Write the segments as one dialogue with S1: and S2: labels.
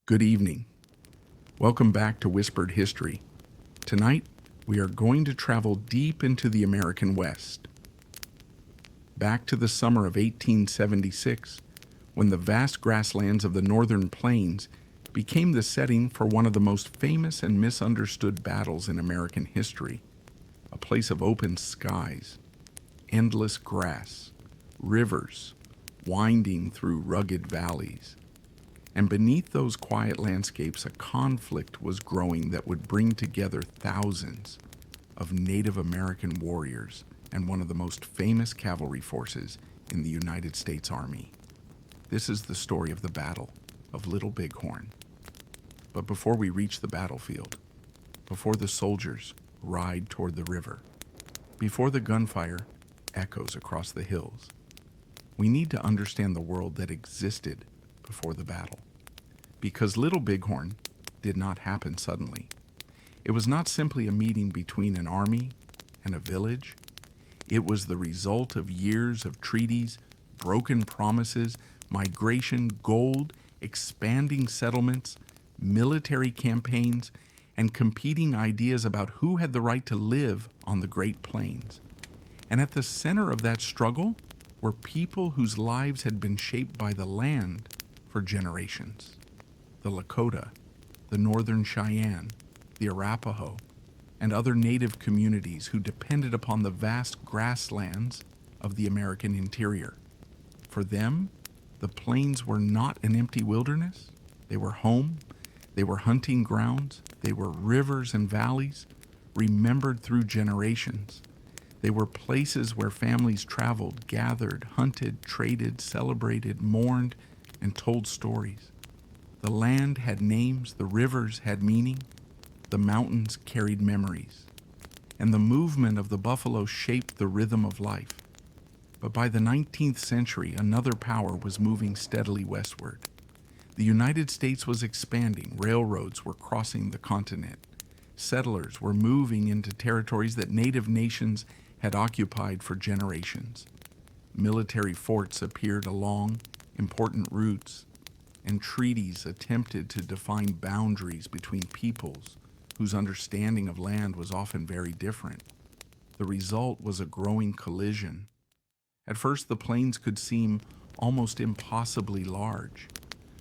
S1: Good evening. Welcome back to Whispered History. Tonight, we are going to travel deep into the American West. Back to the summer of 1876, when the vast grasslands of the Northern Plains became the setting for one of the most famous and misunderstood battles in American history. A place of open skies, endless grass, rivers winding through rugged valleys. And beneath those quiet landscapes, a conflict was growing that would bring together thousands of Native American warriors and one of the most famous cavalry forces in the United States Army. This is the story of the Battle of Little Bighorn. But before we reach the battlefield, before the soldiers ride toward the river, before the gunfire echoes across the hills, we need to understand the world that existed before the battle. Because Little Bighorn did not happen suddenly. It was not simply a meeting between an army and a village. It was the result of years of treaties, broken promises, migration, gold, expanding settlements, military campaigns, and competing ideas about who had the right to live on the Great Plains. And at the center of that struggle were people whose lives had been shaped by the land for generations. The Lakota, the Northern Cheyenne, the Arapaho, and other native communities who depended upon the vast grasslands of the American interior. For them, the plains were not an empty wilderness. They were home, they were hunting grounds, they were rivers and valleys, remembered through generations. They were places where families traveled, gathered, hunted, traded, celebrated, mourned, and told stories. The land had names, the rivers had meaning, the mountains carried memories, and the movement of the buffalo shaped the rhythm of life. But by the 19th century, another power was moving steadily westward. The United States was expanding, railroads were crossing the continent, settlers were moving into territories that native nations had occupied for generations. Military forts appeared along important routes, and treaties attempted to define boundaries between peoples whose understanding of land was often very different. The result was a growing collision. At first, the plains could seem almost impossibly large.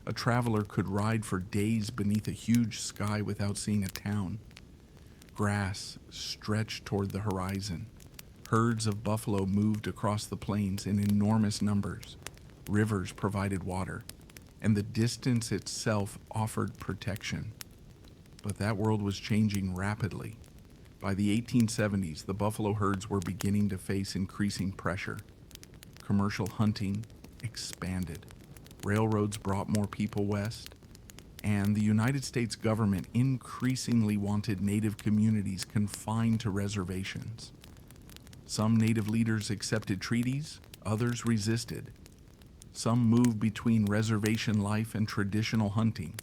S1: A traveler could ride for days beneath a huge sky without seeing a town. Grass stretched toward the horizon. Herds of buffalo moved across the plains in enormous numbers. Rivers provided water, and the distance itself offered protection. But that world was changing rapidly. By the 1870s, the buffalo herds were beginning to face increasing pressure. Commercial hunting expanded. Railroads brought more people west, and the United States government increasingly wanted native communities confined to reservations. Some native leaders accepted treaties, others resisted. Some moved between reservation life and traditional hunting.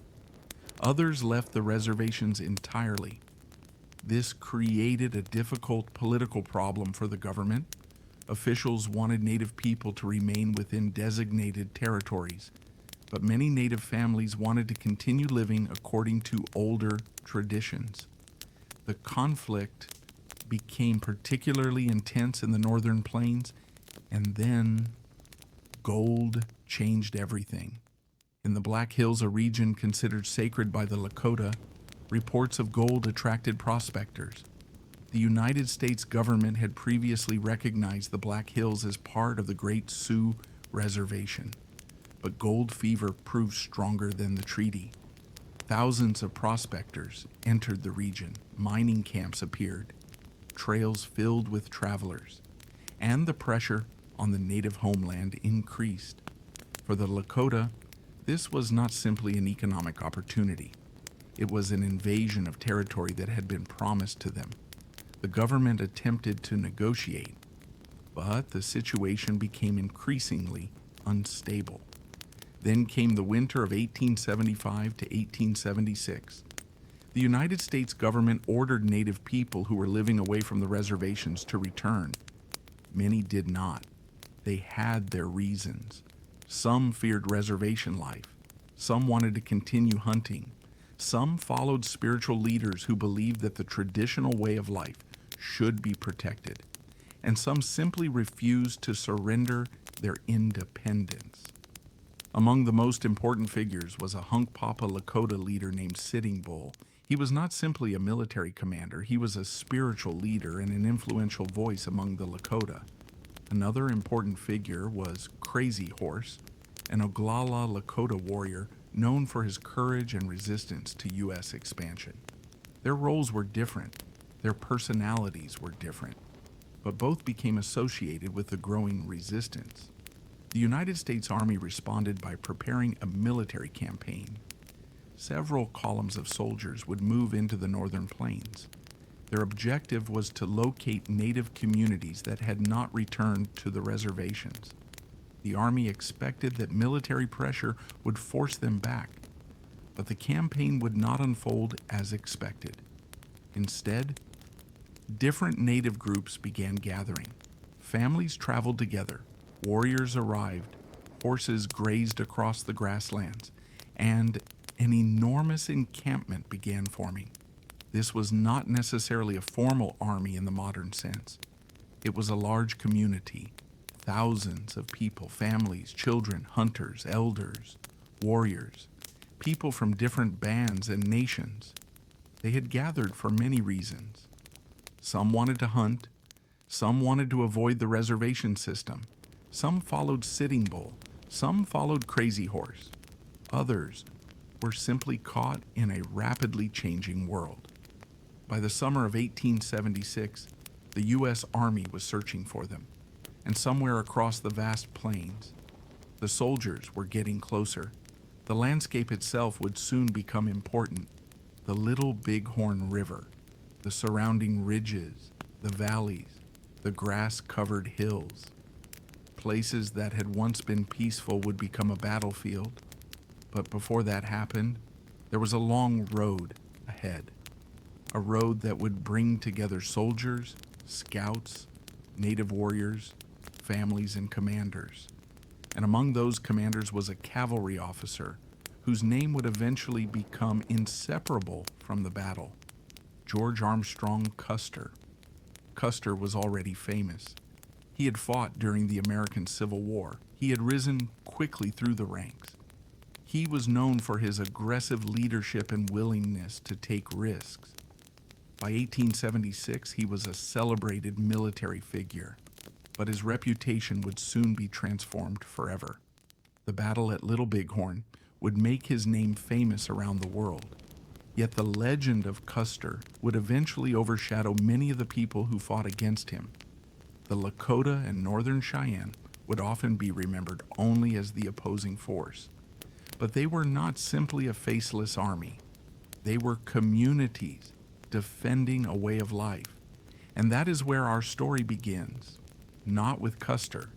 S1: Others left the reservations entirely. This created a difficult political problem for the government. Officials wanted native people to remain within designated territories, but many native families wanted to continue living according to older traditions. The conflict became particularly intense in the Northern Plains, and then gold changed everything. In the Black Hills, a region considered sacred by the Lakota, reports of gold attracted prospectors. The United States government had previously recognized the Black Hills as part of the Great Sioux Reservation, but gold fever proved stronger than the treaty. Thousands of prospectors entered the region, mining camps appeared, trails filled with travelers, and the pressure on the native homeland increased. For the Lakota, this was not simply an economic opportunity. It was an invasion of territory that had been promised to them. The government attempted to negotiate, but the situation became increasingly unstable. Then came the winter of 1875 to 1876. The United States government ordered native people who were living away from the reservations to return. Many did not. They had their reasons. Some feared reservation life. Some wanted to continue hunting. Some followed spiritual leaders who believed that the traditional way of life should be protected. And some simply refused to surrender their independence. Among the most important figures was a Hunkpapa Lakota leader named Sitting Bull. He was not simply a military commander, he was a spiritual leader and an influential voice among the Lakota. Another important figure was Crazy Horse, an Oglala Lakota warrior known for his courage and resistance to U.S. expansion. Their roles were different, their personalities were different, but both became associated with the growing resistance. The United States Army responded by preparing a military campaign. Several columns of soldiers would move into the northern plains. Their objective was to locate native communities that had not returned to the reservations. The Army expected that military pressure would force them back, but the campaign would not unfold as expected. Instead, different native groups began gathering. Families traveled together. Warriors arrived, horses grazed across the grasslands, and an enormous encampment began forming. This was not necessarily a formal army in the modern sense. It was a large community, thousands of people, families, children, hunters, elders, warriors, people from different bands and nations. They had gathered for many reasons. Some wanted to hunt, some wanted to avoid the reservation system. Some followed Sitting Bull, some followed Crazy Horse. Others were simply caught in a rapidly changing world. By the summer of 1876, the U.S. Army was searching for them, and somewhere across the vast plains, the soldiers were getting closer. The landscape itself would soon become important. The Little Bighorn River, the surrounding ridges, the valleys, the grass-covered hills. Places that had once been peaceful would become a battlefield. But before that happened, there was a long road ahead. A road that would bring together soldiers, scouts, native warriors, families, and commanders. And among those commanders was a cavalry officer whose name would eventually become inseparable from the battle. George Armstrong Custer. Custer was already famous. He had fought during the American Civil War. He had risen quickly through the ranks. He was known for his aggressive leadership and willingness to take risks. By 1876, he was a celebrated military figure, but his reputation would soon be transformed forever. The battle at Little Bighorn would make his name famous around the world. Yet the legend of Custer would eventually overshadow many of the people who fought against him. The Lakota and Northern Cheyenne would often be remembered only as the opposing force. But they were not simply a faceless army. They were communities defending a way of life. And that is where our story begins. Not with Custer,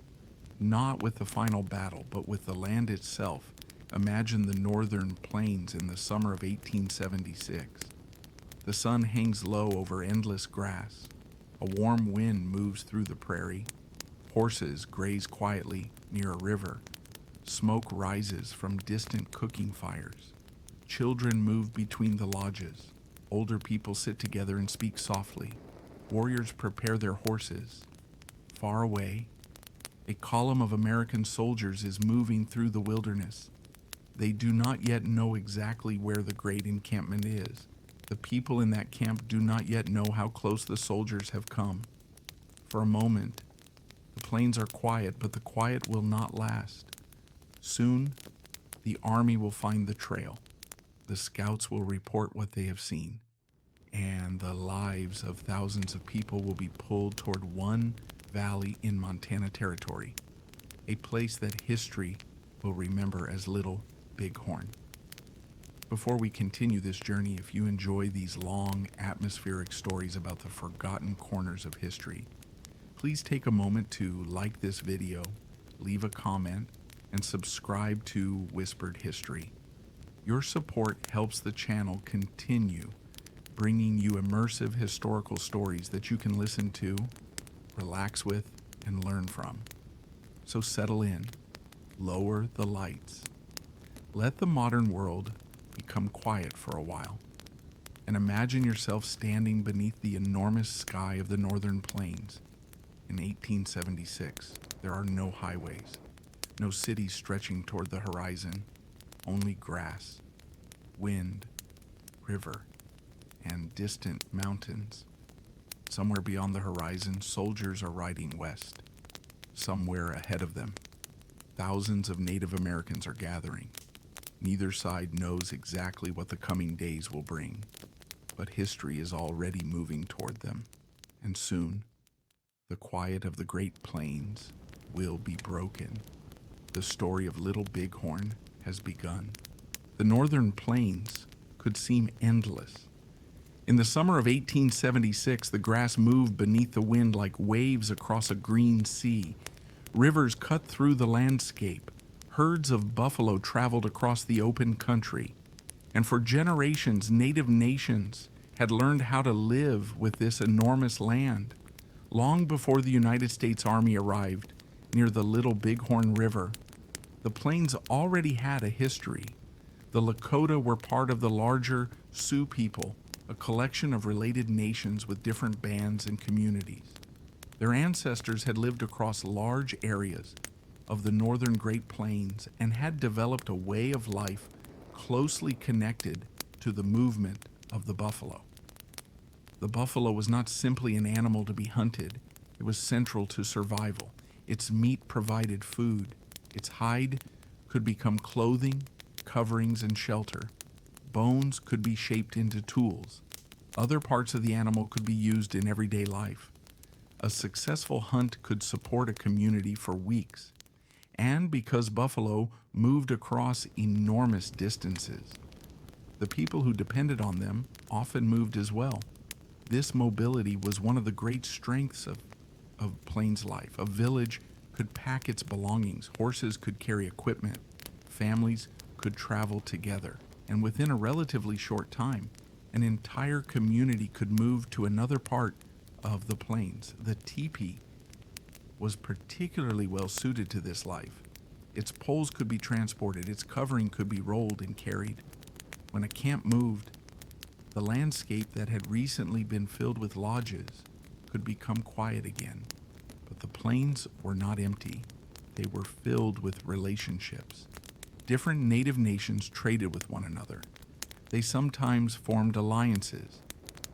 S1: not with the final battle, but with the land itself. Imagine the northern plains in the summer of 1876. The sun hangs low over endless grass. A warm wind moves through the prairie. Horses graze quietly near a river. Smoke rises from distant cooking fires. Children move between the lodges. Older people sit together and speak softly. Warriors prepare their horses. Far away, a column of American soldiers is moving through the wilderness. They do not yet know exactly where the great encampment is. The people in that camp do not yet know how close the soldiers have come. For a moment, the plains are quiet, but the quiet will not last. Soon, the army will find the trail. The scouts will report what they have seen, and the lives of thousands of people will be pulled toward one valley in Montana Territory, a place that history will remember as Little Bighorn. Before we continue this journey, if you enjoy these long, atmospheric stories about the forgotten corners of history, please take a moment to like this video, leave a comment, and subscribe to Whispered History. Your support helps the channel continue bringing you immersive historical stories that you can listen to, relax with, and learn from. So settle in, lower the lights. Let the modern world become quiet for a while, and imagine yourself standing beneath the enormous sky of the Northern Plains. In 1876, there are no highways, no cities stretching toward the horizon, only grass, wind, river, and distant mountains. Somewhere beyond the horizon, soldiers are riding west. Somewhere ahead of them, thousands of Native Americans are gathering. Neither side knows exactly what the coming days will bring, but history is already moving toward them, and soon, the quiet of the Great Plains will be broken. The story of Little Bighorn has begun. The Northern Plains could seem endless. In the summer of 1876, the grass moved beneath the wind like waves across a green sea. Rivers cut through the landscape. Herds of buffalo traveled across the open country. And for generations, native nations had learned how to live with this enormous land. Long before the United States Army arrived near the Little Bighorn River, the plains already had a history. The Lakota were part of the larger Sioux people, a collection of related nations with different bands and communities. Their ancestors had lived across large areas of the northern Great Plains and had developed a way of life closely connected to the movement of the buffalo. The buffalo was not simply an animal to be hunted, it was central to survival. Its meat provided food. Its hide could become clothing, coverings, and shelter. Bones could be shaped into tools. Other parts of the animal could be used in everyday life. A successful hunt could support a community for weeks. And because buffalo moved across enormous distances, the people who depended on them often moved as well. This mobility was one of the great strengths of plains life. A village could pack its belongings, horses could carry equipment, families could travel together, and within a relatively short time, an entire community could move to another part of the plains. The teepee was particularly well suited to this life. Its poles could be transported, its covering could be rolled and carried. When a camp moved, the landscape that had recently been filled with lodges could become quiet again. But the plains were not empty. They were filled with relationships. Different native nations traded with one another. They sometimes formed alliances,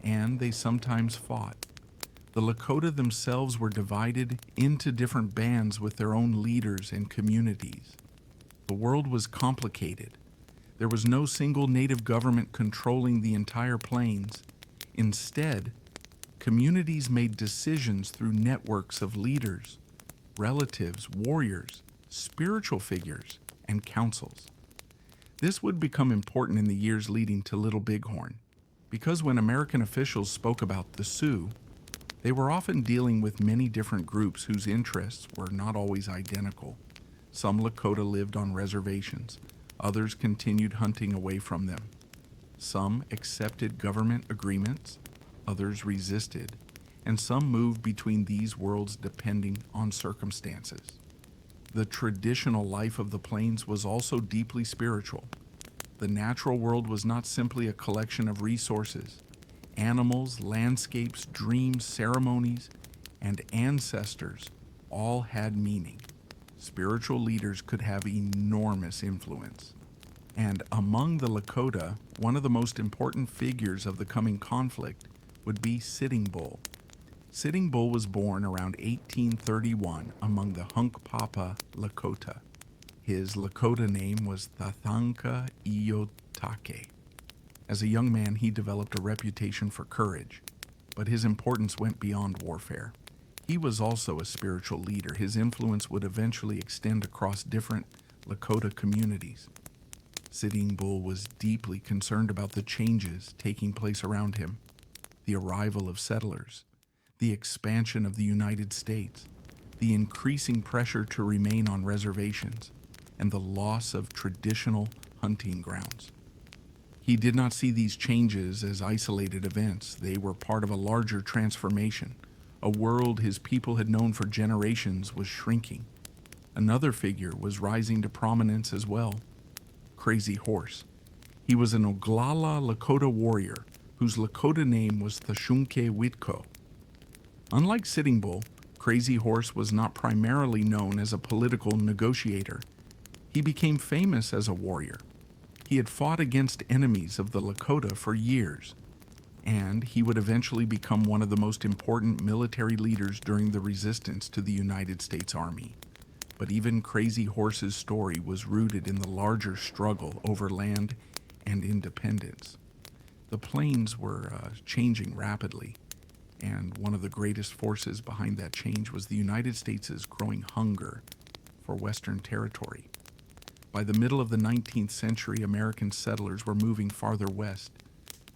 S1: and they sometimes fought. The Lakota themselves were divided into different bands with their own leaders and communities. The world was complicated. There was no single native government controlling the entire plains. Instead, communities made decisions through networks of leaders, relatives, warriors, spiritual figures, and councils. This would become important in the years leading to Little Bighorn, because when American officials spoke about the Sioux, they were often dealing with many different groups whose interests were not always identical. Some Lakota lived on reservations. Others continued hunting away from them. Some accepted government agreements, others resisted, and some moved between these worlds depending on circumstances. The traditional life of the plains was also deeply spiritual. The natural world was not simply a collection of resources. Animals, landscapes, dreams, ceremonies, and ancestors all had meaning. Spiritual leaders could have enormous influence. And among the Lakota, one of the most important figures of the coming conflict would be Sitting Bull. Sitting Bull was born around 1831 among the Hunkpapa Lakota. His Lakota name was Tathanka Iyotake. As a young man, he developed a reputation for courage, but his importance went beyond warfare. He was also a spiritual leader. His influence would eventually extend across different Lakota communities. Sitting Bull was deeply concerned about the changes taking place around him, the arrival of settlers, the expansion of the United States, the increasing pressure to remain on reservations, and the loss of traditional hunting grounds. He did not see these changes as isolated events. They were part of a larger transformation. A world his people had known for generations was shrinking. Another figure was rising to prominence as well. Crazy Horse. He was an Oglala Lakota warrior whose Lakota name was Thashunke Witko. Unlike Sitting Bull, Crazy Horse was not primarily known as a political negotiator. He became famous as a warrior. He had fought against enemies of the Lakota for years, and he would eventually become one of the most important military leaders during the resistance to the United States Army. But even Crazy Horse's story was rooted in the larger struggle over land and independence. The plains were changing rapidly, and one of the greatest forces behind that change was the United States' growing hunger for Western territory. By the middle of the 19th century, American settlers were moving farther west.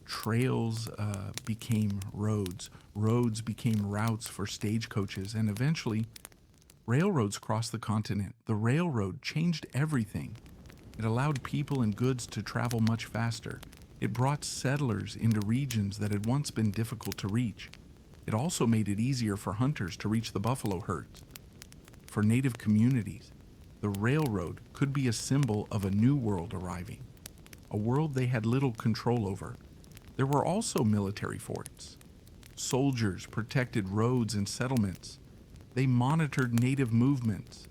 S1: Trails became roads, roads became routes for stagecoaches, and eventually railroads crossed the continent. The railroad changed everything. It allowed people and goods to travel much faster. It brought settlers into regions that had once been difficult to reach. It also made it easier for hunters to reach the buffalo herds. For Native communities, the railroad could be a symbol of a new world arriving, a world they had little control over. There were also military forts. Soldiers protected roads and settlements. They monitored Native movements.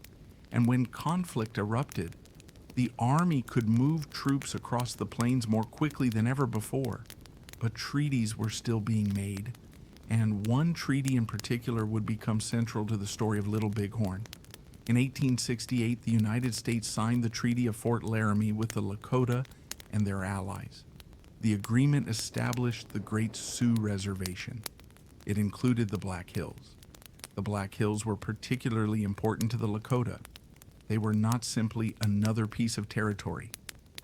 S1: And when conflict erupted, the army could move troops across the plains more quickly than ever before. But treaties were still being made, and one treaty in particular would become central to the story of Little Bighorn. In 1868, the United States signed the Treaty of Fort Laramie with the Lakota and their allies. The agreement established the Great Sioux Reservation. It included the Black Hills. The Black Hills were particularly important to the Lakota. They were not simply another piece of territory.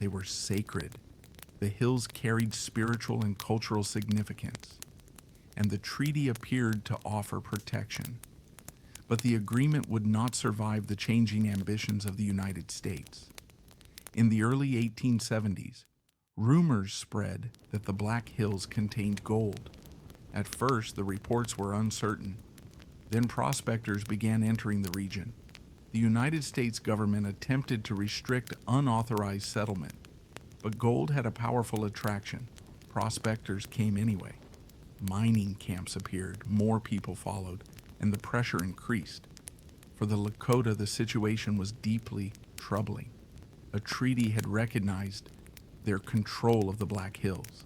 S1: They were sacred. The hills carried spiritual and cultural significance, and the treaty appeared to offer protection. But the agreement would not survive the changing ambitions of the United States. In the early 1870s, rumors spread that the Black Hills contained gold. At first, the reports were uncertain. Then prospectors began entering the region. The United States government attempted to restrict unauthorized settlement, but gold had a powerful attraction. Prospectors came anyway. Mining camps appeared, more people followed, and the pressure increased. For the Lakota, the situation was deeply troubling. A treaty had recognized their control of the Black Hills.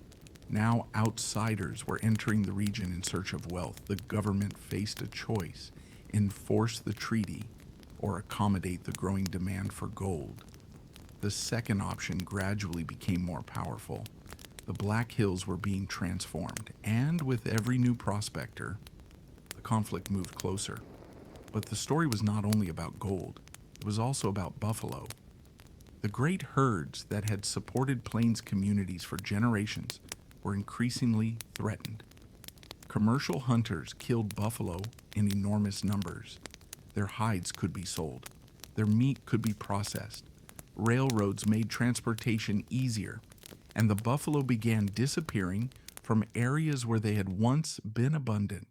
S1: Now outsiders were entering the region in search of wealth. The government faced a choice: enforce the treaty or accommodate the growing demand for gold. The second option gradually became more powerful. The Black Hills were being transformed, and with every new prospector, the conflict moved closer. But the story was not only about gold, it was also about buffalo. The great herds that had supported plains communities for generations were increasingly threatened. Commercial hunters killed buffalo in enormous numbers. Their hides could be sold. Their meat could be processed. Railroads made transportation easier, and the buffalo began disappearing from areas where they had once been abundant.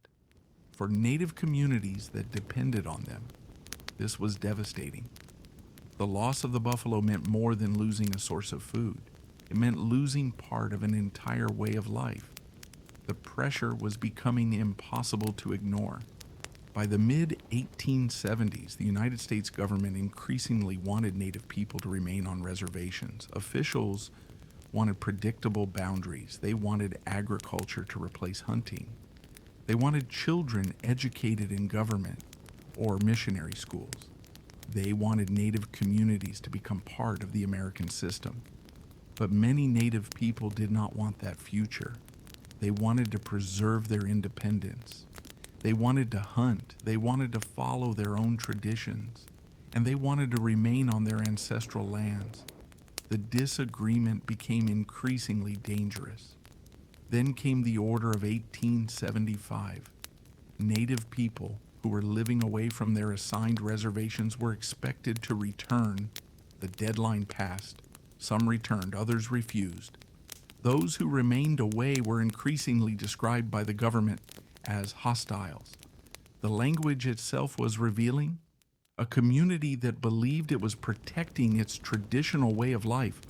S1: For Native communities that depended on them, this was devastating. The loss of the buffalo meant more than losing a source of food. It meant losing part of an entire way of life. The pressure was becoming impossible to ignore. By the mid-1870s, the United States government increasingly wanted Native people to remain on reservations. Officials wanted predictable boundaries. They wanted agriculture to replace hunting. They wanted children educated in government or missionary schools. They wanted Native communities to become part of the American system. But many Native people did not want that future. They wanted to preserve their independence. They wanted to hunt. They wanted to follow their own traditions. And they wanted to remain on their ancestral lands. The disagreement became increasingly dangerous. Then came the Order of 1875. Native people who were living away from their assigned reservations were expected to return. The deadline passed. Some returned, others refused. Those who remained away were increasingly described by the government as hostiles. The language itself was revealing. A community that believed it was protecting its traditional way of life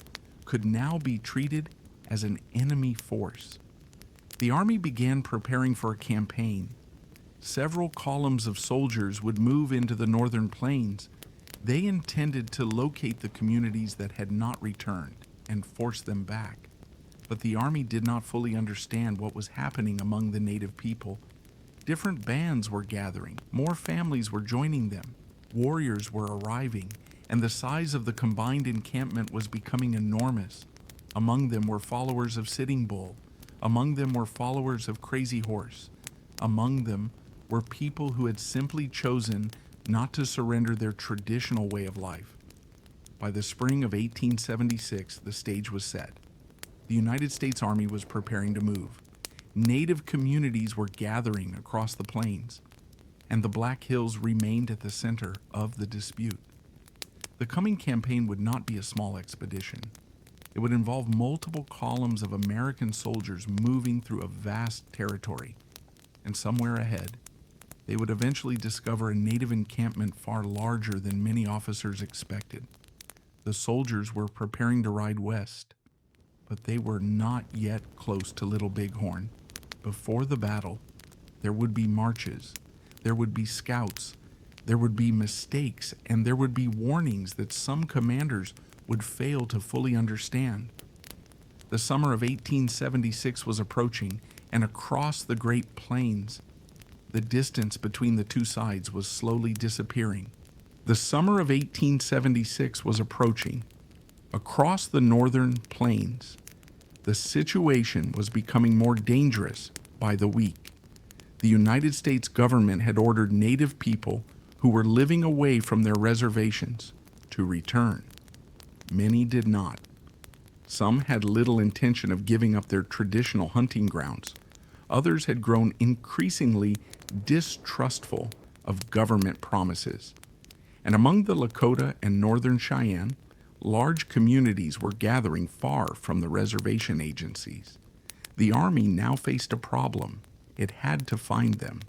S1: could now be treated as an enemy force. The Army began preparing for a campaign. Several columns of soldiers would move into the northern plains. They intended to locate the communities that had not returned and force them back. But the Army did not fully understand what was happening among the native people. Different bands were gathering, more families were joining them, warriors were arriving, and the size of the combined encampment was becoming enormous. Among them were followers of Sitting Bull. Among them were followers of Crazy Horse. Among them were people who had simply chosen not to surrender their traditional way of life. By the spring of 1876, the stage was set. The United States Army was preparing to move. Native communities were gathering across the plains, and the Black Hills remained at the center of the dispute. The coming campaign would not be a small expedition. It would involve multiple columns of American soldiers moving through a vast territory, and somewhere ahead, they would eventually discover a native encampment far larger than many officers expected. The soldiers were preparing to ride west, but they were not yet close to Little Bighorn. Before the battle, there would be marches, there would be scouts, there would be mistakes, and there would be warnings that some commanders would fail to fully understand. The summer of 1876 was approaching, and across the Great Plains, the distance between the two sides was slowly disappearing. The summer of 1876 was approaching. Across the northern plains, the situation was becoming more dangerous by the week. The United States government had ordered native people who were living away from their reservations to return. Many did not. Some had little intention of giving up their traditional hunting grounds. Others had grown increasingly distrustful of government promises. And among the Lakota and Northern Cheyenne, large communities were gathering far from the reservation agencies. The Army now faced a problem. It had to find them.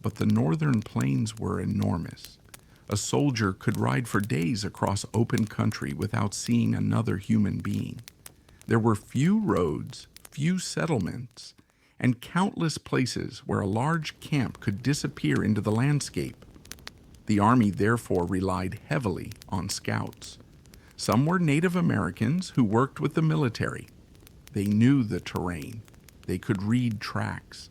S1: But the northern plains were enormous. A soldier could ride for days across open country without seeing another human being. There were few roads, few settlements, and countless places where a large camp could disappear into the landscape. The Army therefore relied heavily on scouts. Some were Native Americans who worked with the military. They knew the terrain. They could read tracks.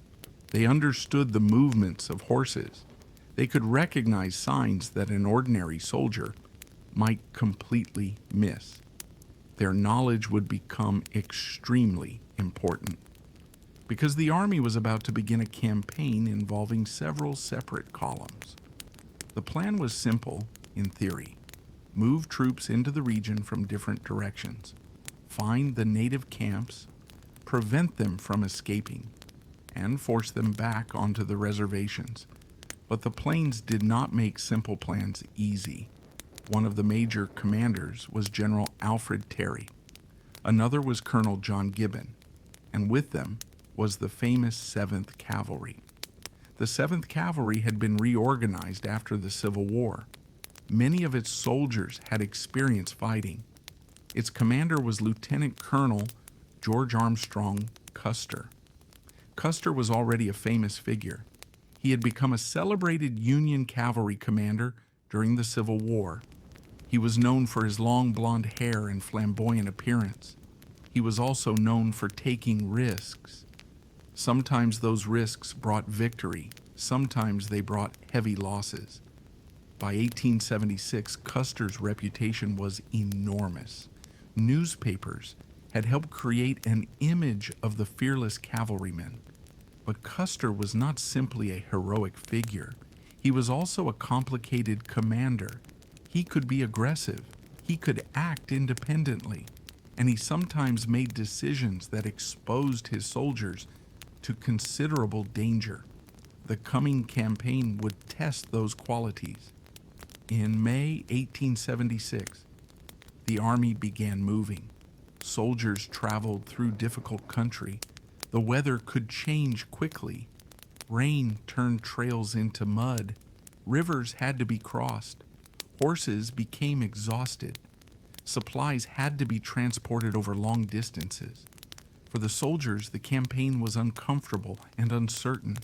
S1: They understood the movements of horses. They could recognize signs that an ordinary soldier might completely miss. Their knowledge would become extremely important, because the Army was about to begin a campaign involving several separate columns. The plan was simple in theory. Move troops into the region from different directions, find the native camps, prevent them from escaping, and force them back onto the reservations. But the plains did not make simple plans easy. One of the major commanders was General Alfred Terry. Another was Colonel John Gibbon, and with them was the famous 7th Cavalry. The 7th Cavalry had been reorganized after the Civil War. Many of its soldiers had experience fighting. Its commander was Lieutenant Colonel George Armstrong Custer. Custer was already a famous figure. He had become a celebrated Union cavalry commander during the Civil War. He was known for his long blonde hair and flamboyant appearance. He was also known for taking risks. Sometimes those risks brought victory. Sometimes they brought heavy losses. By 1876, Custer's reputation was enormous. Newspapers had helped create an image of the fearless cavalryman. But Custer was not simply a heroic figure. He was also a complicated commander. He could be aggressive. He could act independently. And he sometimes made decisions that exposed his soldiers to considerable danger. The coming campaign would test those qualities. In May 1876, the Army began moving. Soldiers traveled through difficult country. The weather could change quickly. Rain turned trails into mud. Rivers had to be crossed. Horses became exhausted. Supplies had to be transported over long distances. For the soldiers, the campaign was uncomfortable and uncertain.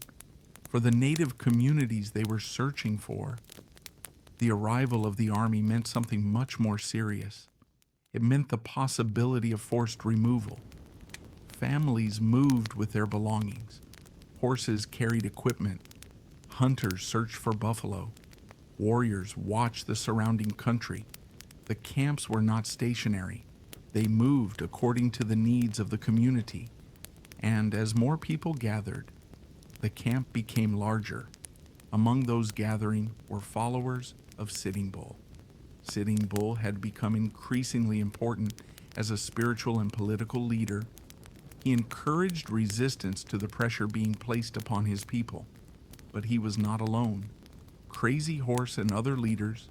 S1: For the native communities they were searching for, the arrival of the army meant something much more serious. It meant the possibility of forced removal. Families moved with their belongings. Horses carried equipment. Hunters searched for buffalo. Warriors watched the surrounding country. The camps were not stationary. They moved according to the needs of the community. And as more people gathered, the camp became larger. Among those gathering were followers of Sitting Bull. Sitting Bull had become increasingly important as a spiritual and political leader. He encouraged resistance to the pressure being placed upon his people. But he was not alone. Crazy Horse and other leaders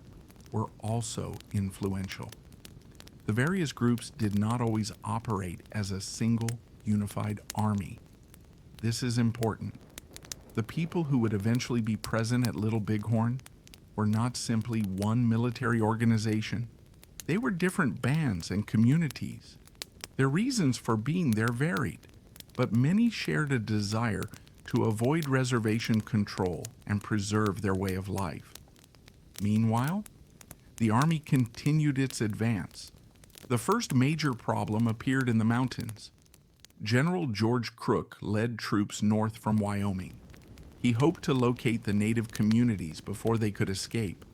S1: were also influential. The various groups did not always operate as a single, unified army. This is important. The people who would eventually be present at Little Bighorn were not simply one military organization. They were different bands and communities. Their reasons for being there varied, but many shared a desire to avoid reservation control and preserve their way of life. Meanwhile, the army continued its advance. The first major problem appeared in the mountains. General George Crook led troops north from Wyoming. He hoped to locate the native communities before they could escape.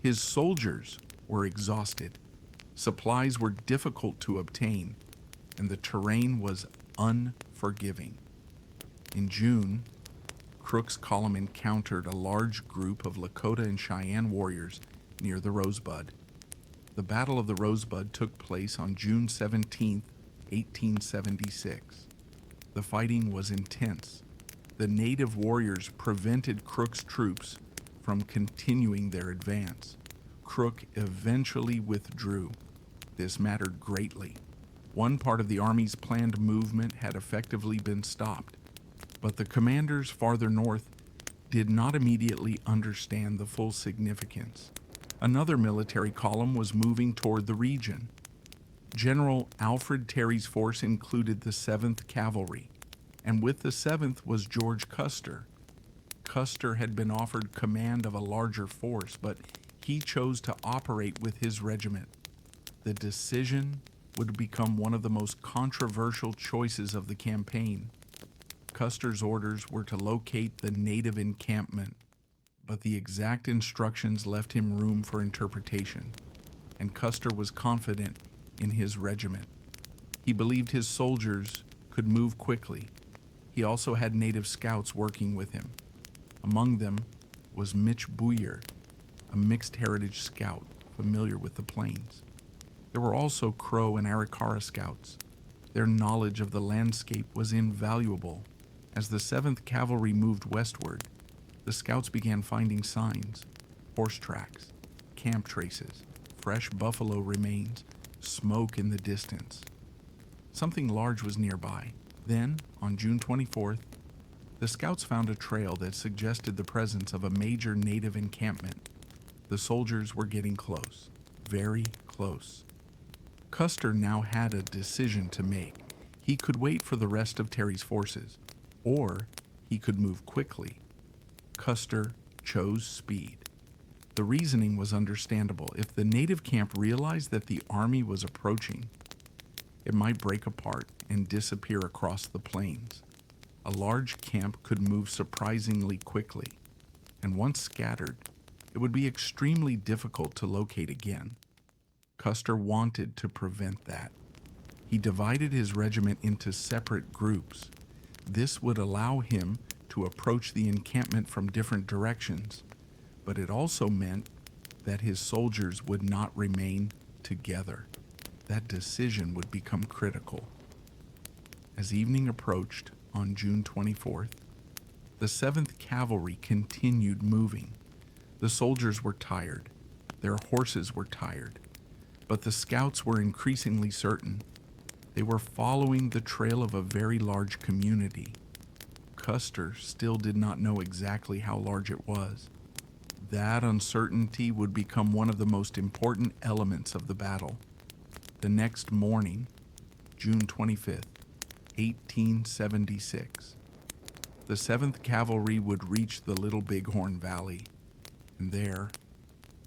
S1: His soldiers were exhausted. Supplies were difficult to obtain, and the terrain was unforgiving. In June, Crook's column encountered a large group of Lakota and Cheyenne warriors near the Rosebud. The Battle of the Rosebud took place on June 17, 1876. The fighting was intense. The native warriors prevented Crook's troops from continuing their advance. Crook eventually withdrew. This mattered greatly. One part of the army's planned movement had effectively been stopped, but the commanders farther north did not immediately understand the full significance. Another military column was moving toward the region. General Alfred Terry's force included the 7th Cavalry, and with the 7th was George Custer. Custer had been offered command of a larger force, but he chose to operate with his regiment. The decision would become one of the most controversial choices of the campaign. Custer's orders were to locate the native encampment, but the exact instructions left him room for interpretation, and Custer was confident in his regiment. He believed his soldiers could move quickly. He also had native scouts working with him. Among them was Mitch Booyer, a mixed heritage scout familiar with the plains. There were also Crow and Arikara scouts. Their knowledge of the landscape was invaluable. As the 7th Cavalry moved westward, the scouts began finding signs, horse tracks, camp traces, fresh buffalo remains, smoke in the distance. Something large was nearby. Then, on June 24th, the scouts found a trail that suggested the presence of a major native encampment. The soldiers were getting close, very close. Custer now had a decision to make. He could wait for the rest of Terry's forces, or he could move quickly. Custer chose speed. The reasoning was understandable. If the native camp realized that the army was approaching, it might break apart and disappear across the plains. A large camp could move surprisingly quickly, and once scattered, it would be extremely difficult to locate again. Custer wanted to prevent that. He divided his regiment into separate groups. This would allow him to approach the encampment from different directions, but it also meant that his soldiers would not remain together. That decision would become critical. As evening approached on June 24th, the 7th Cavalry continued moving. The soldiers were tired. Their horses were tired. But the scouts were increasingly certain. They were following the trail of a very large community. Custer still did not know exactly how large it was. That uncertainty would become one of the most important elements of the battle. The next morning, June 25th, 1876, the 7th Cavalry would reach the Little Bighorn Valley, and there,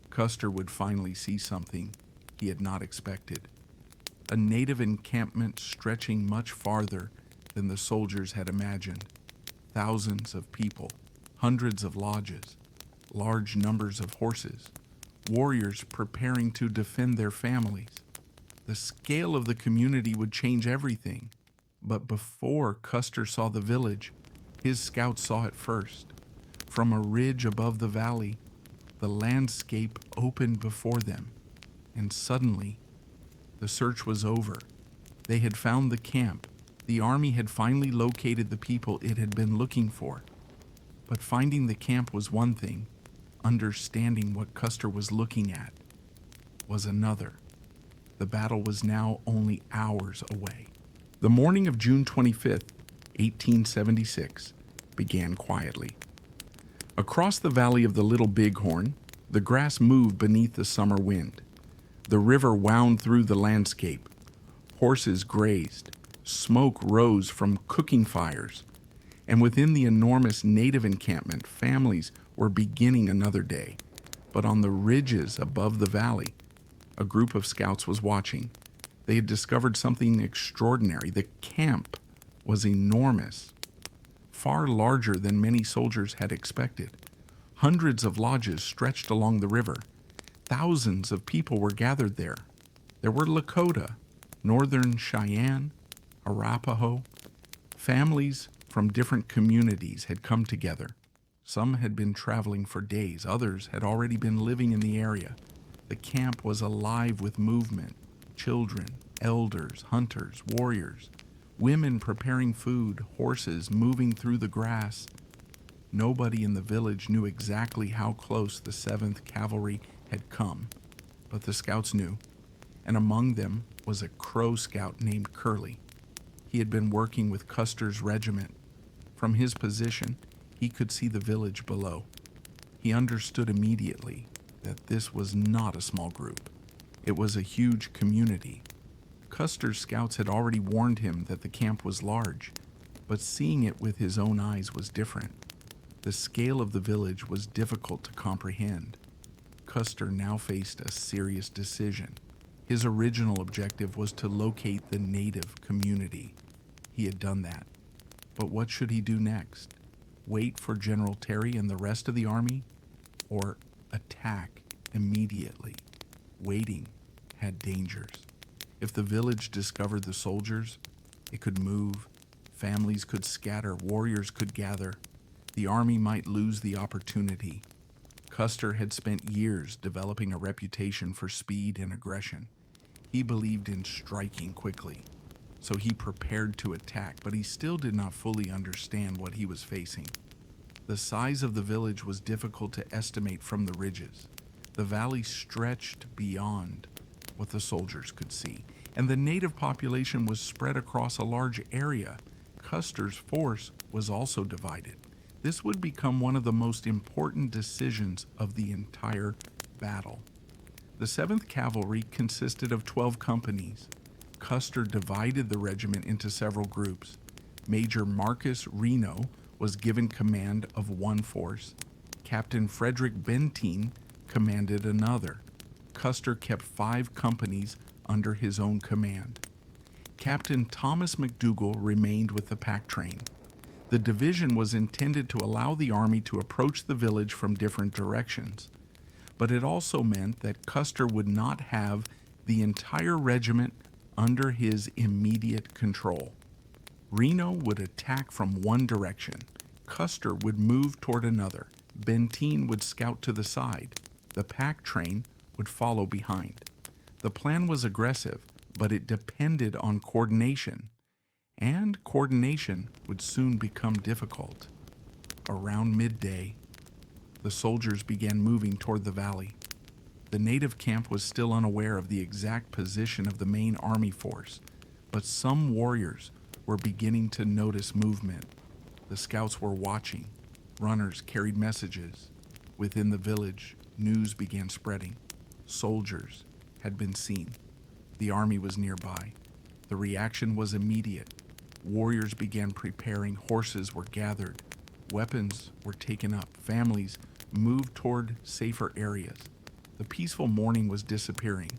S1: Custer would finally see something he had not expected. A native encampment stretching much farther than the soldiers had imagined. Thousands of people, hundreds of lodges, large numbers of horses, warriors preparing to defend their families. The scale of the community would change everything. But before Custer saw the village, his scouts saw it first. From a ridge above the valley, the landscape opened before them, and suddenly, the search was over. They had found the camp. The army had finally located the people it had been looking for. But finding the camp was one thing. Understanding what Custer was looking at was another. The battle was now only hours away. The morning of June 25th, 1876, began quietly. Across the valley of the Little Bighorn, the grass moved beneath the summer wind. The river wound through the landscape. Horses grazed. Smoke rose from cooking fires. And within the enormous native encampment, families were beginning another day. But on the ridges above the valley, a group of scouts was watching. They had discovered something extraordinary. The camp was enormous, far larger than many soldiers had expected. Hundreds of lodges stretched along the river. Thousands of people were gathered there. There were Lakota, Northern Cheyenne, Arapaho. Families from different communities had come together. Some had been traveling for days. Others had already been living in the area. The camp was alive with movement. Children, elders, hunters, warriors, women preparing food, horses moving through the grass. Nobody in the village knew exactly how close the 7th Cavalry had come, but the scouts knew, and among them was a Crow scout named Curly. He had been working with Custer's regiment. From his position, he could see the village below. He understood immediately that this was not a small group. It was a huge community. Custer's scouts had already warned him that the camp was large, but seeing it with his own eyes was different. The scale of the village was difficult to comprehend. Custer now faced a serious decision. His original objective was to locate the native community. He had done that. But what should he do next? Wait for General Terry and the rest of the army? Or attack immediately? Waiting had dangers. If the village discovered the soldiers, it could move, families could scatter, warriors could gather. The army might lose the opportunity. Custer had spent years developing a reputation for speed and aggression. He believed in striking quickly, so he prepared to attack, but he still did not fully understand what he was facing. The size of the village was difficult to estimate from the ridges. The valley stretched beyond what the soldiers could see, and the native population was spread across a large area. Custer's force was also divided. This would become one of the most important decisions of the entire battle. The 7th Cavalry consisted of 12 companies. Custer divided the regiment into several groups. Major Marcus Reno was given command of one force. Captain Frederick Benteen commanded another. Custer kept 5 companies under his own command. Captain Thomas McDougal remained with the pack train. The division was intended to allow the army to approach the village from different directions, but it also meant that Custer would not have the entire regiment under his immediate control. Reno would attack from one direction. Custer would move toward another. Benteen would scout to the side. The pack train would follow behind. The plan was aggressive, but it depended on coordination. And coordination would soon become difficult. Around midday, the soldiers began moving toward the valley. The native camp was still unaware of the exact position of the main army force, but some warriors were beginning to notice movement. The scouts were watching. Runners carried messages. Within the village, news began spreading. Soldiers had been seen. The army was nearby. The reaction was immediate. Warriors began preparing, horses were gathered, weapons were taken up, families moved toward safer areas. The peaceful morning was disappearing.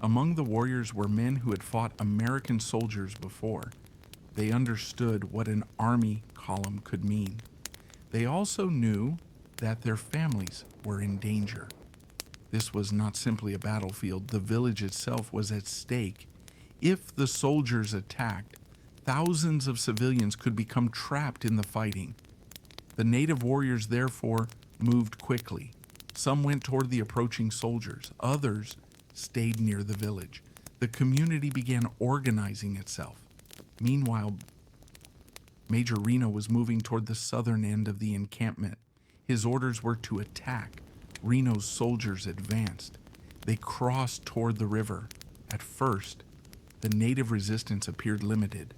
S1: Among the warriors were men who had fought American soldiers before. They understood what an army column could mean. They also knew that their families were in danger. This was not simply a battlefield. The village itself was at stake. If the soldiers attacked, thousands of civilians could become trapped in the fighting. The native warriors therefore moved quickly. Some went toward the approaching soldiers. Others stayed near the village. The community began organizing itself. Meanwhile, Major Reno was moving toward the southern end of the encampment. His orders were to attack. Reno's soldiers advanced. They crossed toward the river. At first, the native resistance appeared limited.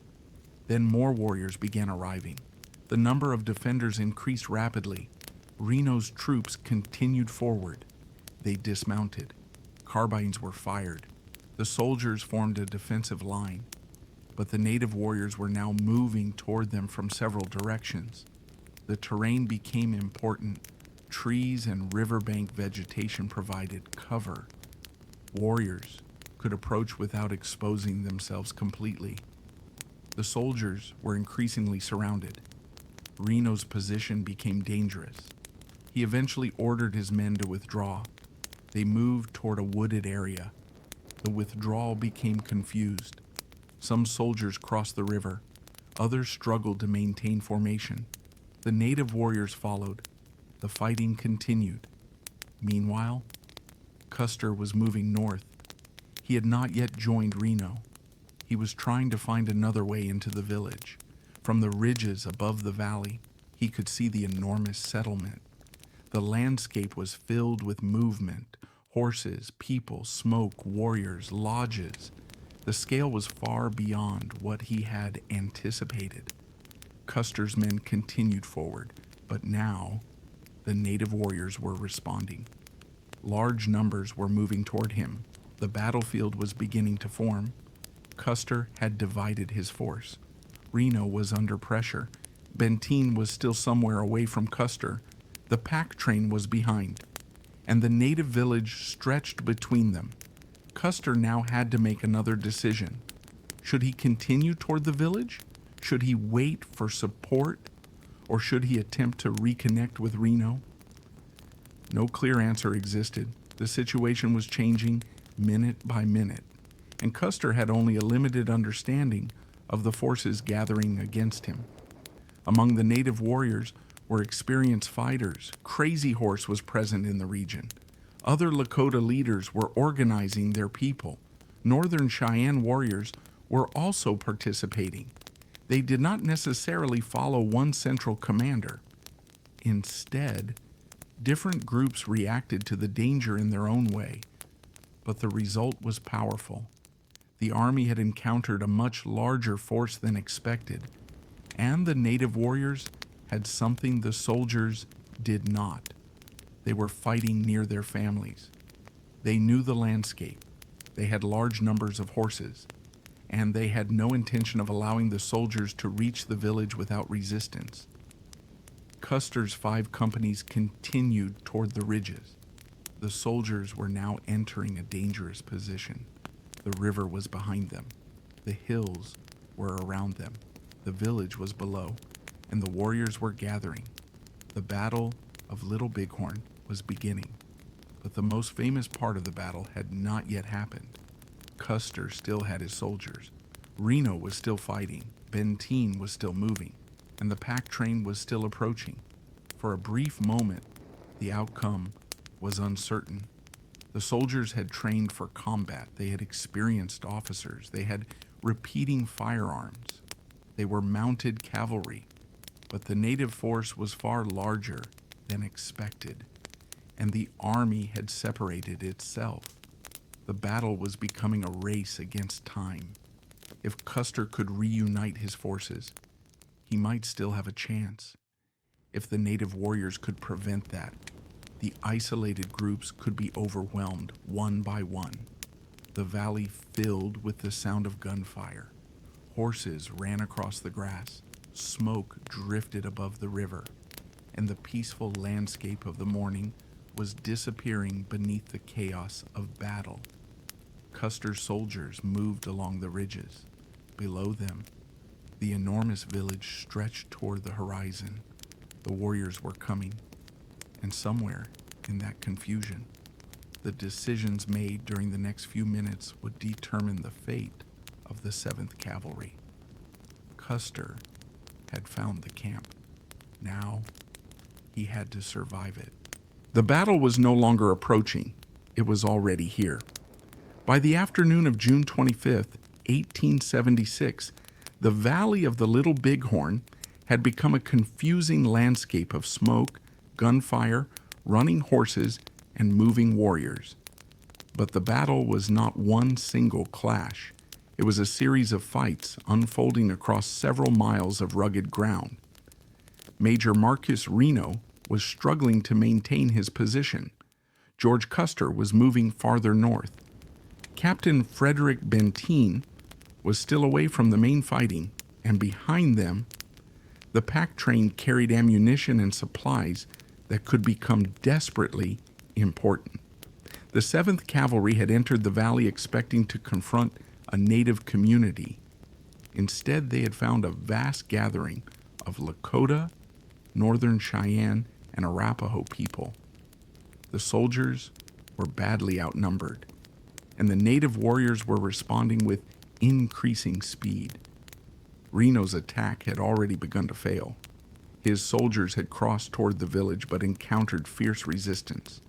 S1: Then more warriors began arriving. The number of defenders increased rapidly. Reno's troops continued forward. They dismounted. Carbines were fired. The soldiers formed a defensive line, but the native warriors were now moving toward them from several directions. The terrain became important. Trees and riverbank vegetation provided cover. Warriors could approach without exposing themselves completely. The soldiers were increasingly surrounded. Reno's position became dangerous. He eventually ordered his men to withdraw. They moved toward a wooded area. The withdrawal became confused. Some soldiers crossed the river. Others struggled to maintain formation. The native warriors followed. The fighting continued. Meanwhile, Custer was moving north. He had not yet joined Reno. He was trying to find another way into the village. From the ridges above the valley, he could see the enormous settlement. The landscape was filled with movement, horses, people, smoke, warriors, lodges. The scale was far beyond what he had anticipated. Custer's men continued forward, but now the native warriors were responding. Large numbers were moving toward him. The battlefield was beginning to form. Custer had divided his force. Reno was under pressure. Benteen was still somewhere away from Custer. The pack train was behind, and the native village stretched between them. Custer now had to make another decision. Should he continue toward the village? Should he wait for support? Or should he attempt to reconnect with Reno? No clear answer existed. The situation was changing minute by minute, and Custer had only a limited understanding of the forces gathering against him. Among the native warriors were experienced fighters. Crazy Horse was present in the region. Other Lakota leaders were organizing their people. Northern Cheyenne warriors were also participating. They did not necessarily follow one central commander. Instead, different groups reacted to the danger in their own way, but the result was powerful. The army had encountered a much larger force than expected, and the native warriors had something the soldiers did not. They were fighting near their families. They knew the landscape. They had large numbers of horses, and they had no intention of allowing the soldiers to reach the village without resistance. Custer's 5 companies continued toward the ridges. The soldiers were now entering a dangerous position. The river was behind them. The hills were around them. The village was below, and the warriors were gathering. The Battle of Little Bighorn was beginning, but the most famous part of the battle had not yet happened. Custer still had his soldiers. Reno was still fighting. Benteen was still moving, and the pack train was still approaching. For a brief moment, the outcome was uncertain. The soldiers had trained for combat. They had experienced officers. They had repeating firearms. They were mounted cavalry, but the native force was far larger than expected, and the army had separated itself. The battle was becoming a race against time. If Custer could reunite his forces, he might still have a chance. If the native warriors could prevent that, the isolated groups could be overwhelmed one by one. The valley filled with the sound of gunfire. Horses ran across the grass. Smoke drifted above the river, and the peaceful landscape of the morning was disappearing beneath the chaos of battle. Custer's soldiers moved along the ridges. Below them, the enormous village stretched toward the horizon. The warriors were coming, and somewhere in that confusion, the decisions made during the next few minutes would determine the fate of the 7th Cavalry. Custer had found the camp. Now, he had to survive it. The battle was no longer approaching. It was already here. By the afternoon of June 25th, 1876, the valley of the Little Bighorn had become a confusing landscape of smoke, gunfire, running horses, and moving warriors. But the battle was not one single clash. It was a series of fights unfolding across several miles of rugged ground. Major Marcus Reno was struggling to maintain his position. George Custer was moving farther north. Captain Frederick Benteen was still away from the main fighting, and behind them, the pack train carried ammunition and supplies that could become desperately important. The 7th Cavalry had entered the valley expecting to confront a native community. Instead, they had found a vast gathering of Lakota, Northern Cheyenne, and Arapaho people. The soldiers were badly outnumbered, and the native warriors were responding with increasing speed. Reno's attack had already begun to fail. His soldiers had crossed toward the village but encountered fierce resistance.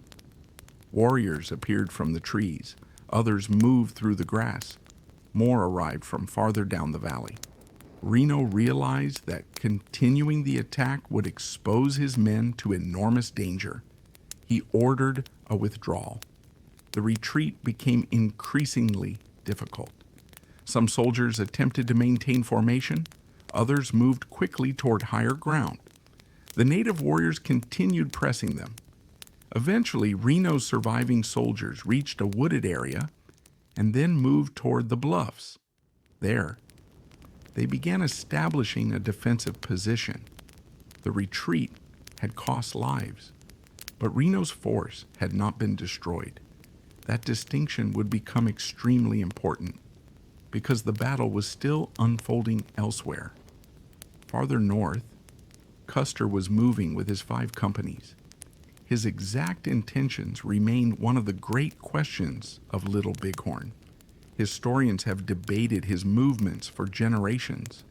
S1: Warriors appeared from the trees. Others moved through the grass. More arrived from farther down the valley. Reno realized that continuing the attack would expose his men to enormous danger. He ordered a withdrawal. The retreat became increasingly difficult. Some soldiers attempted to maintain formation. Others moved quickly toward higher ground. The native warriors continued pressing them. Eventually, Reno's surviving soldiers reached a wooded area and then moved toward the bluffs. There, they began establishing a defensive position. The retreat had cost lives, but Reno's force had not been destroyed. That distinction would become extremely important because the battle was still unfolding elsewhere. Farther north, Custer was moving with his 5 companies. His exact intentions remain one of the great questions of Little Bighorn. Historians have debated his movements for generations.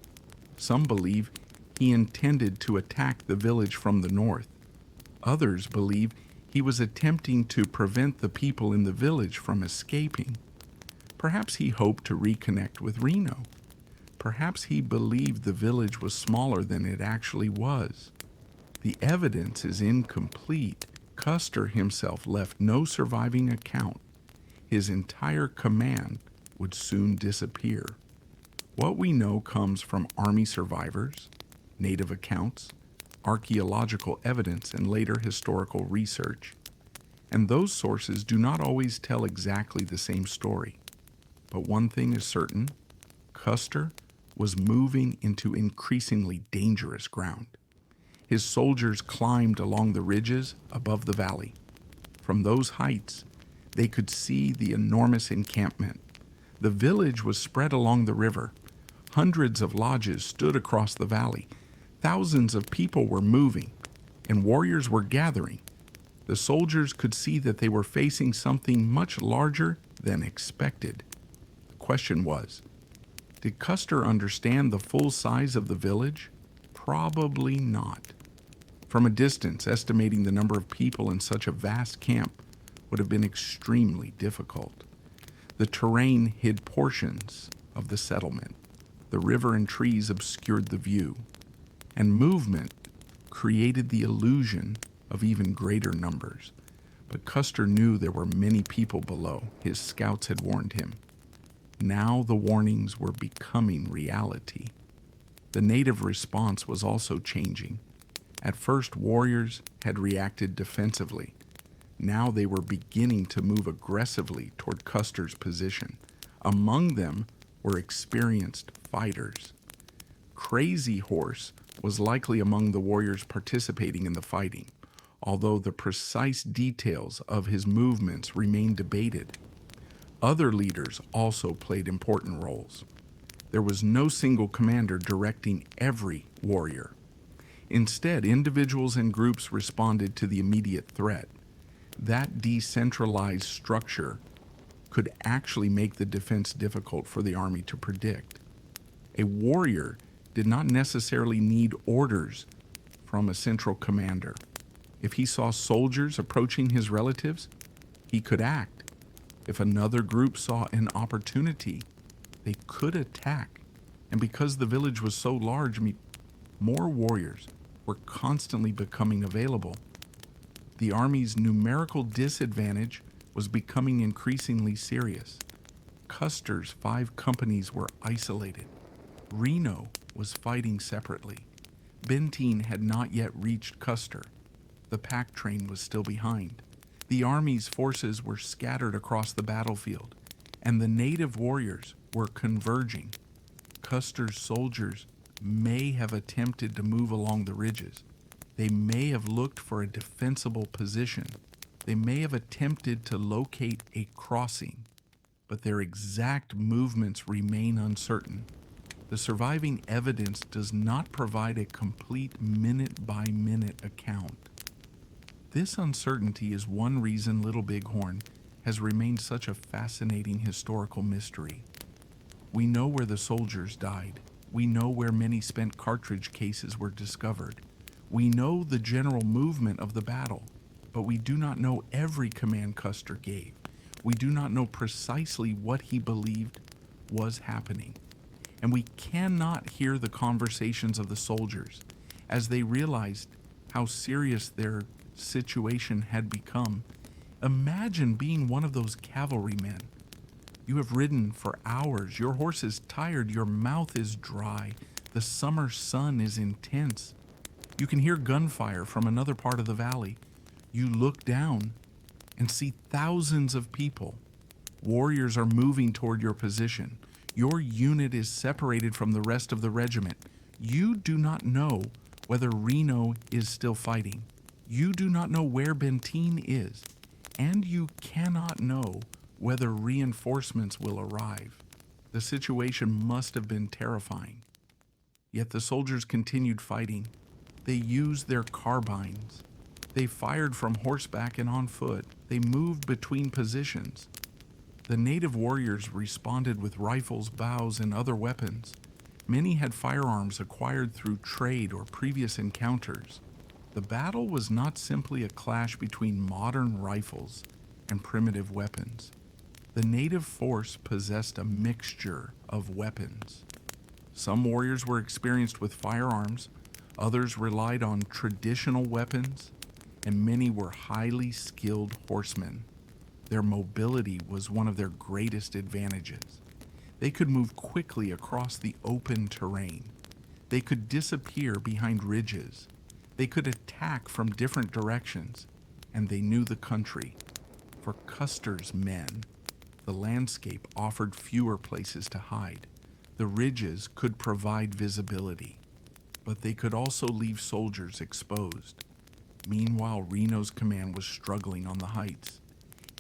S1: Some believe he intended to attack the village from the north. Others believe he was attempting to prevent the people in the village from escaping. Perhaps he hoped to reconnect with Reno. Perhaps he believed the village was smaller than it actually was. The evidence is incomplete. Custer himself left no surviving account. His entire command would soon disappear. What we know comes from Army survivors, native accounts, archaeological evidence, and later historical research. And those sources do not always tell exactly the same story. But one thing is certain: Custer was moving into increasingly dangerous ground. His soldiers climbed along the ridges above the valley. From those heights, they could see the enormous encampment. The village was spread along the river. Hundreds of lodges stood across the valley. Thousands of people were moving, and warriors were gathering. The soldiers could see that they were facing something much larger than expected. The question was, did Custer understand the full size of the village? Probably not. From a distance, estimating the number of people in such a vast camp would have been extremely difficult. The terrain hid portions of the settlement. The river and trees obscured the view, and movement created the illusion of even greater numbers. But Custer knew there were many people below. His scouts had warned him. Now the warnings were becoming reality. The native response was also changing. At first, warriors had reacted defensively. Now they were beginning to move aggressively toward Custer's position. Among them were experienced fighters. Crazy Horse was likely among the warriors participating in the fighting, although the precise details of his movements remain debated. Other leaders also played important roles. There was no single commander directing every warrior. Instead, individuals and groups responded to the immediate threat. That decentralized structure could actually make the defense difficult for the army to predict. A warrior did not necessarily need orders from a central commander. If he saw soldiers approaching his relatives, he could act. If another group saw an opportunity, they could attack. And because the village was so large, more warriors were constantly becoming available. The army's numerical disadvantage was becoming increasingly serious. Custer's 5 companies were isolated. Reno was fighting separately. Benteen had not yet reached Custer. The pack train was still behind. The army's forces were scattered across the battlefield, and the native warriors were converging. Custer's soldiers may have attempted to move along the ridges. They may have looked for a defensible position. They may have attempted to locate a crossing, but their exact movements remain uncertain. The surviving evidence does not provide a complete minute-by-minute account. This uncertainty is one reason Little Bighorn has remained such a fascinating historical mystery. We know where the soldiers died. We know where many spent cartridge cases were discovered. We know the general movement of the battle, but we do not know every command Custer gave. We do not know precisely what he believed was happening. And we cannot hear the conversations of the soldiers as they realized how serious their situation had become. Imagine being one of those cavalrymen. You have ridden for hours, your horse is tired, your mouth is dry, the summer sun is intense. You can hear gunfire from another part of the valley. You look down and see thousands of people. Warriors are moving toward your position. Your unit is separated from the rest of the regiment. You do not know whether Reno is still fighting. You do not know where Benteen is, and you cannot know whether reinforcements will arrive. The situation must have been terrifying. Yet the soldiers continued fighting. They used their carbines. They fired from horseback and on foot. They moved between positions. The native warriors responded with rifles, bows, and other weapons. Many had firearms acquired through trade or previous encounters. The battle was not simply a clash between modern rifles and primitive weapons. The native force possessed a mixture of weapons. Some warriors were experienced with firearms, others relied on traditional weapons, and many were highly skilled horsemen. Their mobility was one of their greatest advantages. They could move quickly across the open terrain. They could disappear behind ridges. They could attack from different directions, and they knew the country. For Custer's men, the landscape offered fewer places to hide. The ridges could provide visibility, but they could also leave soldiers exposed. Meanwhile, Reno's command was struggling on the heights.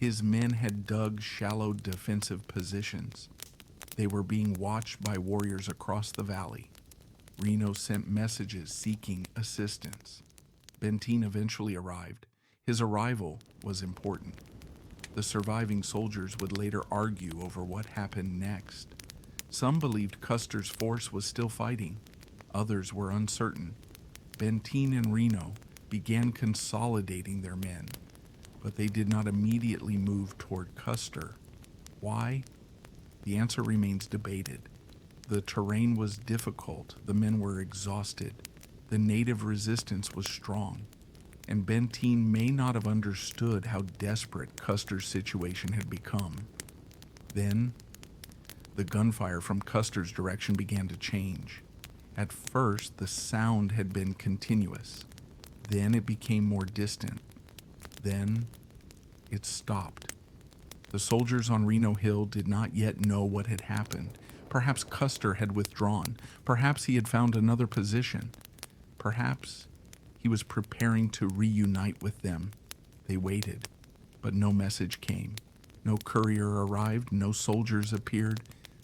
S1: His men had dug shallow defensive positions. They were being watched by warriors across the valley. Reno sent messages seeking assistance. Benteen eventually arrived. His arrival was important. The surviving soldiers would later argue over what happened next. Some believed Custer's force was still fighting. Others were uncertain. Benteen and Reno began consolidating their men, but they did not immediately move toward Custer. Why? The answer remains debated. The terrain was difficult, the men were exhausted, the native resistance was strong, and Benteen may not have understood how desperate Custer's situation had become. Then, the gunfire from Custer's direction began to change. At first, the sound had been continuous. Then it became more distant. Then, it stopped. The soldiers on Reno Hill did not yet know what had happened. Perhaps Custer had withdrawn. Perhaps he had found another position. Perhaps he was preparing to reunite with them. They waited, but no message came. No courier arrived, no soldiers appeared.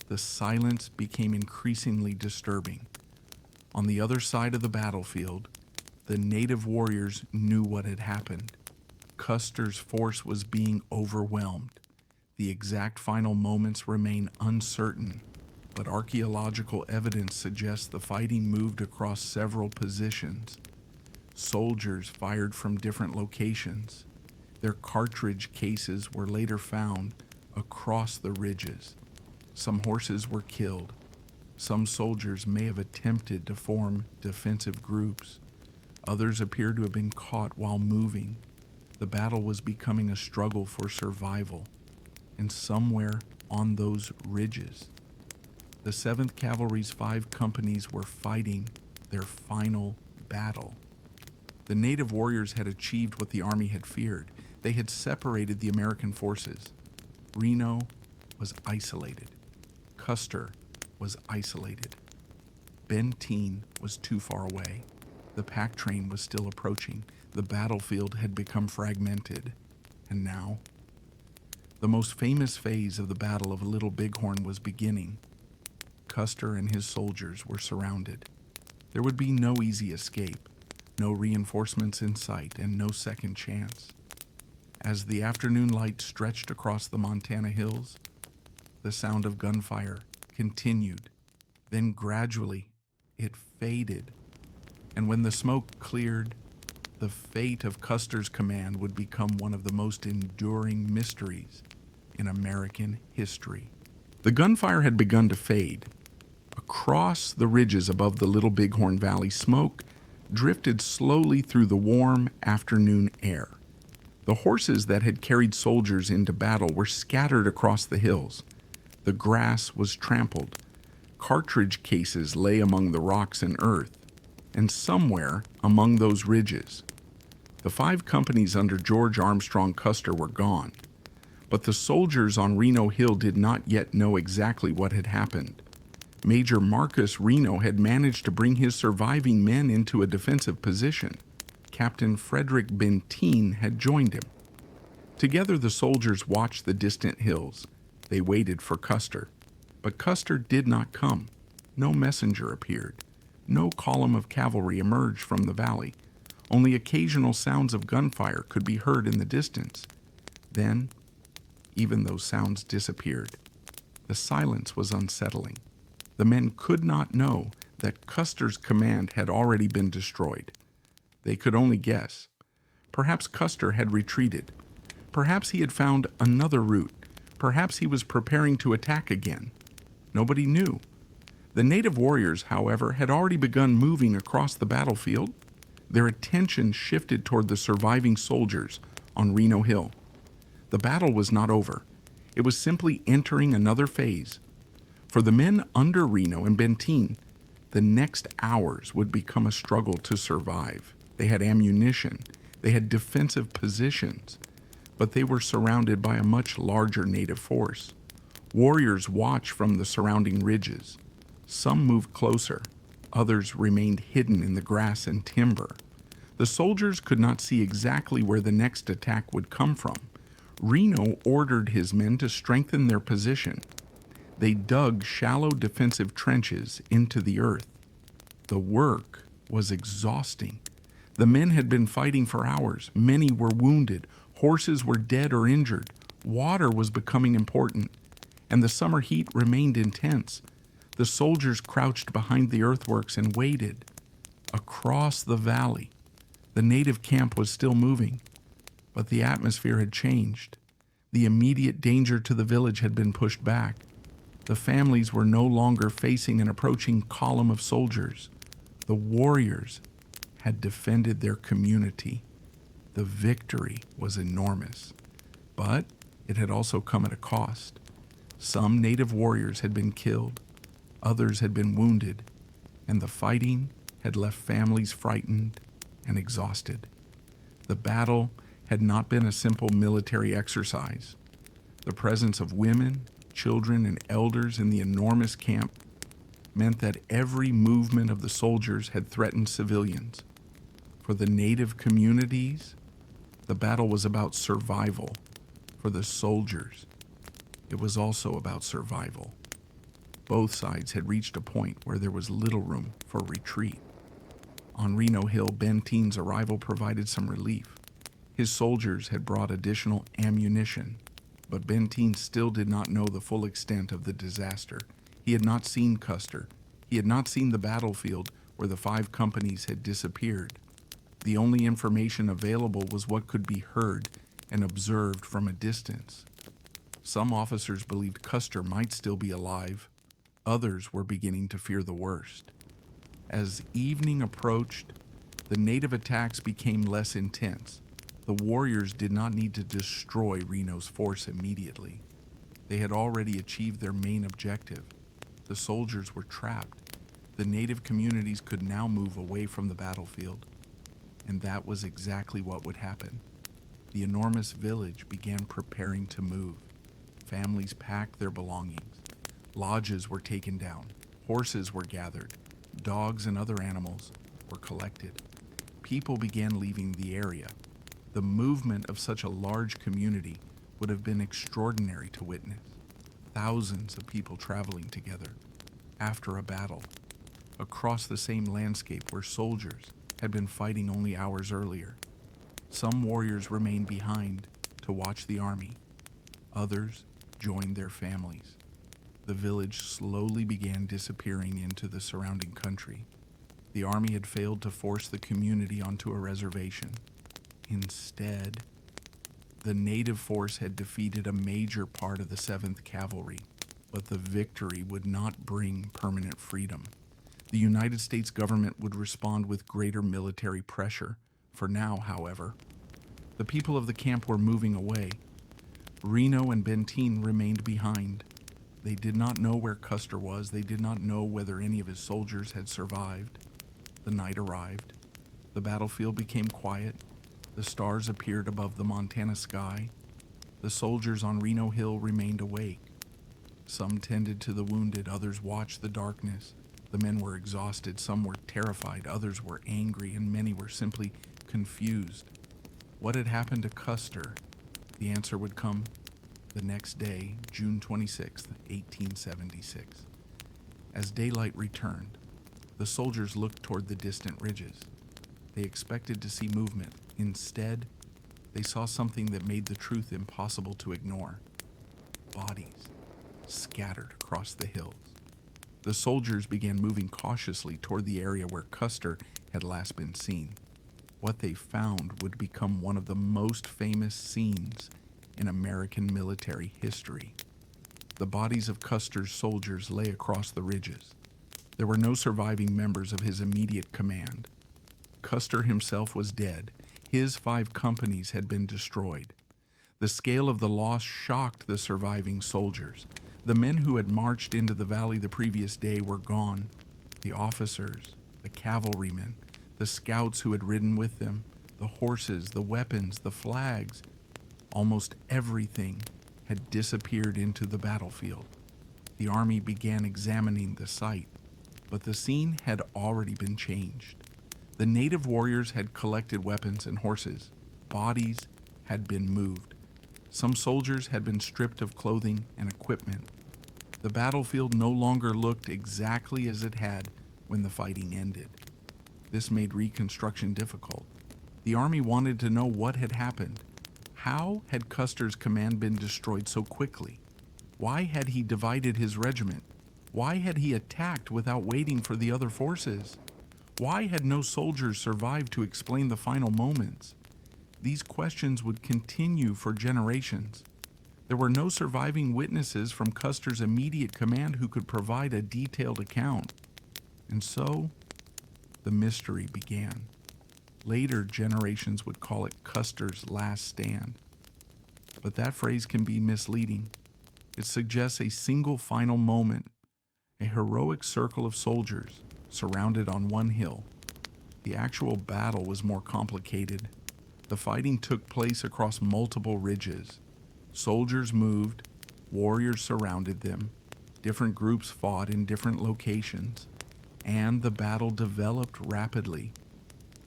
S1: The silence became increasingly disturbing. On the other side of the battlefield, the native warriors knew what had happened. Custer's force was being overwhelmed. The exact final moments remain uncertain, but archaeological evidence suggests the fighting moved across several positions. Soldiers fired from different locations. Their cartridge cases were later found across the ridges. Some horses were killed. Some soldiers may have attempted to form defensive groups. Others appear to have been caught while moving. The battle was becoming a struggle for survival. And somewhere on those ridges, the 7th Cavalry's 5 companies were fighting their final battle. The native warriors had achieved what the army had feared. They had separated the American forces. Reno was isolated. Custer was isolated. Benteen was too far away. The pack train was still approaching. The battlefield had become fragmented. And now, the most famous phase of the Battle of Little Bighorn was beginning. Custer and his soldiers were surrounded. There would be no easy escape, no reinforcements in sight, and no second chance. As the afternoon light stretched across the Montana hills, the sound of gunfire continued. Then gradually, it faded. And when the smoke cleared, the fate of Custer's command would become one of the most enduring mysteries in American history. The gunfire had begun to fade. Across the ridges above the Little Bighorn Valley, smoke drifted slowly through the warm afternoon air. The horses that had carried soldiers into battle were scattered across the hills. The grass was trampled. Cartridge cases lay among the rocks and earth, and somewhere among those ridges, the 5 companies under George Armstrong Custer were gone. But the soldiers on Reno Hill did not yet know exactly what had happened. Major Marcus Reno had managed to bring his surviving men into a defensive position. Captain Frederick Benteen had joined him. Together the soldiers watched the distant hills. They waited for Custer. But Custer did not come. No messenger appeared. No column of cavalry emerged from the valley. Only occasional sounds of gunfire could be heard in the distance. Then, even those sounds disappeared. The silence was unsettling. The men could not know that Custer's command had already been destroyed. They could only guess. Perhaps Custer had retreated. Perhaps he had found another route. Perhaps he was preparing to attack again. Nobody knew. The native warriors, however, had already begun moving across the battlefield. Their attention shifted toward the surviving soldiers on Reno Hill. The battle was not over. It was simply entering another phase. For the men under Reno and Benteen, the next hours would become a struggle to survive. They had ammunition. They had defensive positions. But they were surrounded by a much larger native force. Warriors watched from the surrounding ridges. Some moved closer. Others remained hidden in the grass and timber. The soldiers could not see exactly where the next attack would come from. Reno ordered his men to strengthen their position. They dug shallow defensive trenches into the earth. The work was exhausting. The men had been fighting for hours. Many were wounded. Horses were dead or injured. Water was becoming important, and the summer heat remained intense. The soldiers crouched behind the earthworks and waited. Across the valley, the native camp was still moving, but the atmosphere had changed. The immediate danger to the village had been pushed back. The families were no longer facing an approaching column of soldiers. The warriors had defended their community. The victory was enormous, but it had also come at a cost. Some native warriors had been killed. Others had been wounded, and the fighting had left families frightened and exhausted. The battle had not been a simple military exercise. The presence of women, children, and elders in the enormous camp meant that every movement of the soldiers had threatened civilians. For the native communities, the battle was about survival. For the soldiers, it was also about survival. Both sides had reached a point where there was little room for retreat. On Reno Hill, Benteen's arrival provided some relief. His soldiers had brought additional ammunition, but Benteen still did not know the full extent of the disaster. He had not seen Custer. He had not seen the battlefield where the 5 companies had disappeared. The only information available was what could be heard and observed from a distance. Some officers believed Custer might still be alive. Others were beginning to fear the worst. As evening approached, the native attacks became less intense. The warriors did not need to destroy Reno's force immediately. They had already achieved their main objective. The soldiers were trapped. The native communities could now move away from the battlefield. And that was exactly what would happen. The enormous village began preparing to move. Families packed their belongings. Lodges were taken down. Horses were gathered. Dogs and other animals were collected. People began leaving the area. The movement of such a large community would have been extraordinary to witness. Thousands of people traveling together after a battle across the same landscape where soldiers had been fighting only hours earlier. Some warriors remained behind to watch the army. Others joined their families. The village slowly began disappearing into the surrounding country. The army had failed to force the community onto a reservation. Instead, the native force had defeated a major part of the 7th Cavalry, but the victory would not bring permanent freedom. The United States government would respond with greater military pressure. For now, however, the people of the camp were moving away. Reno and Benteen remained behind. They did not know where Custer was. They did not know whether any of his soldiers had survived. The night arrived. The battlefield became quiet. The stars appeared above the Montana sky. The soldiers on Reno Hill remained awake. Some tended to the wounded, others watched the darkness. The men were exhausted, some were terrified, others were angry, and many were simply confused. What had happened to Custer? The answer would come the next day, June 26, 1876. As daylight returned, the soldiers looked toward the distant ridges. They expected to see movement. Instead, they saw something that made the truth impossible to ignore. Bodies scattered across the hills. The soldiers began moving cautiously toward the area where Custer had last been seen. What they found would become one of the most famous scenes in American military history. The bodies of Custer's soldiers lay across the ridges. There were no surviving members of his immediate command. Custer himself was dead. His 5 companies had been destroyed. The scale of the loss shocked the surviving soldiers. The men who had marched into the valley the previous day were gone. The officers, the cavalrymen, the scouts who had ridden with them, the horses, the weapons, the flags, almost everything had disappeared into the battlefield. The army began examining the site, but the scene had already been changed. The native warriors had collected weapons and horses. Bodies had been moved. Some soldiers had been stripped of clothing and equipment. The battlefield no longer looked exactly as it had when the fighting ended. This made reconstruction difficult. The army wanted to know what had happened. How had Custer's command been destroyed so quickly? Why had he divided his regiment? Why had he attacked without waiting for the other forces? Why had no soldiers survived to explain the final moments? These questions would continue for generations. There were no surviving witnesses from Custer's immediate command who could provide a detailed account. And so, the mystery began. Later generations would call it Custer's last stand. But that phrase can be misleading. It suggests a single final moment, a heroic circle of soldiers surrounded on one hill. The actual battle was more complicated. The fighting took place across multiple ridges. Soldiers moved, warriors surrounded them, different groups fought in different locations, and the battle developed rapidly.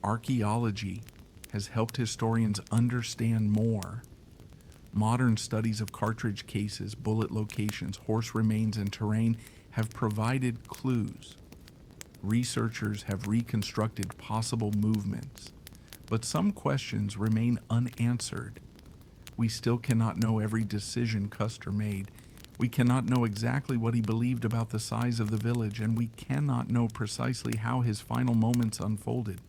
S1: Archaeology has helped historians understand more. Modern studies of cartridge cases, bullet locations, horse remains, and terrain have provided clues. Researchers have reconstructed possible movements, but some questions remain unanswered. We still cannot know every decision Custer made. We cannot know exactly what he believed about the size of the village, and we cannot know precisely how his final moments unfolded.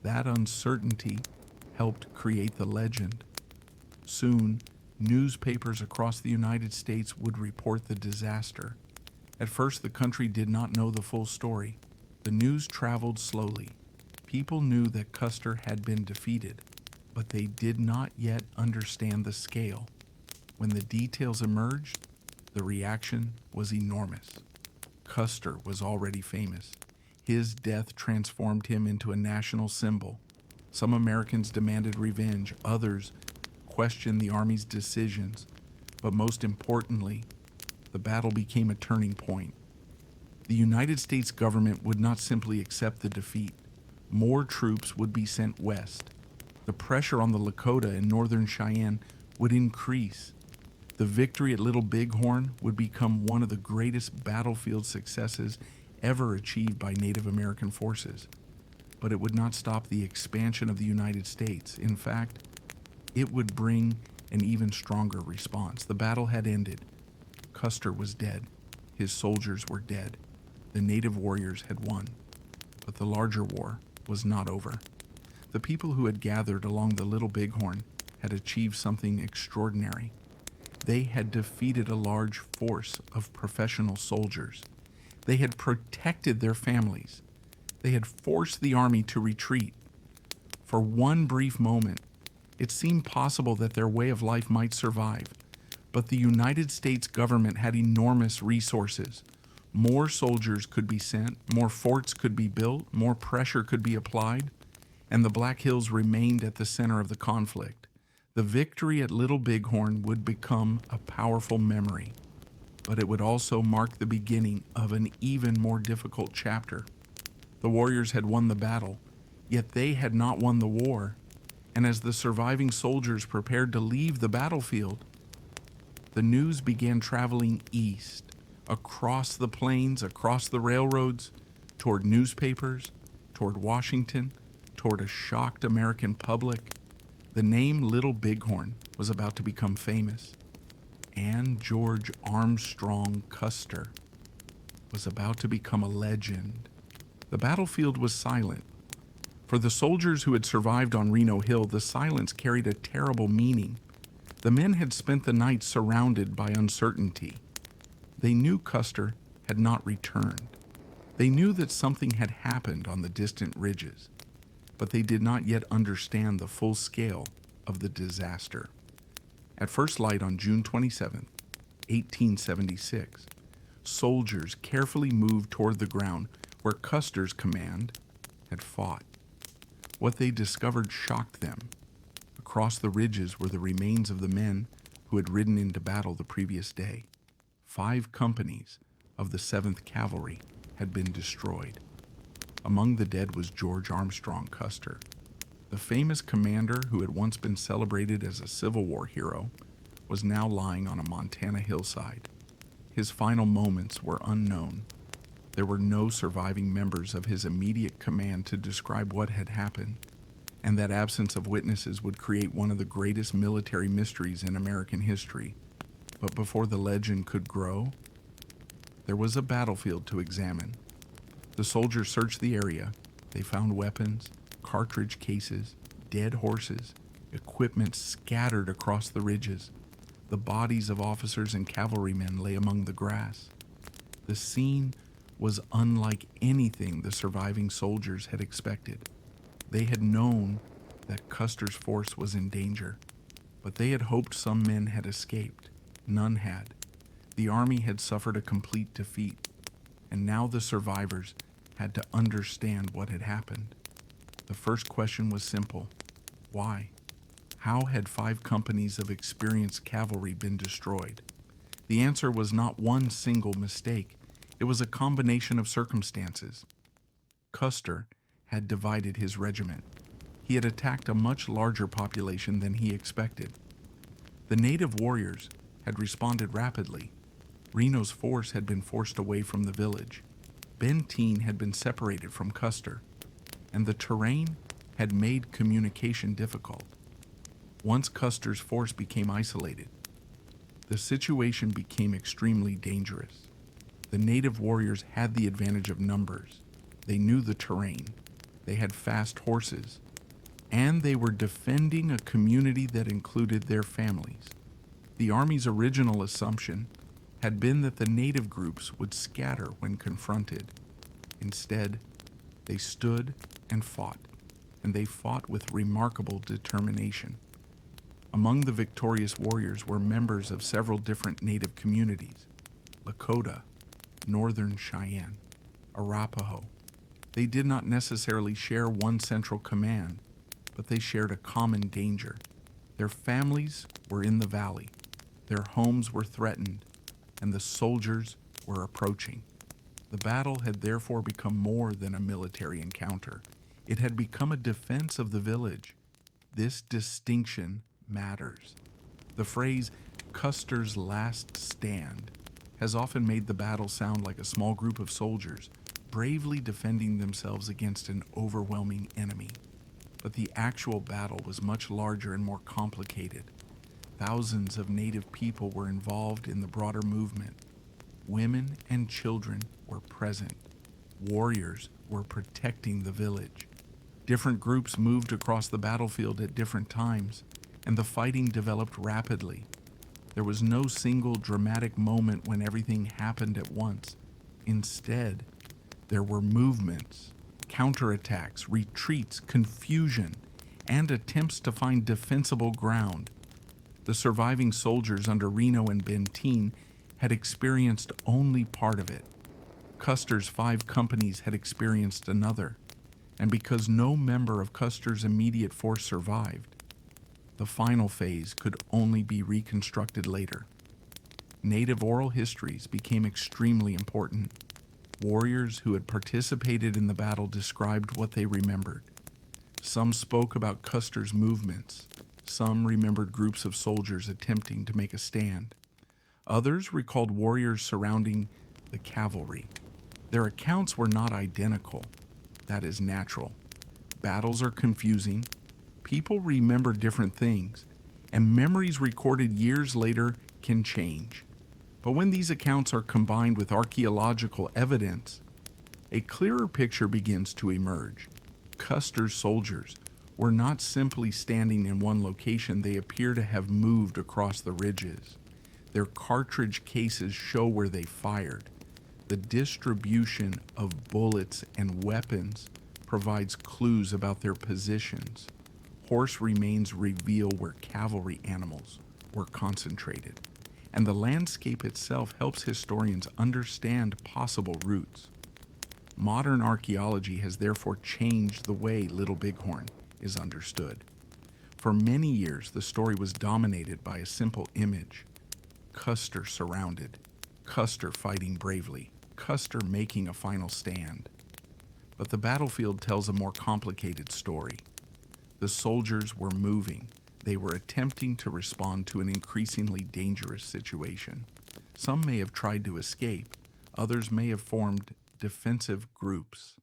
S1: That uncertainty helped create the legend. Soon, newspapers across the United States would report the disaster. At first, the country did not know the full story. The news traveled slowly. People knew that Custer had been defeated, but they did not yet understand the scale. When the details emerged, the reaction was enormous. Custer was already famous. His death transformed him into a national symbol. Some Americans demanded revenge, others questioned the Army's decisions, but most importantly, the battle became a turning point. The United States government would not simply accept the defeat. More troops would be sent west. The pressure on the Lakota and Northern Cheyenne would increase. The victory at Little Bighorn would become one of the greatest battlefield successes ever achieved by Native American forces. But it would not stop the expansion of the United States. In fact, it would bring an even stronger response. The battle had ended. Custer was dead. His soldiers were dead. The native warriors had won. But the larger war was not over. The people who had gathered along the Little Bighorn had achieved something extraordinary. They had defeated a large force of professional soldiers. They had protected their families. They had forced the army to retreat. For one brief moment, it seemed possible that their way of life might survive. But the United States government had enormous resources. More soldiers could be sent, more forts could be built, more pressure could be applied, and the Black Hills remained at the center of the conflict. The victory at Little Bighorn would become a powerful memory, but it would also mark the beginning of an even more difficult chapter. The warriors had won the battle, yet they had not won the war, and as the surviving soldiers prepared to leave the battlefield, the news began traveling east, across the plains, across the railroads, toward newspapers, toward Washington, toward a shocked American public. The name Little Bighorn was about to become famous, and George Armstrong Custer was about to become a legend. The battlefield was silent. For the soldiers who had survived on Reno Hill, the silence carried a terrible meaning. The men had spent the night surrounded by uncertainty. They knew Custer had not returned. They knew that something had happened on the distant ridges, but they did not yet understand the full scale of the disaster. At first light on June 27, 1876, soldiers carefully moved toward the ground where Custer's command had fought. What they discovered shocked them. Across the ridges were the remains of the men who had ridden into battle the previous day. 5 companies of the 7th Cavalry had been destroyed. Among the dead was George Armstrong Custer. The famous commander who had once been celebrated as a Civil War hero was now lying on a Montana hillside. His final moments were unknown. There were no surviving members of his immediate command to describe what had happened, and that absence of witnesses would create one of the greatest military mysteries in American history. But before the legend could grow, there was a battlefield to examine. The soldiers searched the area. They found weapons, cartridge cases, dead horses, equipment scattered across the ridges. The bodies of officers and cavalrymen lay among the grass. The scene was unlike anything the surviving soldiers had expected. They had known that Custer's force was in danger, but they had hoped some men had escaped. None had. The army had suffered a complete defeat, and now the survivors had to understand what had happened. The first question was simple: why? How had 5 companies of experienced cavalry been destroyed? The answer was not one single mistake. It was a combination of circumstances. Custer had divided his regiment. He had attacked a much larger population than he expected. The native warriors had responded rapidly. Reno's force had been forced away from the village. Benteen had been separated from Custer, and the terrain had made communication difficult. Once Custer's force became isolated, the situation became extremely dangerous. The native warriors had the advantage of numbers. They knew the terrain. They had fast horses, and they were defending a community that included their families. The Army's original assumption had been that the native groups would scatter when confronted. Instead, they stood and fought, and they fought with remarkable determination. Among the victorious warriors were members of several different native communities: Lakota, Northern Cheyenne, Arapaho. They did not necessarily share one central command, but they shared a common danger. Their families were in the valley, their homes were threatened, and the soldiers were approaching. The battle had therefore become more than a military encounter. It had become a defense of the village. This distinction matters. The phrase, Custer's last stand, has often made the battle sound like a small group of soldiers bravely defending themselves against an overwhelming enemy. But the actual battle was much larger and more complicated. Thousands of native people were involved in the broader movement. Women and children were present. Warriors were protecting the village. Different groups moved across the battlefield at different times, and the fighting developed rapidly. There was no single dramatic moment when everything happened at once. Instead, there were movements, counterattacks, retreats, confusion, and attempts to find defensible ground. The surviving soldiers under Reno and Benteen had experienced only part of it. Custer's 5 companies had experienced another, and because no member of Custer's immediate force survived, the final phase could only be reconstructed later. Native oral histories became extremely important. Warriors who had participated in the battle described what they remembered. Some spoke about Custer's movements. Some remembered groups of soldiers attempting to make a stand. Others recalled warriors surrounding the cavalry. Their accounts were not identical. That is natural. Battles are confusing. People remember different things, and memories recorded years later can change. But when these accounts are combined with archaeological evidence, a clearer picture begins to emerge. Custer's soldiers were not simply standing in one location. They appear to have moved across the ridges. Their cartridge cases show where they fired. The distribution of bullets and weapons provides clues about their positions. Horse remains reveal where cavalry animals were concentrated, and the landscape itself helps historians understand possible routes. Modern archaeology has therefore changed the way Little Bighorn is understood. For many years, the story was dominated by a simple image: Custer surrounded, Custer fighting bravely, Custer making a final stand. But the battlefield tells a more complicated story. The soldiers were moving. They were attempting to respond to an increasingly dangerous situation. Some may have tried to escape. Others may have formed defensive groups.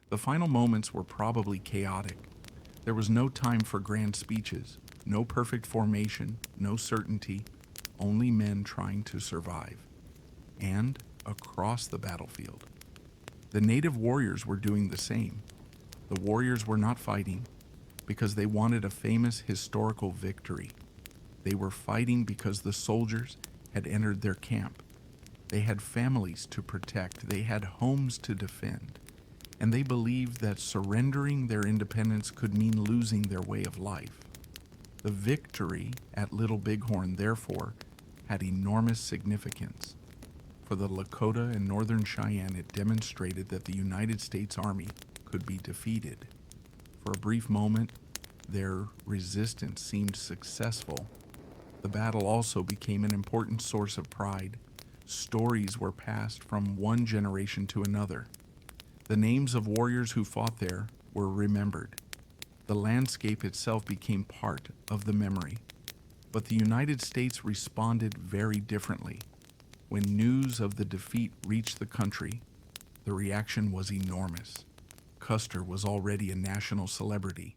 S1: The final moments were probably chaotic. There was no time for grand speeches, no perfect formation, no certainty, only men trying to survive. And across the battlefield, the native warriors were doing the same. The warriors were not fighting because they wanted a famous historical victory. They were fighting because the soldiers had entered their camp. They had families to protect. They had homes to defend. And they believed that surrendering their independence could mean losing their way of life. The victory at Little Bighorn, therefore, had enormous significance. For the Lakota and Northern Cheyenne, it demonstrated that the United States Army could be defeated. For a brief moment, Their resistance seemed successful. The battle also became an important source of pride. Stories were passed from one generation to another. The names of warriors who fought there were remembered. The landscape itself became part of the memory. But the United States responded very differently. When news of the defeat reached the country, the reaction was enormous. Custer was already a national celebrity.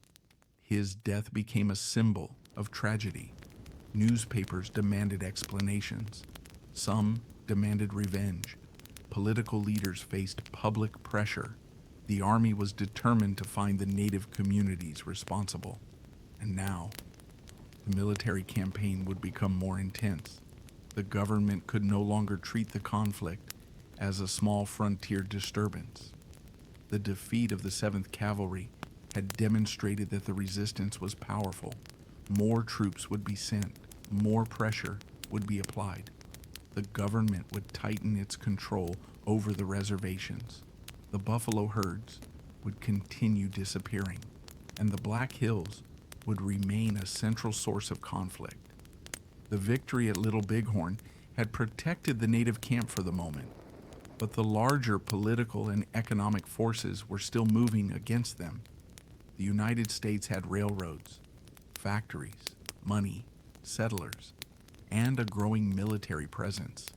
S1: His death became a symbol of tragedy. Newspapers demanded explanations. Some demanded revenge. Political leaders faced public pressure. The army was determined to find the native communities responsible. And now, the military campaign would become more intense. The government could no longer treat the conflict as a small frontier disturbance. The defeat of the 7th Cavalry had demonstrated that the resistance was powerful. More troops would be sent. More pressure would be applied. The government would tighten its control over the reservations. The buffalo herds would continue disappearing, and the Black Hills would remain a central source of conflict. The victory at Little Bighorn had protected the native camp for the moment, but the larger political and economic forces were still moving against them. The United States had railroads, factories, money, settlers, and a growing military presence.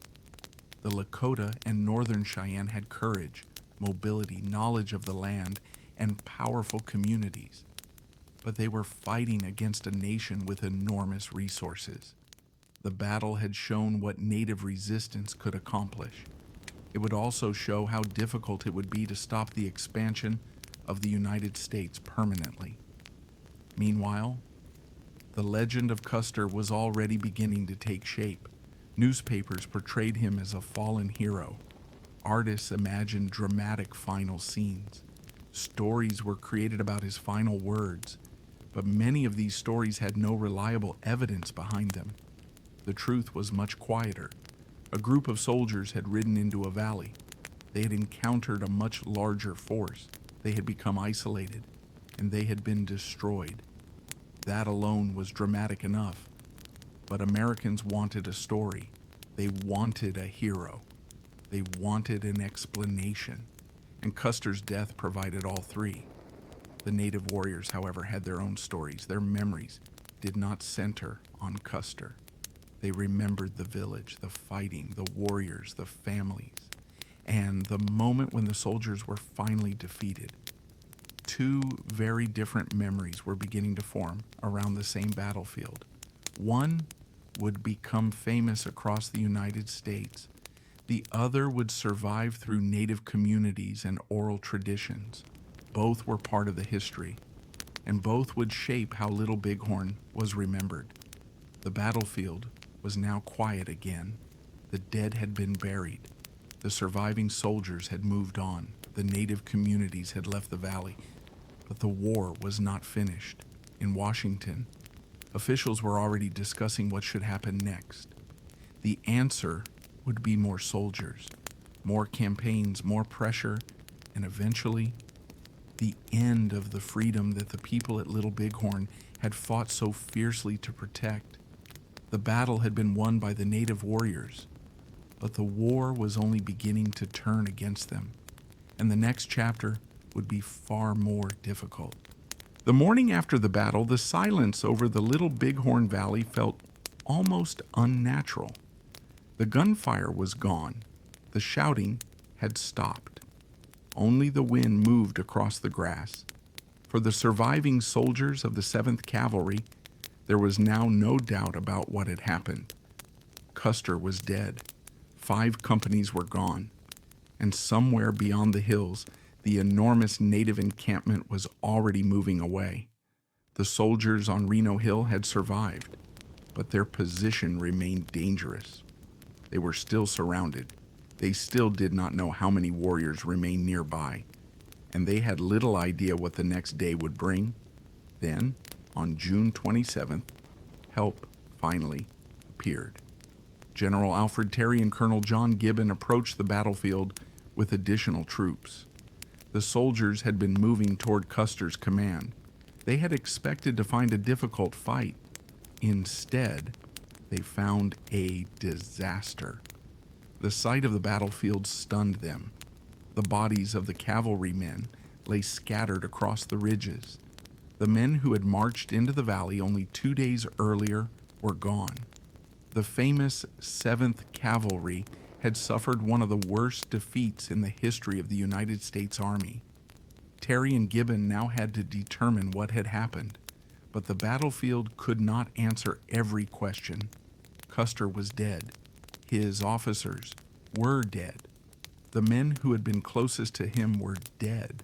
S1: The Lakota and Northern Cheyenne had courage, mobility, knowledge of the land, and powerful communities. But they were fighting against a nation with enormous resources. The battle had shown what native resistance could accomplish. It would also show how difficult it would be to stop the expansion of the United States permanently. Meanwhile, the legend of Custer was already beginning to take shape. Newspapers portrayed him as a fallen hero. Artists imagined dramatic final scenes. Stories were created about his final words, but many of these stories had no reliable evidence behind them. The truth was much quieter. A group of soldiers had ridden into a valley. They had encountered a much larger force. They had become isolated, and they had been destroyed. That alone was dramatic enough. But Americans wanted a story. They wanted a hero. They wanted an explanation. And Custer's death provided all three. The native warriors, however, had their own stories. Their memories did not center on Custer. They remembered the village, the fighting, the warriors, the families, and the moment when the soldiers were finally defeated. Two very different memories were beginning to form around the same battlefield. One would become famous across the United States. The other would survive through native communities and oral traditions. Both were part of the history, and both would shape how Little Bighorn was remembered. The battlefield was now quiet again. The dead had been buried. The surviving soldiers had moved on. The native communities had left the valley. But the war was not finished. In Washington, officials were already discussing what should happen next. The answer would be more soldiers, more campaigns, more pressure, and eventually, the end of the freedom that the people at Little Bighorn had fought so fiercely to protect. The battle had been won by the native warriors, but the war was only beginning to turn against them, and the next chapter would be far more difficult. The morning after the battle, the silence over the Little Bighorn Valley felt almost unnatural. The gunfire was gone. The shouting had stopped. Only the wind moved across the grass. For the surviving soldiers of the 7th Cavalry, there was now no doubt about what had happened. Custer was dead. 5 companies were gone. And somewhere beyond the hills, the enormous native encampment was already moving away. The soldiers on Reno Hill had survived, but their position remained dangerous. They were still surrounded. They still did not know how many warriors remained nearby, and they had little idea what the next day would bring. Then, on June 27th, help finally appeared. General Alfred Terry and Colonel John Gibbon approached the battlefield with additional troops. The soldiers had been moving toward Custer's command. They had expected to find a difficult fight. Instead, they found a disaster. The sight of the battlefield stunned them. The bodies of the cavalry men lay scattered across the ridges. The men who had marched into the valley only 2 days earlier were gone. The famous 7th Cavalry had suffered one of the worst defeats in the history of the United States Army. Terry and Gibbon now had to determine what had happened, but the battlefield could not answer every question. Custer was dead. His officers were dead. The men who had been closest to him were dead.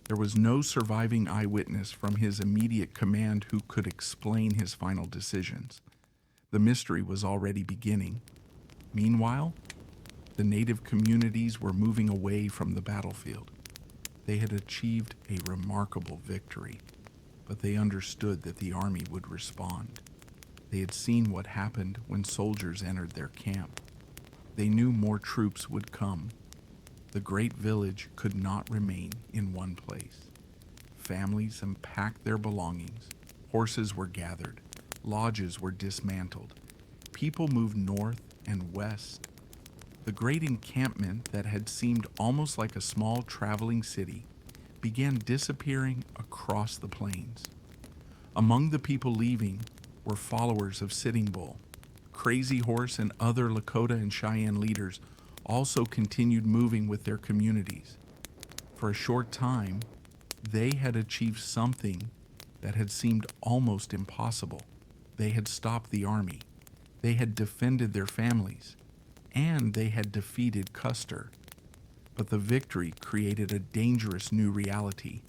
S1: There was no surviving eyewitness from his immediate command who could explain his final decisions. The mystery was already beginning. Meanwhile, the native communities were moving away from the battlefield. They had achieved a remarkable victory, but they understood that the army would respond. They had seen what happened when soldiers entered their camp. They knew more troops would come. The great village could not remain in one place. Families unpacked their belongings. Horses were gathered. Lodges were dismantled. People moved north and west. The great encampment that had seemed almost like a small traveling city began disappearing across the plains. Among the people leaving were followers of Sitting Bull. Crazy Horse and other Lakota and Cheyenne leaders also continued moving with their communities. For a short time, they had achieved something that had seemed almost impossible. They had stopped the army. They had defended their families. And they had defeated Custer. But the victory created a dangerous new reality.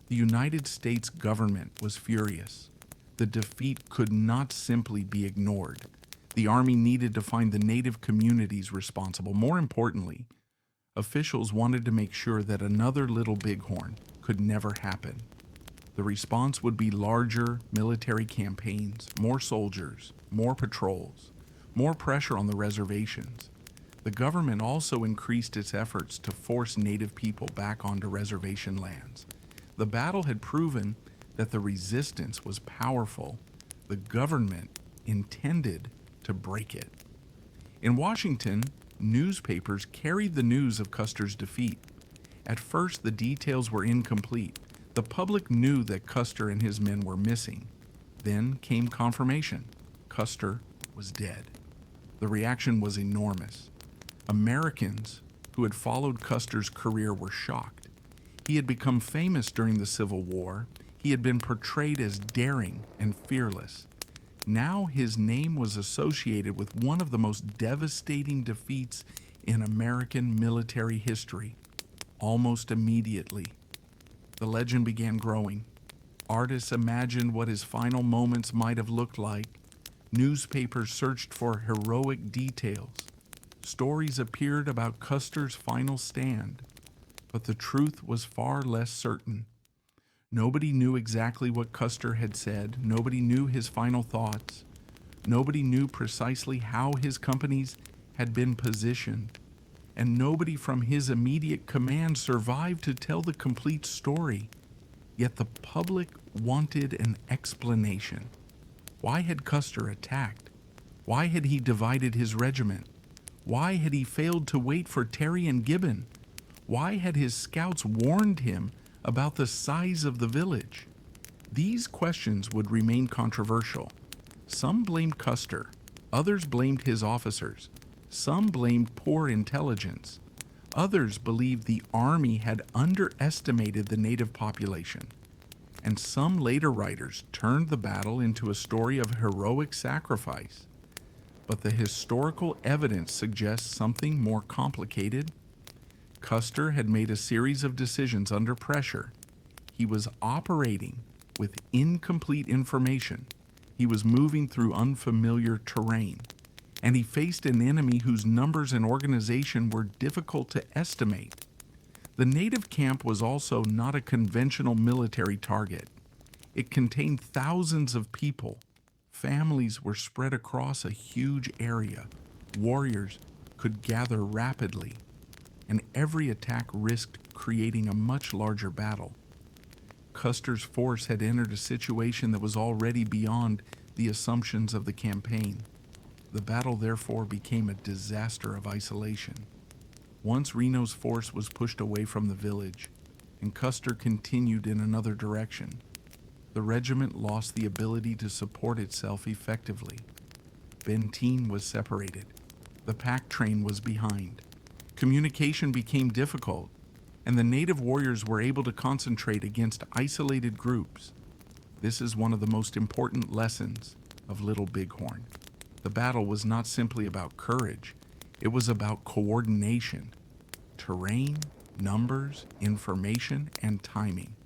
S1: The United States government was furious. The defeat could not simply be ignored. The army needed to find the native communities responsible. More importantly, officials wanted to make sure that another Little Bighorn could never happen. The response would be larger military campaigns, more soldiers, more patrols, more pressure on the reservations. The government also increased its efforts to force native people back onto reservation lands. The battle had proven that the resistance was powerful. The government intended to break it. In Washington, newspapers carried the news of Custer's defeat. At first, the details were incomplete. The public knew that Custer and his men were missing. Then came confirmation. Custer was dead. The reaction was enormous. Americans who had followed Custer's career were shocked. He had become famous during the Civil War. He had been portrayed as daring and fearless. Now his name was associated with one of the most devastating defeats in American military history. Almost immediately, the legend began growing. Artists imagined what his final moments might have looked like. Newspapers searched for heroic details. Stories appeared about Custer's final stand, but the truth was far less certain. Nobody knew exactly what Custer had said. Nobody knew his final thoughts. Nobody knew precisely how his companies had been positioned. And nobody from his immediate command survived to tell the complete story. Yet the public wanted an explanation. Why had Custer attacked? Why had he divided his regiment? Why had he failed to wait for Terry and Gibbon? Why had his scouts warned him about the size of the village? These questions would remain controversial. Some blamed Custer. Others blamed his officers. Some blamed poor intelligence. Others believed the army had underestimated the native population. And some later writers turned the battle into a story of heroic sacrifice. But the historical evidence suggests something more complicated. Custer had made a series of decisions under pressure. He was operating with incomplete information. He was moving through unfamiliar terrain. And he faced an enemy whose numbers and organization were difficult to estimate. The native camp was also not a conventional military target. It contained thousands of people. Families were spread across a huge area. Warriors could gather rapidly, and every attack risked creating a much larger battle. Custer's force had entered a situation that was already beyond the assumptions of the campaign. The battle therefore became a disaster of isolation. Once Reno's force was pushed away from the village, and Custer continued in another direction, the regiment lost the ability to support itself effectively. Benteen was separated. The pack train was behind. Communication became difficult, and the native warriors were able to concentrate against isolated groups. This is one of the most important lessons of Little Bighorn. The battle was not simply about courage, it was about coordination, terrain, numbers, information, and timing.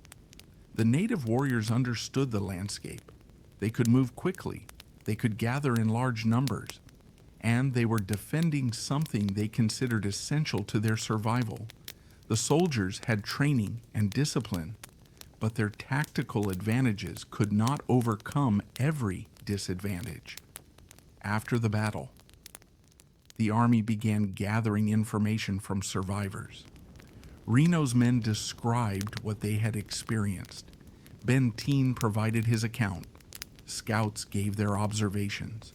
S1: The native warriors understood the landscape. They could move quickly, they could gather in large numbers, and they were defending something they considered essential to their survival. The soldiers had training and discipline, but their tactical advantages could not overcome every disadvantage. After the battle, the army began gathering information from survivors. Reno's men described what they had experienced. Benteen provided his account. Scouts gave their observations.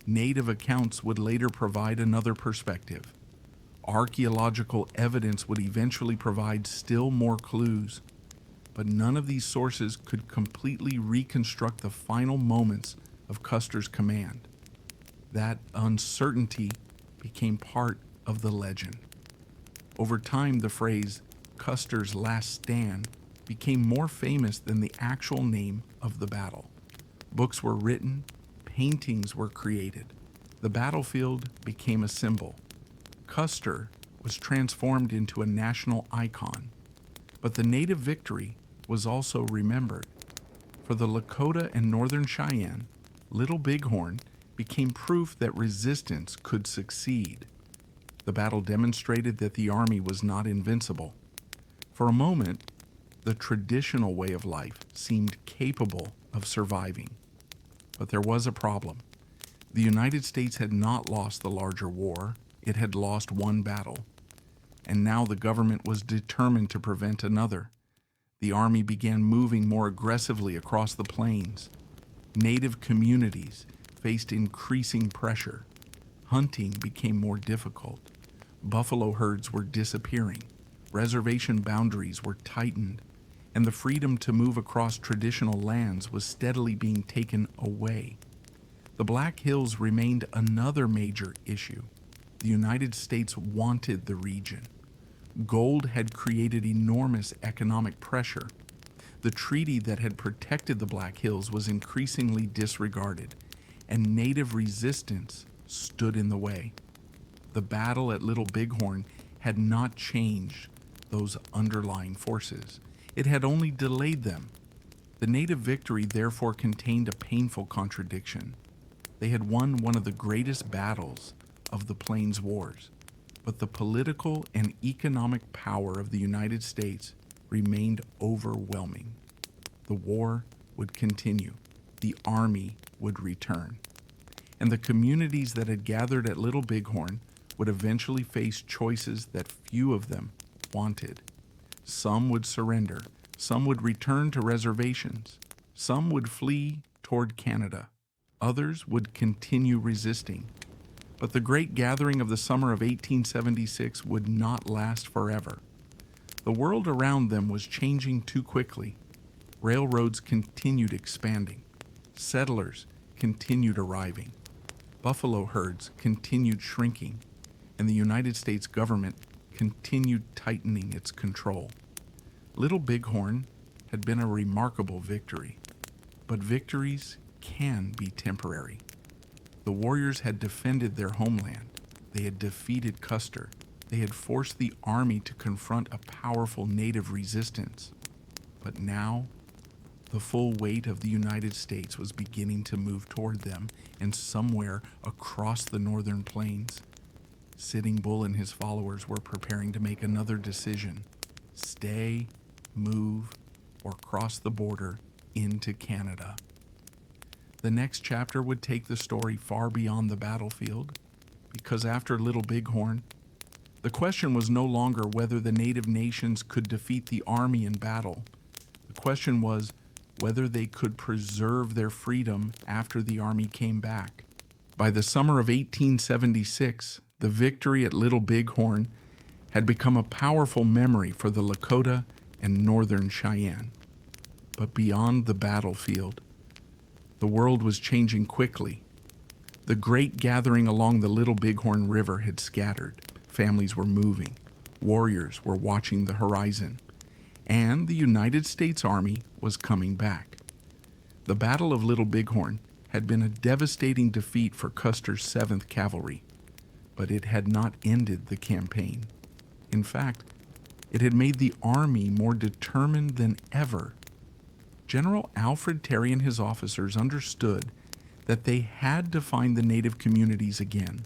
S1: Native accounts would later provide another perspective. Archaeological evidence would eventually provide still more clues, but none of these sources could completely reconstruct the final moments of Custer's command. That uncertainty became part of the legend. Over time, the phrase Custer's last stand became more famous than the actual name of the battle. Books were written, paintings were created. The battlefield became a symbol. Custer was transformed into a national icon, but the native victory was also remembered. For the Lakota and Northern Cheyenne, Little Bighorn became proof that resistance could succeed. The battle demonstrated that the army was not invincible. For a moment, the traditional way of life seemed capable of surviving. But there was a problem. The United States had not lost the larger war, it had lost one battle. And now the government was determined to prevent another. The army began moving more aggressively across the plains. Native communities faced increasing pressure. Hunting became more difficult. Buffalo herds were disappearing. Reservation boundaries were tightened, and the freedom to move across traditional lands was steadily being taken away. The Black Hills remained another major issue. The United States wanted the region. Gold had created enormous economic pressure. The treaty that had protected the Black Hills was increasingly disregarded, and native resistance stood in the way. The battle at Little Bighorn had not changed those underlying forces. It had only delayed them. The native victory therefore contained a painful contradiction. They had won one of the greatest battles of the Plains Wars, but the political and economic power of the United States remained overwhelming. The war would continue. The army would return. And the communities that had gathered at Little Bighorn would eventually face choices that few of them wanted. Some would surrender. Some would return to reservations. Some would flee toward Canada. Others would continue resisting. But the great gathering of the summer of 1876 would not last forever. The world around them was changing too quickly. Railroads continued expanding. Settlers continued arriving. Buffalo herds continued shrinking, and the United States government continued tightening its control. Little Bighorn had been a remarkable victory, but victories can be temporary. The warriors had defended their homeland. They had defeated Custer. They had forced the army to confront a powerful native resistance. But now, the full weight of the United States was beginning to move toward them, and somewhere across the northern plains, Sitting Bull and his followers were preparing to make another decision: stay, move, or cross the border into Canada. The next chapter would take the story far beyond the battlefield, because after Little Bighorn, the question was no longer whether the native nations could defeat the army in battle. The question was whether they could preserve their freedom after the army came back. By the summer of 1876, the victory at Little Bighorn had become a powerful memory for the Lakota and Northern Cheyenne. But beyond the battlefield, the world was changing quickly. The great gathering along the Little Bighorn River had scattered. Families were moving. Warriors were watching the horizon. And the United States Army was coming back. The Battle of Little Bighorn had been a devastating defeat for Custer's 7th Cavalry, but it had not ended the campaign. In fact, it had made the Army more determined than ever. General Alfred Terry and his officers understood that they had to find the native communities again.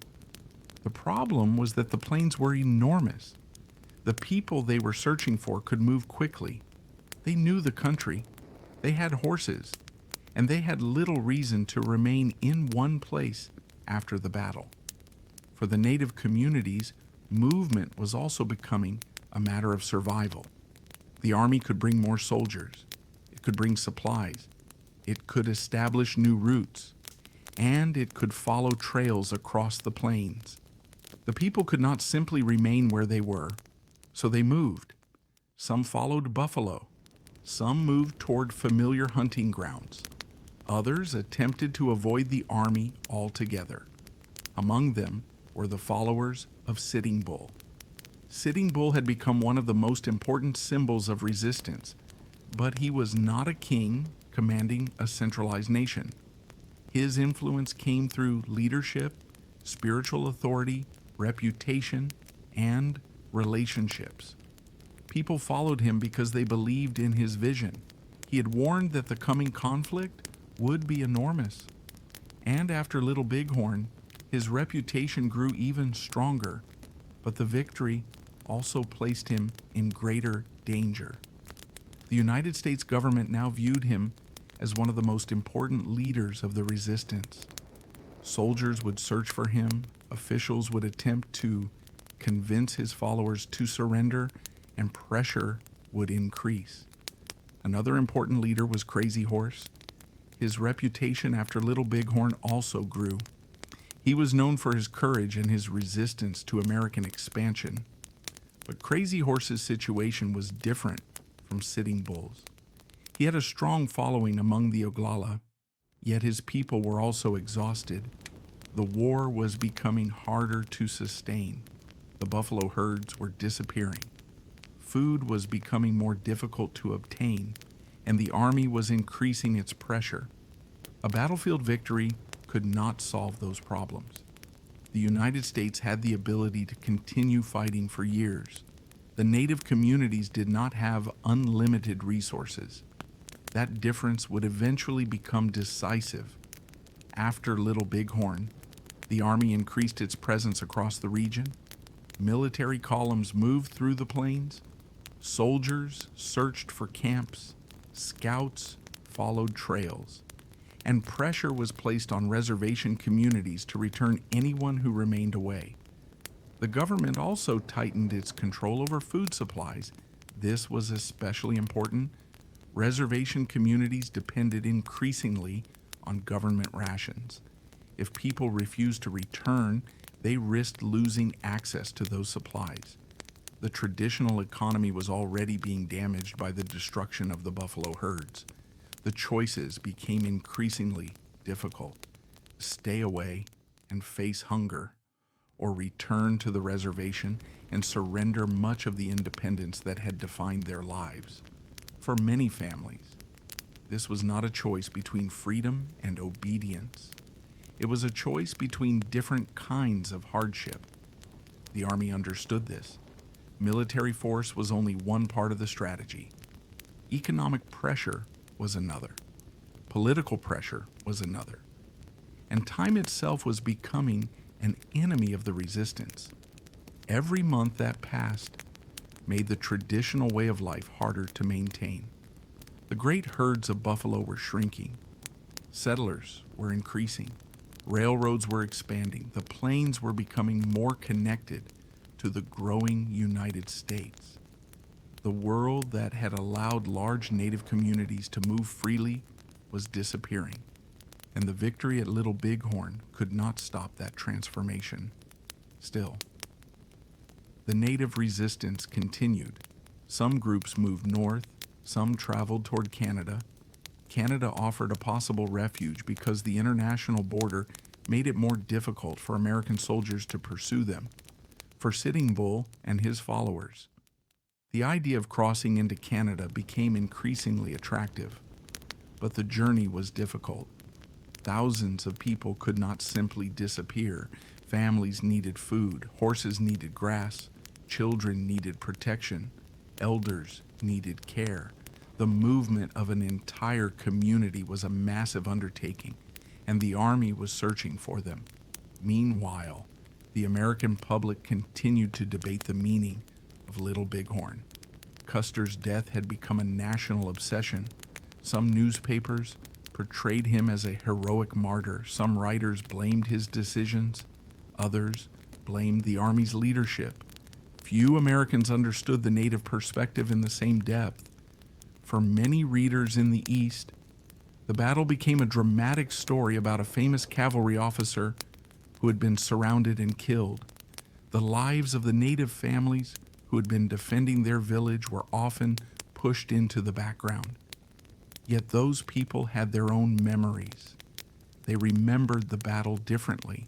S1: The problem was that the plains were enormous. The people they were searching for could move quickly. They knew the country. They had horses, and they had little reason to remain in one place after the battle. For the native communities, movement was also becoming a matter of survival. The army could bring more soldiers. It could bring supplies. It could establish new routes. And it could follow trails across the plains. The people could not simply remain where they were, so they moved. Some followed buffalo. Some moved toward familiar hunting grounds. Others attempted to avoid the army altogether. Among them were the followers of Sitting Bull. Sitting Bull had become one of the most important symbols of resistance, but he was not a king commanding a centralized nation. His influence came through leadership, spiritual authority, reputation, and relationships. People followed him because they believed in his vision. He had warned that the coming conflict would be enormous. And after Little Bighorn, his reputation grew even stronger, but the victory also placed him in greater danger. The United States government now viewed him as one of the most important leaders of the resistance. Soldiers would search for him, officials would attempt to convince his followers to surrender, and pressure would increase. Another important leader was Crazy Horse. His reputation after Little Bighorn also grew. He was known for his courage and his resistance to American expansion. But Crazy Horse's situation was different from Sitting Bull's. He had a strong following among the Oglala, yet his people were also exhausted. The war was becoming harder to sustain. The buffalo herds were disappearing. Food was becoming more difficult to obtain, and the army was increasing its pressure. A battlefield victory could not solve those problems. The United States had the ability to continue fighting for years. The native communities did not have unlimited resources. That difference would eventually become decisive. After Little Bighorn, the army increased its presence across the region. Military columns moved through the plains. Soldiers searched for camps. Scouts followed trails. And pressure was placed on reservation communities to return anyone who remained away. The government also tightened its control over food supplies. This was especially important. Reservation communities depended increasingly on government rations. If people refused to return, they risked losing access to those supplies. The traditional economy was already being damaged by the destruction of the buffalo herds. The choices became increasingly difficult: stay away and face hunger, or return to the reservation and surrender much of the independence that had defined their lives. For many families, this was not a choice between freedom and obedience. It was a choice between different kinds of hardship. The army understood this. Military force was only one part of the strategy. Economic pressure was another. Political pressure was another. And time itself was becoming an enemy of the resistance. Every month that passed made the traditional way of life harder to maintain. The great herds of buffalo were shrinking. Settlers were increasing. Railroads were expanding. The plains were becoming more connected to the growing United States. The world that had allowed large native communities to move freely was disappearing, and the victory at Little Bighorn could not stop that transformation. Still, the native resistance continued. Some groups moved north, some traveled toward Canada. Canada offered a possible refuge because the international border made it more difficult for American soldiers to pursue them. For Sitting Bull and his followers, the idea of crossing into Canada became increasingly attractive, but the journey was difficult. Thousands of people could not simply disappear. Families needed food, horses needed grass, children needed protection, elders needed care. The movement of an entire community was a massive undertaking, and the army was searching for them. Meanwhile, the American public continued to debate the meaning of Little Bighorn. Custer's death had become a national obsession. Some newspapers portrayed him as a heroic martyr. Some writers blamed his decisions. Others blamed the Army's leadership. Few Americans understood the Native perspective in the same depth. For many readers in the East, the battle became a dramatic story about a famous cavalry officer who had been surrounded and killed. The lives of the Native families who had been defending their village were often pushed into the background. Yet those people had their own memories. They remembered the battle differently.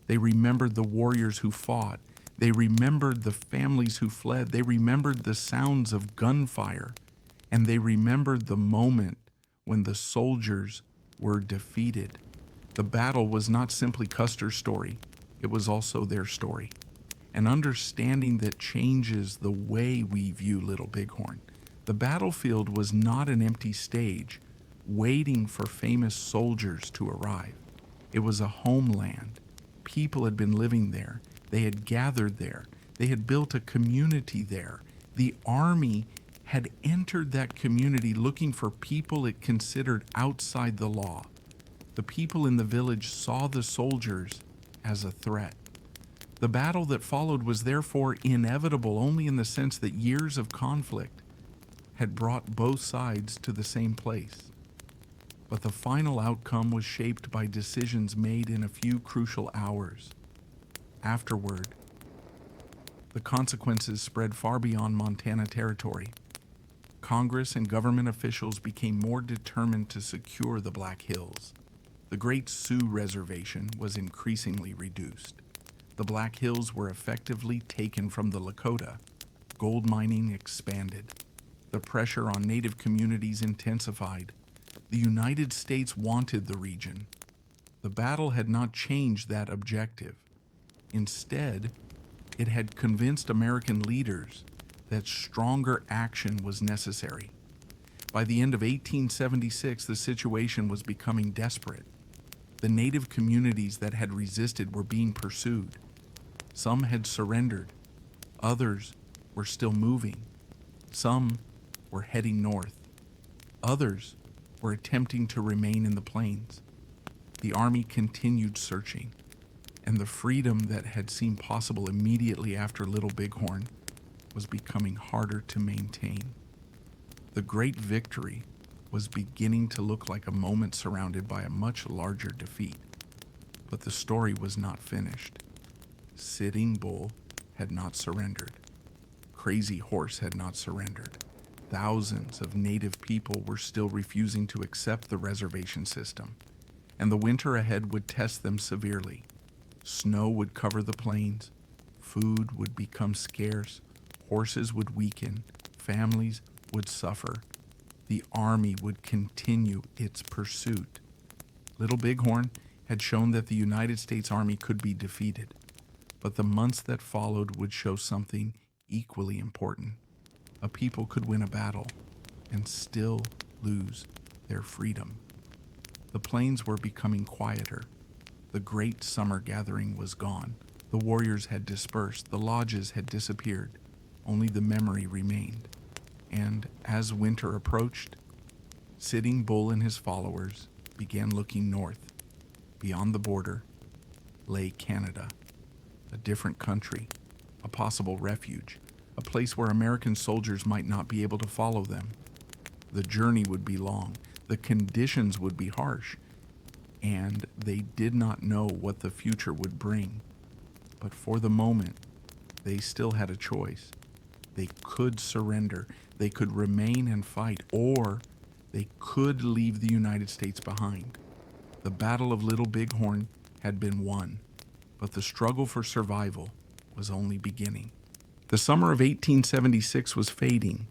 S1: They remembered the warriors who fought. They remembered the families who fled. They remembered the sounds of gunfire. And they remembered the moment when the soldiers were defeated. The battle was not simply Custer's story. It was also their story. An understanding that changes the way we view Little Bighorn. The battlefield was not an empty stage, waiting for famous soldiers to arrive. It was a homeland. People had been living there. They had gathered there. They had built a community there. The army had entered that community looking for people it considered outside the law. The people in the village saw the soldiers as a threat. The battle that followed was therefore inevitable only in the sense that years of conflict had brought both sides to the same place. But the final outcome was shaped by decisions made in a few crucial hours. Afterward, the consequences spread far beyond Montana territory. Congress and government officials became more determined to secure the Black Hills. The Great Sioux Reservation was increasingly reduced. The Black Hills were effectively taken from the Lakota. Gold mining expanded. The pressure on Native communities intensified. The United States wanted the region. The battle had not changed that objective. Instead, it had convinced American leaders that stronger action was necessary. By the end of 1876, the situation was becoming desperate. The Native communities that had resisted were being pursued. Some had surrendered. Others were still moving. Some were heading north. Others were attempting to remain in the plains. The army continued searching, and the freedom that had seemed possible immediately after Little Bighorn was becoming harder to maintain. The great victory was beginning to look like a moment surrounded by a much larger defeat. But the story was not finished. Sitting Bull had not surrendered. Crazy Horse had not surrendered. Thousands of Native people were still refusing to accept the reservation system, and the winter ahead would test them severely. Snow would cover the plains, food would become scarce, horses would weaken, families would suffer. The army would continue its pursuit. Little Bighorn had shown that the United States Army could be defeated, but the months that followed would show something equally important. A people could win a battle and still lose their freedom. The plains were becoming quieter. The great summer gathering was gone. The warriors had dispersed. The lodges had disappeared. Only the memory remained. And as winter approached, Sitting Bull and his followers began looking north. Beyond the border lay Canada, a different country, a possible refuge, a place where American soldiers might not be able to follow them. The journey would be long, the conditions would be harsh, and they did not know what the future would bring. But for the moment, they still had a choice. They could surrender, they could remain and fight, or they could leave the United States behind. The Battle of Little Bighorn had been won, but the struggle for survival was only beginning. The summer of 1876 was fading.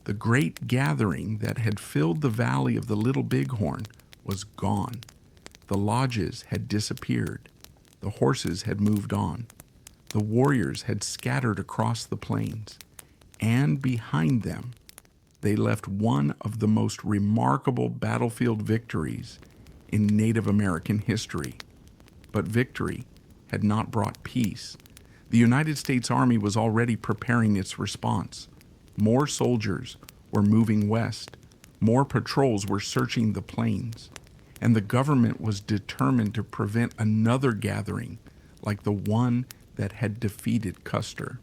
S1: The great gathering that had filled the valley of the Little Bighorn was gone. The lodges had disappeared. The horses had moved on. The warriors had scattered across the plains. And behind them, they left one of the most remarkable battlefield victories in Native American history. But victory had not brought peace. The United States Army was already preparing its response. More soldiers were moving west. More patrols were searching the plains. And the government was determined to prevent another gathering like the one that had defeated Custer.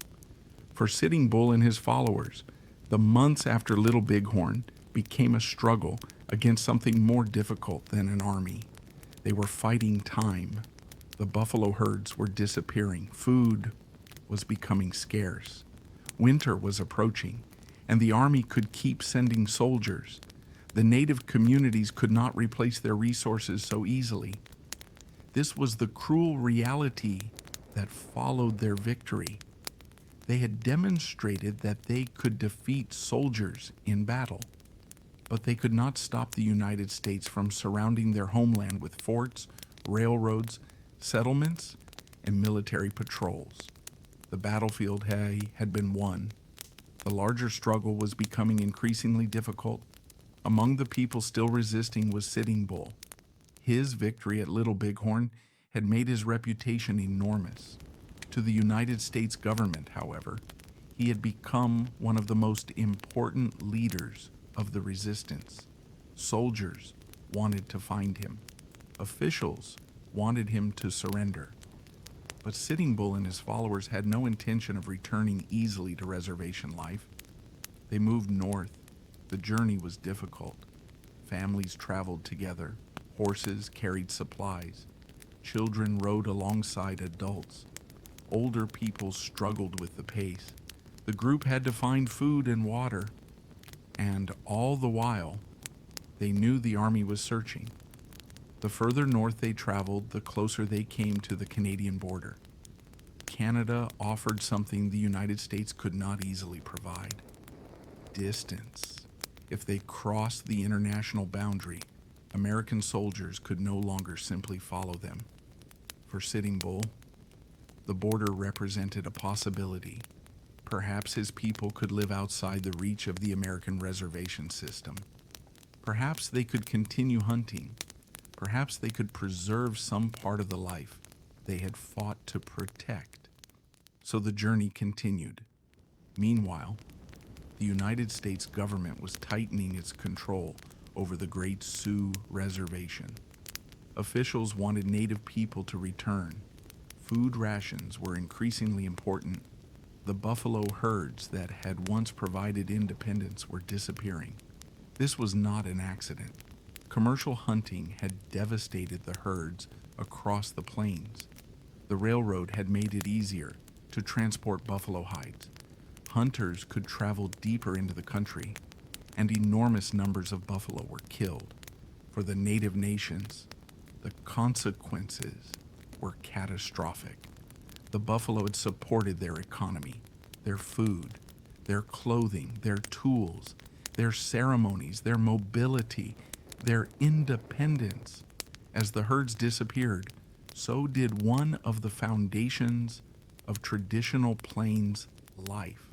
S1: For Sitting Bull and his followers, the months after Little Bighorn became a struggle against something more difficult than an army. They were fighting time. The buffalo herds were disappearing. Food was becoming scarce. Winter was approaching, and the army could keep sending soldiers. The native communities could not replace their resources so easily. This was the cruel reality that followed their victory. They had demonstrated that they could defeat soldiers in battle, but they could not stop the United States from surrounding their homeland with forts, railroads, settlements, and military patrols. The battlefield had been won. The larger struggle was becoming increasingly difficult. Among the people still resisting was Sitting Bull. His victory at Little Bighorn had made his reputation enormous. To the United States government, however, he had become one of the most important leaders of the resistance. Soldiers wanted to find him. Officials wanted him to surrender. But Sitting Bull and his followers had no intention of returning easily to reservation life. They moved north. The journey was difficult. Families traveled together. Horses carried supplies. Children rode alongside adults. Older people struggled with the pace. The group had to find food and water. And all the while, they knew the army was searching. The further north they traveled, the closer they came to the Canadian border. Canada offered something the United States could not easily provide: distance. If they crossed the international boundary, American soldiers could no longer simply follow them. For Sitting Bull, the border represented a possibility. Perhaps his people could live outside the reach of the American reservation system. Perhaps they could continue hunting. Perhaps they could preserve some part of the life they had fought to protect. So the journey continued. Meanwhile, the United States government was tightening its control over the Great Sioux Reservation. Officials wanted Native people to return. Food rations were increasingly important. The buffalo herds that had once provided independence were disappearing. This was not an accident. Commercial hunting had devastated the herds across the plains. The railroad had made it easier to transport buffalo hides. Hunters could travel deeper into the country, and enormous numbers of buffalo were killed. For the native nations, the consequences were catastrophic. The buffalo had supported their economy, their food, their clothing, their tools, their ceremonies, their mobility, their independence. As the herds disappeared, so did one of the foundations of traditional plains life.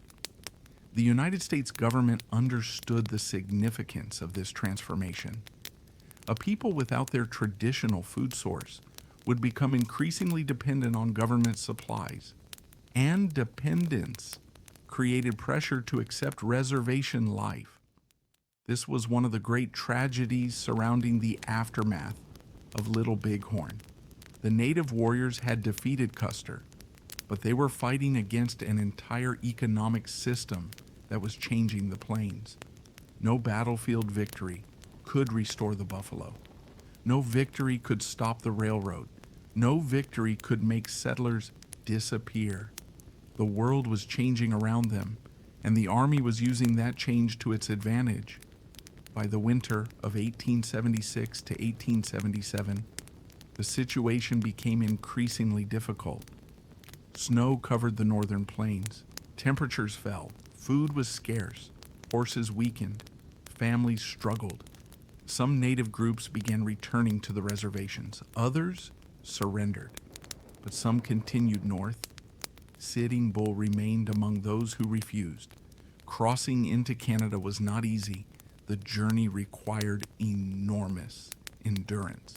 S1: The United States government understood the significance of this transformation. A people without their traditional food source would become increasingly dependent on government supplies, and dependence created pressure to accept reservation life. This was one of the great tragedies surrounding the aftermath of Little Bighorn. The native warriors had defeated Custer, but they were fighting against an entire economic system that was changing the plains. No battlefield victory could restore the buffalo. No victory could stop the railroad. No victory could make settlers disappear. The world was changing around them, and the army was using that change to its advantage. By the winter of 1876 to 1877, the situation became increasingly difficult. Snow covered the northern plains. Temperatures fell. Food was scarce. Horses weakened. Families struggled. Some native groups began returning to the reservations. Others surrendered, but some continued north. Sitting Bull remained among those who refused. Crossing into Canada was not easy. The journey required enormous endurance.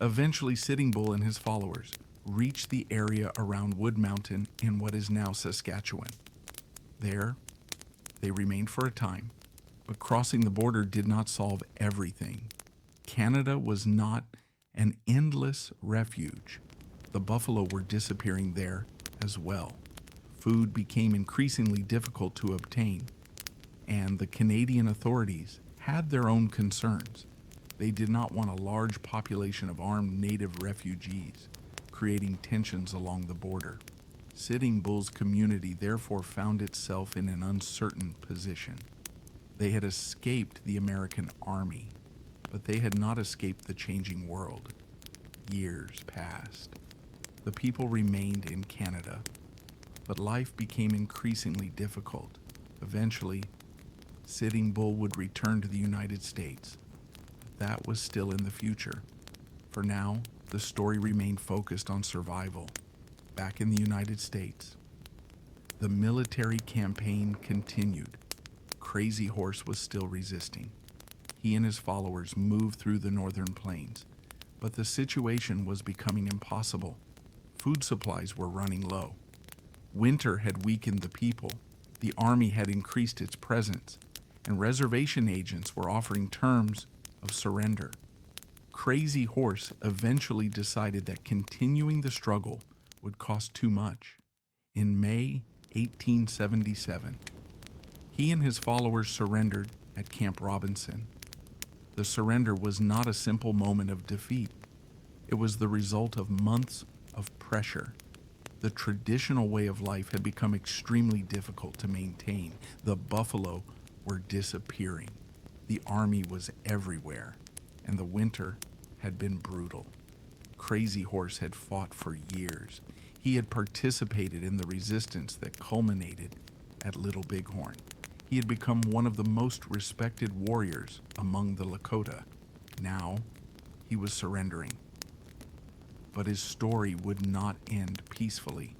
S1: Eventually, Sitting Bull and his followers reached the area around Wood Mountain in what is now Saskatchewan. There, they remained for a time, but crossing the border did not solve everything. Canada was not an endless refuge. The buffalo were disappearing there as well. Food became increasingly difficult to obtain, and the Canadian authorities had their own concerns. They did not want a large population of armed native refugees, creating tensions along the border. Sitting Bull's community therefore found itself in an uncertain position. They had escaped the American army, but they had not escaped the changing world. Years passed. The people remained in Canada, but life became increasingly difficult. Eventually, Sitting Bull would return to the United States. That was still in the future. For now, the story remained focused on survival. Back in the United States, the military campaign continued. Crazy Horse was still resisting. He and his followers moved through the northern plains, but the situation was becoming impossible. Food supplies were running low. Winter had weakened the people. The army had increased its presence, and reservation agents were offering terms of surrender. Crazy Horse eventually decided that continuing the struggle would cost too much. In May 1877, he and his followers surrendered at Camp Robinson. The surrender was not a simple moment of defeat. It was the result of months of pressure. The traditional way of life had become extremely difficult to maintain. The buffalo were disappearing. The army was everywhere, and the winter had been brutal. Crazy Horse had fought for years. He had participated in the resistance that culminated at Little Bighorn. He had become one of the most respected warriors among the Lakota. Now, he was surrendering. But his story would not end peacefully.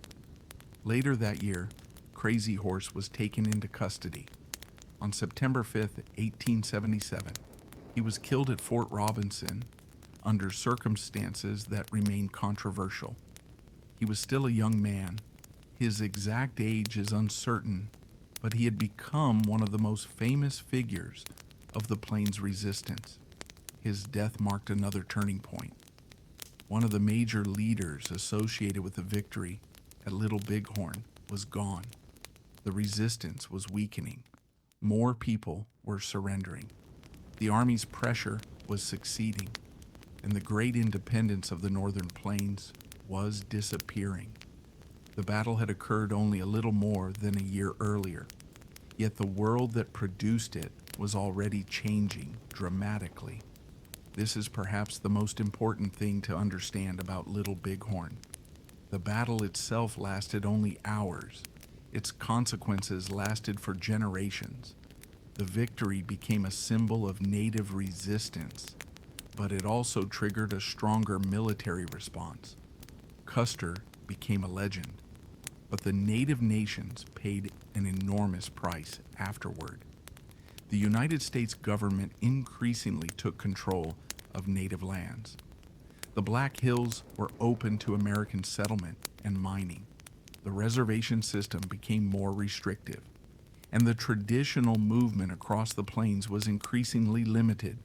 S1: Later that year, Crazy Horse was taken into custody. On September 5, 1877, he was killed at Fort Robinson under circumstances that remain controversial. He was still a young man. His exact age is uncertain, but he had become one of the most famous figures of the Plains resistance. His death marked another turning point. One of the major leaders associated with the victory at Little Bighorn was gone. The resistance was weakening. More people were surrendering. The Army's pressure was succeeding, and the great independence of the Northern Plains was disappearing. The battle had occurred only a little more than a year earlier, yet the world that produced it was already changing dramatically. This is perhaps the most important thing to understand about Little Bighorn. The battle itself lasted only hours. Its consequences lasted for generations. The victory became a symbol of native resistance, but it also triggered a stronger military response. Custer became a legend, but the native nations paid an enormous price afterward. The United States government increasingly took control of native lands. The Black Hills were open to American settlement and mining. The reservation system became more restrictive, and the traditional movement across the plains was increasingly limited.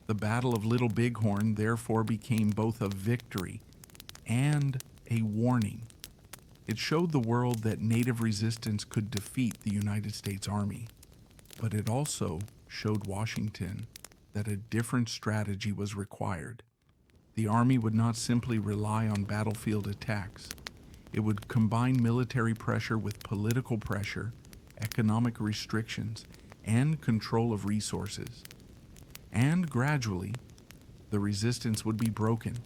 S1: The Battle of Little Bighorn therefore became both a victory and a warning. It showed the world that Native resistance could defeat the United States Army, but it also showed Washington that a different strategy was required. The Army would not simply rely on battlefield attacks. It would combine military pressure with political pressure, economic restrictions, and control of resources. And gradually, the resistance would be broken.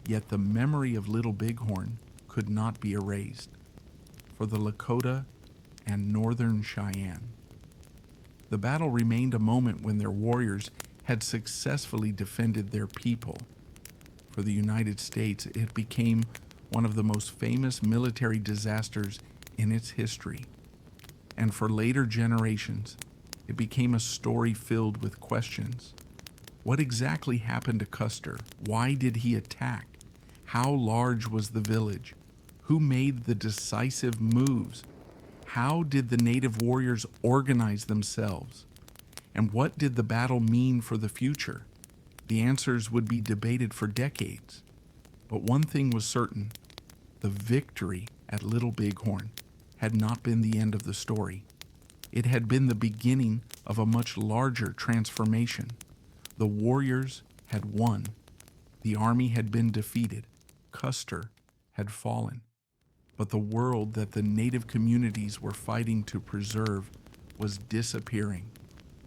S1: Yet the memory of Little Bighorn could not be erased for the Lakota and Northern Cheyenne. The battle remained a moment when their warriors had successfully defended their people. For the United States, it became one of the most famous military disasters in its history. And for later generations, it became a story filled with questions. What exactly happened to Custer? Why did he attack? How large was the village? Who made the decisive moves? How did the native warriors organize themselves? And what did the battle mean for the future? The answers would be debated for decades. But one thing was certain: the victory at Little Bighorn had not been the end of the story. It had been the beginning of a much larger transformation. The warriors had won. The army had been defeated. Custer had fallen. But the world that the native communities were fighting to preserve was disappearing.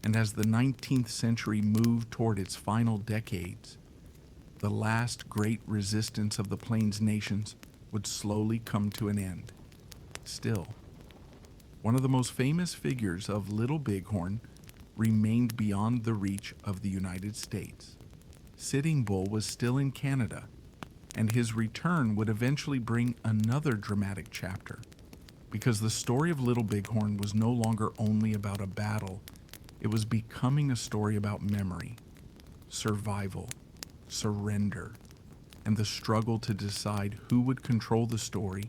S1: And as the 19th century moved toward its final decades, the last great resistance of the Plains nations would slowly come to an end. Still, one of the most famous figures of Little Bighorn remained beyond the reach of the United States. Sitting Bull was still in Canada, and his return would eventually bring another dramatic chapter, because the story of Little Bighorn was no longer only about a battle. It was becoming a story about memory, survival, surrender, and the struggle to decide who would control the story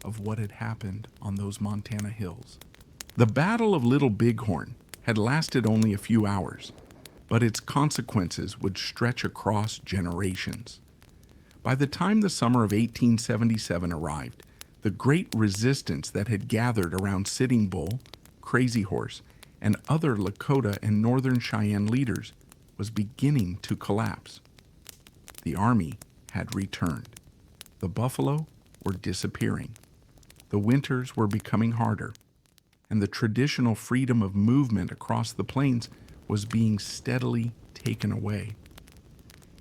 S1: of what had happened on those Montana hills. The Battle of Little Bighorn had lasted only a few hours, but its consequences would stretch across generations. By the time the summer of 1877 arrived, the great resistance that had gathered around Sitting Bull, Crazy Horse, and other Lakota and Northern Cheyenne leaders was beginning to collapse. The army had returned. The buffalo were disappearing. The winters were becoming harder, and the traditional freedom of movement across the plains was being steadily taken away.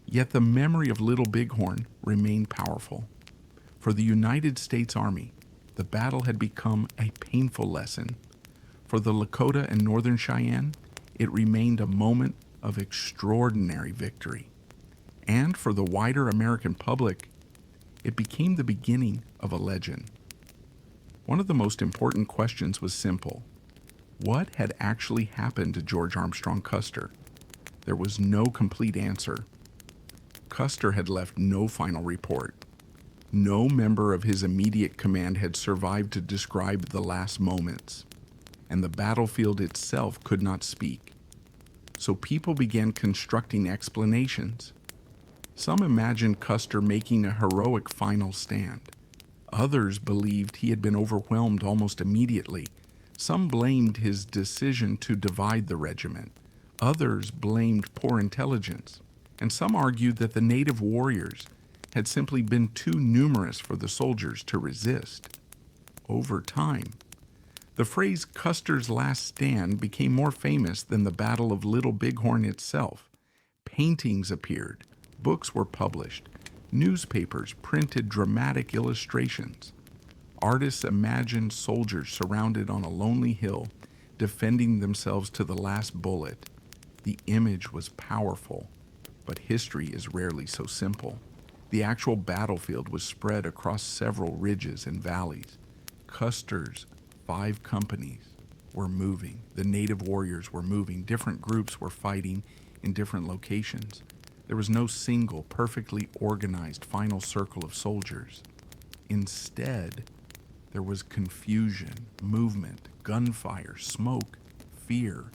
S1: Yet the memory of Little Bighorn remained powerful. For the United States Army, the battle had become a painful lesson. For the Lakota and Northern Cheyenne, it remained a moment of extraordinary victory. And for the wider American public, it became the beginning of a legend. One of the most important questions was simple: what had actually happened to George Armstrong Custer? There was no complete answer. Custer had left no final report. No member of his immediate command had survived to describe the last moments, and the battlefield itself could not speak. So people began constructing explanations. Some imagined Custer making a heroic final stand. Others believed he had been overwhelmed almost immediately. Some blamed his decision to divide the regiment. Others blamed poor intelligence. And some argued that the native warriors had simply been too numerous for the soldiers to resist. Over time, the phrase Custer's last stand became more famous than the Battle of Little Bighorn itself. Paintings appeared, books were published, newspapers printed dramatic illustrations. Artists imagined soldiers surrounded on a lonely hill, defending themselves to the last bullet. The image was powerful, but history is rarely so simple. The actual battlefield was spread across several ridges and valleys. Custer's 5 companies were moving. The native warriors were moving. Different groups were fighting in different locations. There was no single, perfectly organized final circle of soldiers. Instead, there was confusion, movement, gunfire, smoke, fear,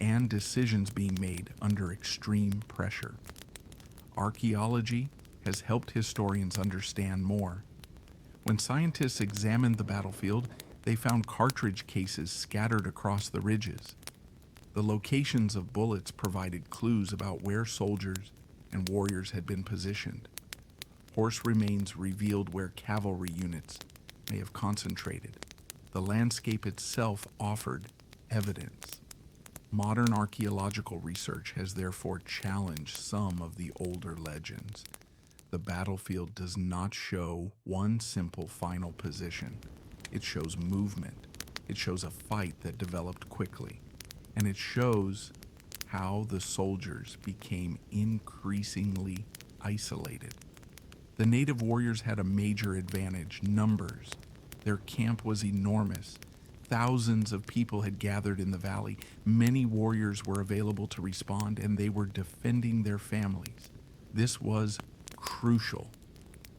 S1: and decisions being made under extreme pressure. Archaeology has helped historians understand more. When scientists examined the battlefield, they found cartridge cases scattered across the ridges. The locations of bullets provided clues about where soldiers and warriors had been positioned. Horse remains revealed where cavalry units may have concentrated. The landscape itself offered evidence. Modern archaeological research has therefore challenged some of the older legends. The battlefield does not show one simple final position. It shows movement. It shows a fight that developed quickly. And it shows how the soldiers became increasingly isolated. The native warriors had a major advantage: numbers. Their camp was enormous. Thousands of people had gathered in the valley. Many warriors were available to respond, and they were defending their families. This was crucial.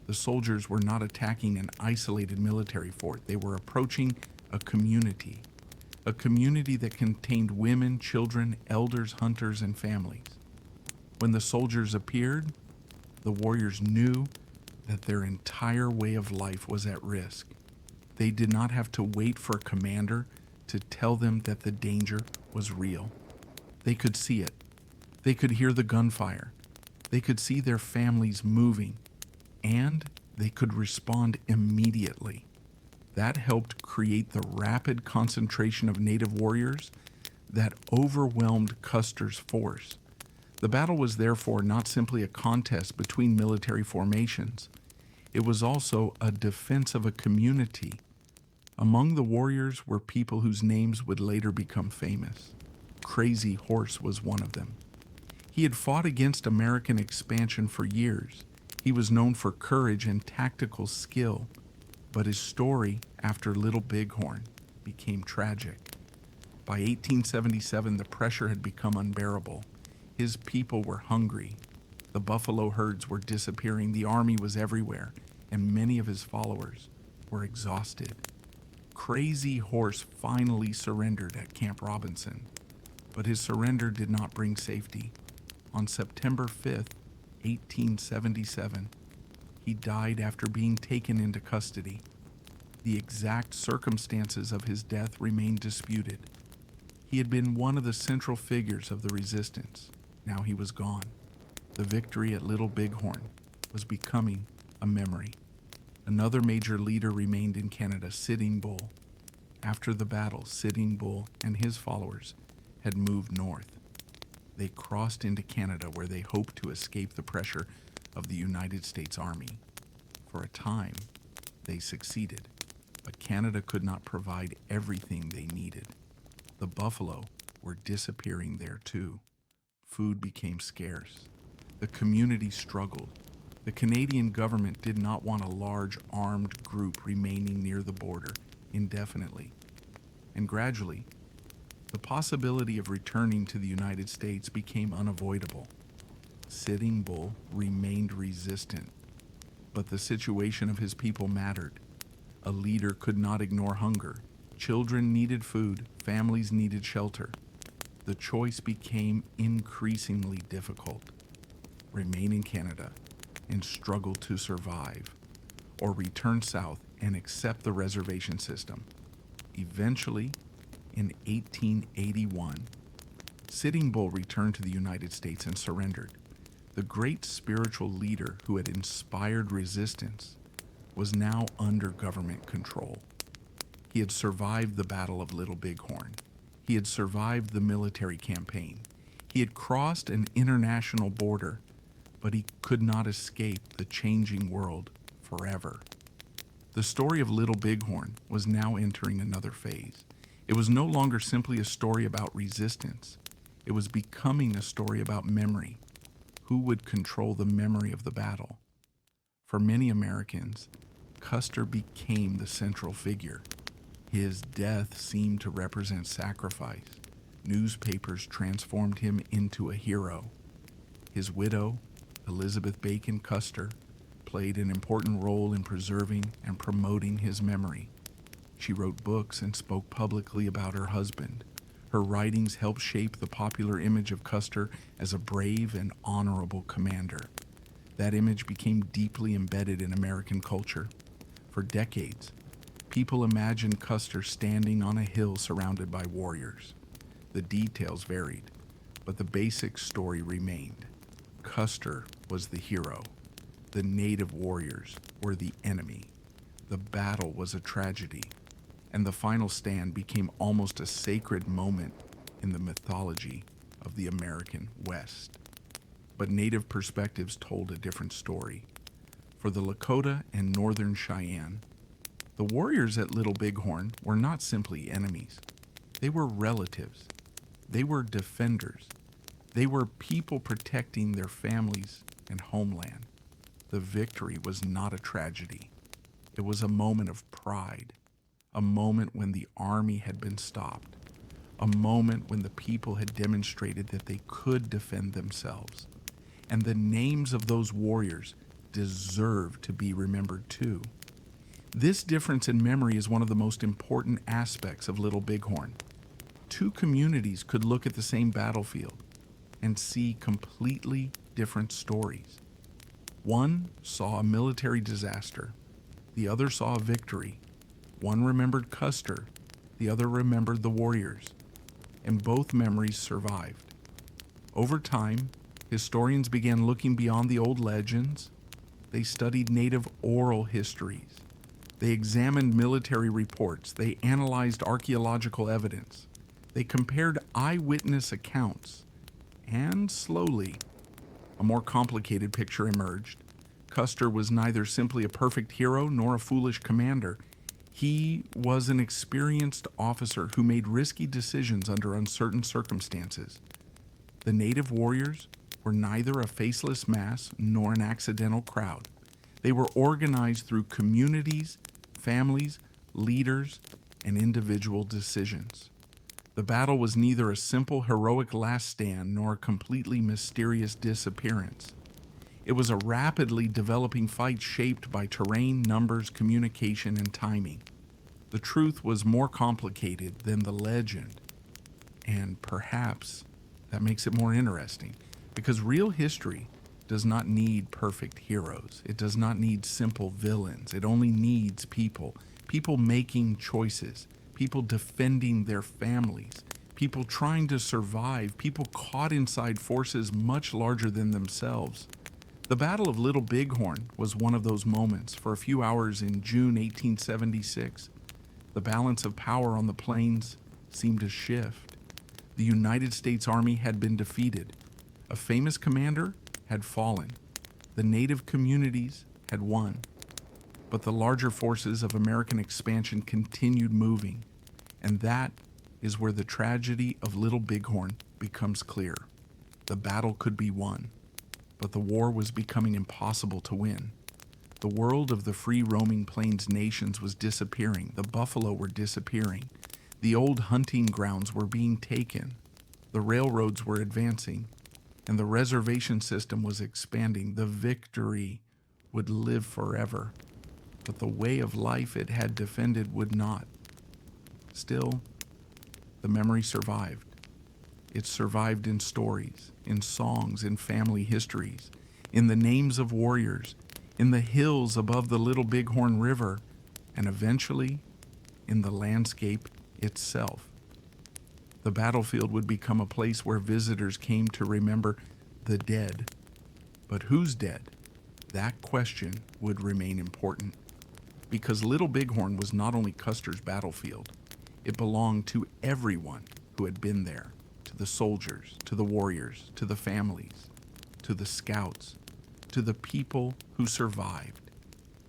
S1: The soldiers were not attacking an isolated military fort. They were approaching a community that contained women, children, elders, hunters, and families. When the soldiers appeared, the warriors knew that their entire way of life was at risk. They did not have to wait for a commander to tell them that the danger was real. They could see it. They could hear the gunfire. They could see their families moving, and they could respond immediately. That helped create the rapid concentration of native warriors that overwhelmed Custer's force. The battle was therefore not simply a contest between military formations. It was also a defense of a community. Among the warriors were people whose names would later become famous. Crazy Horse was one of them. He had fought against American expansion for years. He was known for courage and tactical skill, but his story after Little Bighorn became tragic. By 1877, the pressure had become unbearable. His people were hungry. The buffalo herds were disappearing. The army was everywhere, and many of his followers were exhausted. Crazy Horse finally surrendered at Camp Robinson, but his surrender did not bring safety. On September 5th, 1877, he died after being taken into custody. The exact circumstances of his death remain disputed. He had been one of the central figures of the resistance. Now he was gone. The victory at Little Bighorn was becoming a memory. Another major leader remained in Canada, Sitting Bull. After the battle, Sitting Bull and his followers had moved north. They crossed into Canada, where they hoped to escape the pressure of the United States Army. For a time, they succeeded, but Canada could not provide everything they needed. The buffalo were disappearing there too. Food became scarce. The community struggled. The Canadian government did not want a large armed group remaining near the border indefinitely. And gradually, the possibility of returning to the United States became unavoidable. Sitting Bull remained resistant, but the situation of his people mattered. A leader could not ignore hunger. Children needed food, families needed shelter. The choice became increasingly difficult: remain in Canada and struggle to survive, or return south and accept the reservation system. Eventually, in 1881, Sitting Bull returned to the United States and surrendered. The great spiritual leader who had inspired resistance was now under government control. He had survived the Battle of Little Bighorn. He had survived the military campaign. He had crossed an international border, but he could not escape the changing world forever. The story of Little Bighorn was now entering another phase. It was no longer simply a story about resistance. It was becoming a story about memory. Who would control the memory of the battle? For many Americans, Custer became the central figure. His death seemed to represent sacrifice. Newspapers transformed him into a hero. His widow, Elizabeth Bacon Custer, played an important role in preserving and promoting his memory. She wrote books and spoke publicly about her husband. Her writings helped shape the popular image of Custer as a brave and honorable commander. That image became deeply embedded in American culture. For decades, people imagined Custer standing on a hill surrounded by warriors. The details varied, but the basic story remained. Custer was the hero. The native warriors were the enemy. The battle was a tragedy, and the final stand became almost a sacred moment in the mythology of the American West. But native perspectives told a different story. For the Lakota and Northern Cheyenne, the warriors at Little Bighorn were not simply enemies. They were relatives. They were defenders. They were people protecting their families and homeland. The victory was not a tragedy. It was a moment of pride, a moment when the army had been stopped, a moment when the people had demonstrated that they could defend themselves. And the names of those warriors deserve to be remembered too. This difference in memory is one of the most important aspects of Little Bighorn. Two communities could look at the same battlefield and see completely different stories. One saw a military disaster. The other saw a victory. One remembered Custer. The other remembered the warriors. And both memories survived. Over time, historians began looking beyond the old legends. They studied native oral histories. They examined military reports. They analyzed archaeological evidence. They compared eyewitness accounts. And slowly, a more complicated picture emerged. Custer was neither simply a perfect hero nor a foolish commander. He was an experienced officer who made risky decisions under uncertain circumstances. The native warriors were neither a faceless mass nor an accidental crowd. They were organized through communities, families, leaders, and individual decisions. The battle was neither a simple heroic last stand nor a completely mysterious disappearance. It was a rapidly developing fight shaped by terrain, numbers, communication, and timing. The truth was more complicated than the legend, and perhaps that makes it more interesting, because real history does not need perfect heroes. It does not need simple villains. It only needs people making choices, people defending their families, people trying to survive, people caught inside forces much larger than themselves. The Battle of Little Bighorn was one of those moments. For a few hours in June 1876, the balance of power on the plains seemed to shift. The United States Army had been defeated. A famous commander had fallen. The native communities had won. But the larger forces of American expansion continued moving. And that is where the tragedy of Little Bighorn becomes clear. The battle could be won, but the war was becoming impossible to win. The world of the free roaming plains nations was disappearing. The buffalo were disappearing. The old hunting grounds were being taken. The railroads were advancing, and the reservation system was expanding. The victory would live forever, but the way of life it had defended would not. Still, the memory survived. It survived in stories, in songs, in family histories, in the names of warriors, in the hills above the Little Bighorn River, and eventually in the landscape itself. The battlefield would become a place where visitors came to remember the dead. But who's dead? That question would remain important, because Little Bighorn was not only Custer's battlefield, it belonged to everyone who had been there, to the soldiers, to the warriors, to the families, to the scouts, to the people who survived,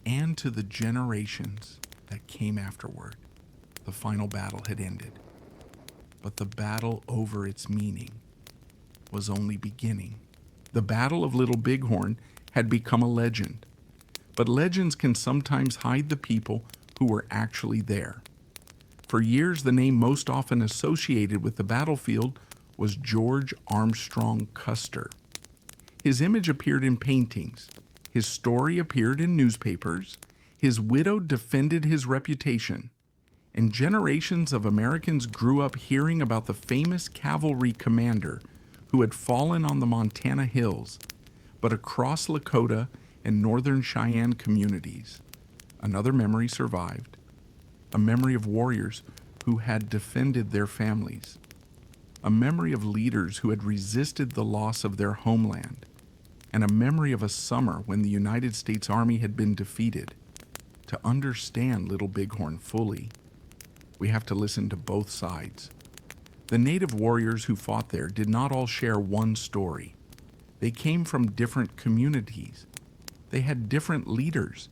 S1: and to the generations that came afterward. The final battle had ended, but the battle over its meaning was only beginning. The Battle of Little Bighorn had become a legend, but legends can sometimes hide the people who were actually there. For years, the name most often associated with the battlefield was George Armstrong Custer. His image appeared in paintings. His story appeared in newspapers. His widow defended his reputation. And generations of Americans grew up hearing about the famous cavalry commander who had fallen on the Montana hills. But across Lakota and Northern Cheyenne communities, Another memory survived, a memory of warriors who had defended their families, a memory of leaders who had resisted the loss of their homeland, and a memory of a summer when the United States Army had been defeated. To understand Little Bighorn fully, we have to listen to both sides. The native warriors who fought there did not all share one story. They came from different communities. They had different leaders,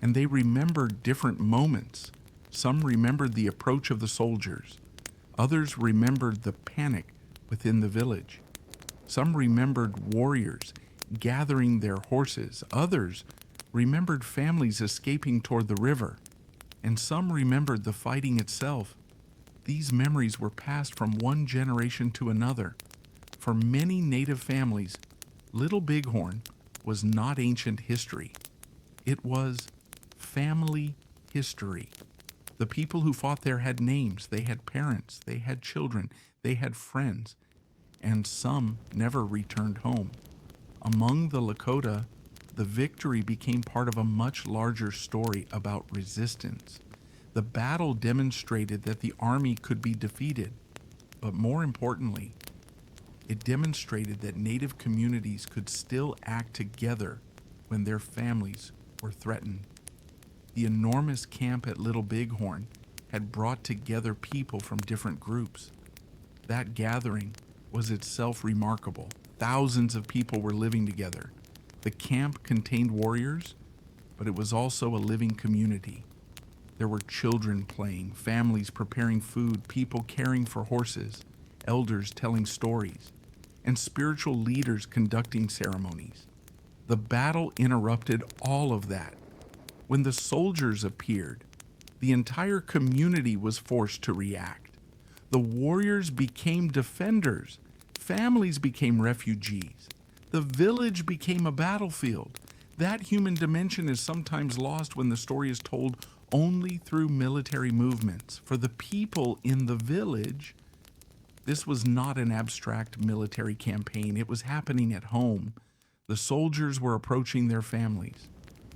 S1: and they remembered different moments. Some remembered the approach of the soldiers. Others remembered the panic within the village. Some remembered warriors gathering their horses. Others remembered families escaping toward the river. And some remembered the fighting itself. These memories were passed from one generation to another. For many Native families, Little Bighorn was not ancient history. It was family history. The people who fought there had names, they had parents, they had children, they had friends, and some never returned home. Among the Lakota, the victory became part of a much larger story about resistance. The battle demonstrated that the army could be defeated, but more importantly, it demonstrated that Native communities could still act together when their families were threatened. The enormous camp at Little Bighorn had brought together people from different groups. That gathering was itself remarkable. Thousands of people were living together. The camp contained warriors, but it was also a living community. There were children playing, families preparing food, people caring for horses, elders telling stories, and spiritual leaders conducting ceremonies. The battle interrupted all of that. When the soldiers appeared, the entire community was forced to react. The warriors became defenders. Families became refugees. The village became a battlefield. That human dimension is sometimes lost when the story is told only through military movements. For the people in the village, this was not an abstract military campaign. It was happening at home. The soldiers were approaching their families,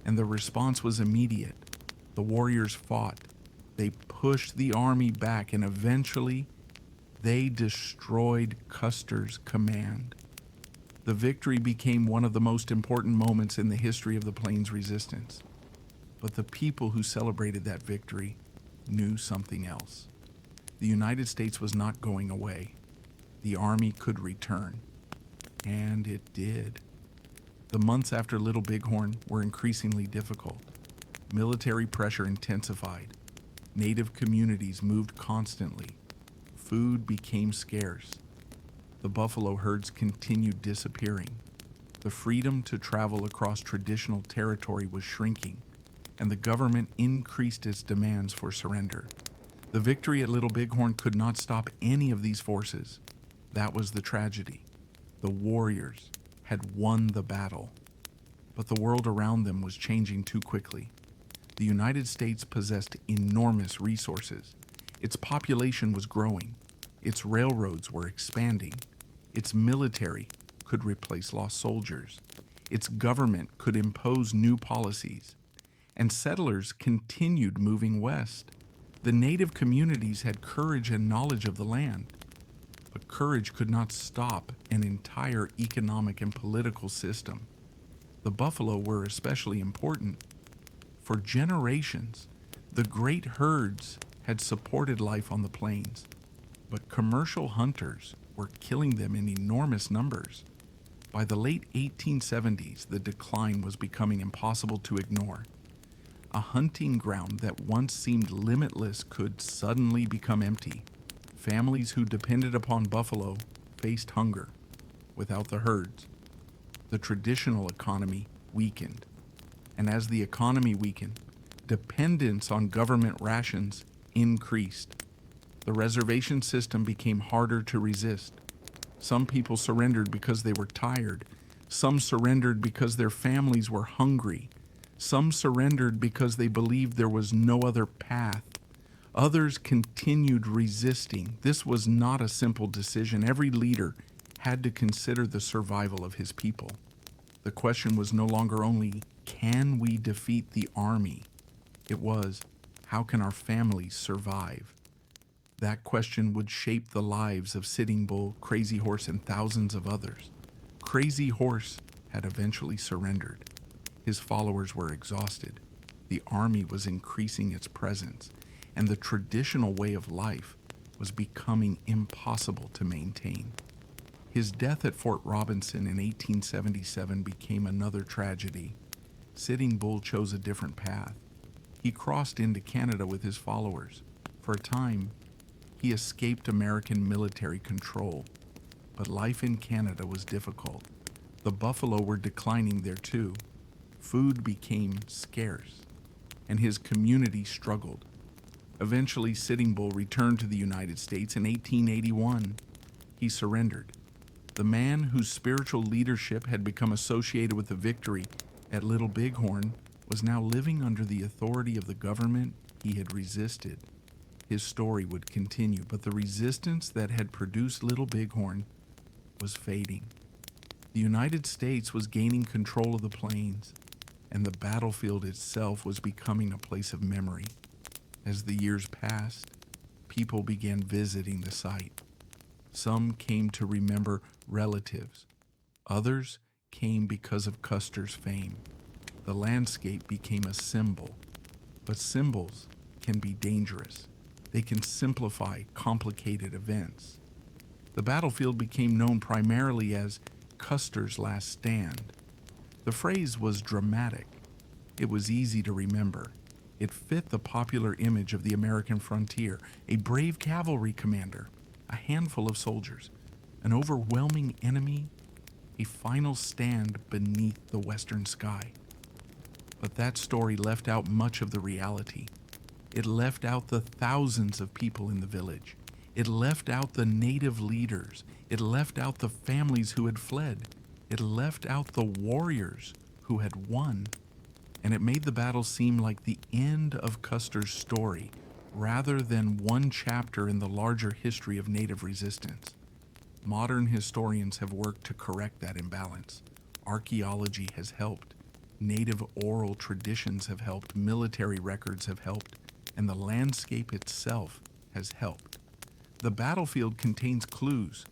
S1: and the response was immediate. The warriors fought. They pushed the army back, and eventually they destroyed Custer's command. The victory became one of the most important moments in the history of the Plains resistance. But the people who celebrated that victory knew something else. The United States was not going away. The army could return. And it did. The months after Little Bighorn were increasingly difficult. Military pressure intensified. Native communities moved constantly. Food became scarce. The buffalo herds continued disappearing. The freedom to travel across traditional territory was shrinking, and the government increased its demands for surrender. The victory at Little Bighorn could not stop any of these forces. That was the tragedy. The warriors had won the battle, but the world around them was changing too quickly. The United States possessed enormous resources. Its population was growing. Its railroads were expanding. Its military could replace lost soldiers. Its government could impose new policies. And settlers continued moving west. The native communities had courage and knowledge of the land. But courage could not stop an entire economic and political system. The buffalo were especially important. For generations, the great herds had supported life on the plains, but commercial hunters were killing them in enormous numbers. By the late 1870s, the decline was becoming impossible to ignore. A hunting ground that once seemed limitless could suddenly become empty. Families who depended upon buffalo faced hunger. Without the herds, the traditional economy weakened. And as the economy weakened, dependence on government rations increased. The reservation system became harder to resist. Some people surrendered because they were tired. Some surrendered because their families were hungry. Some surrendered because they believed there was no other path. Others continued resisting. This was not a simple decision. Every leader had to consider the survival of his people. The question was no longer only, can we defeat the army? It was, how can our families survive? That question would shape the lives of Sitting Bull, Crazy Horse, and thousands of others. Crazy Horse had eventually surrendered. His followers were exhausted. The army was increasing its presence, and the traditional way of life was becoming impossible to maintain. His death at Fort Robinson in 1877 became another tragedy. Sitting Bull chose a different path. He crossed into Canada with his followers. For a time, he escaped American military control, but life in Canada was difficult. The buffalo were declining there too. Food became scarce, and his community struggled. Eventually, Sitting Bull returned to the United States in 1881. He surrendered. The man whose spiritual leadership had become associated with the victory at Little Bighorn was now living under the authority of the government he had resisted. His story would continue, but the resistance that had produced Little Bighorn was fading. The United States was gaining control of the plains, and the battlefield itself was becoming a place of memory. As the years passed, people began visiting the site. Some came to remember relatives. Others came because of Custer's fame. The landscape became a symbol, but symbols can be dangerous. They can simplify complicated events. The battlefield became known primarily as Custer's Last Stand. The phrase was dramatic. It was easy to remember. It fit the popular image of the American frontier, a brave cavalry commander, a handful of soldiers, an overwhelming enemy, a final stand beneath the western sky. But that story left out much of the reality. It left out the thousands of people in the village. It left out the native leaders. It left out the families who had fled. It left out the warriors who had won. And it made the battle seem like the end of Custer's story, rather than one chapter in the larger history of Native resistance. Modern historians have worked to correct that imbalance. Archaeology has helped. Native oral traditions have helped. Military records have helped. And the landscape itself has helped. The battlefield contains clues.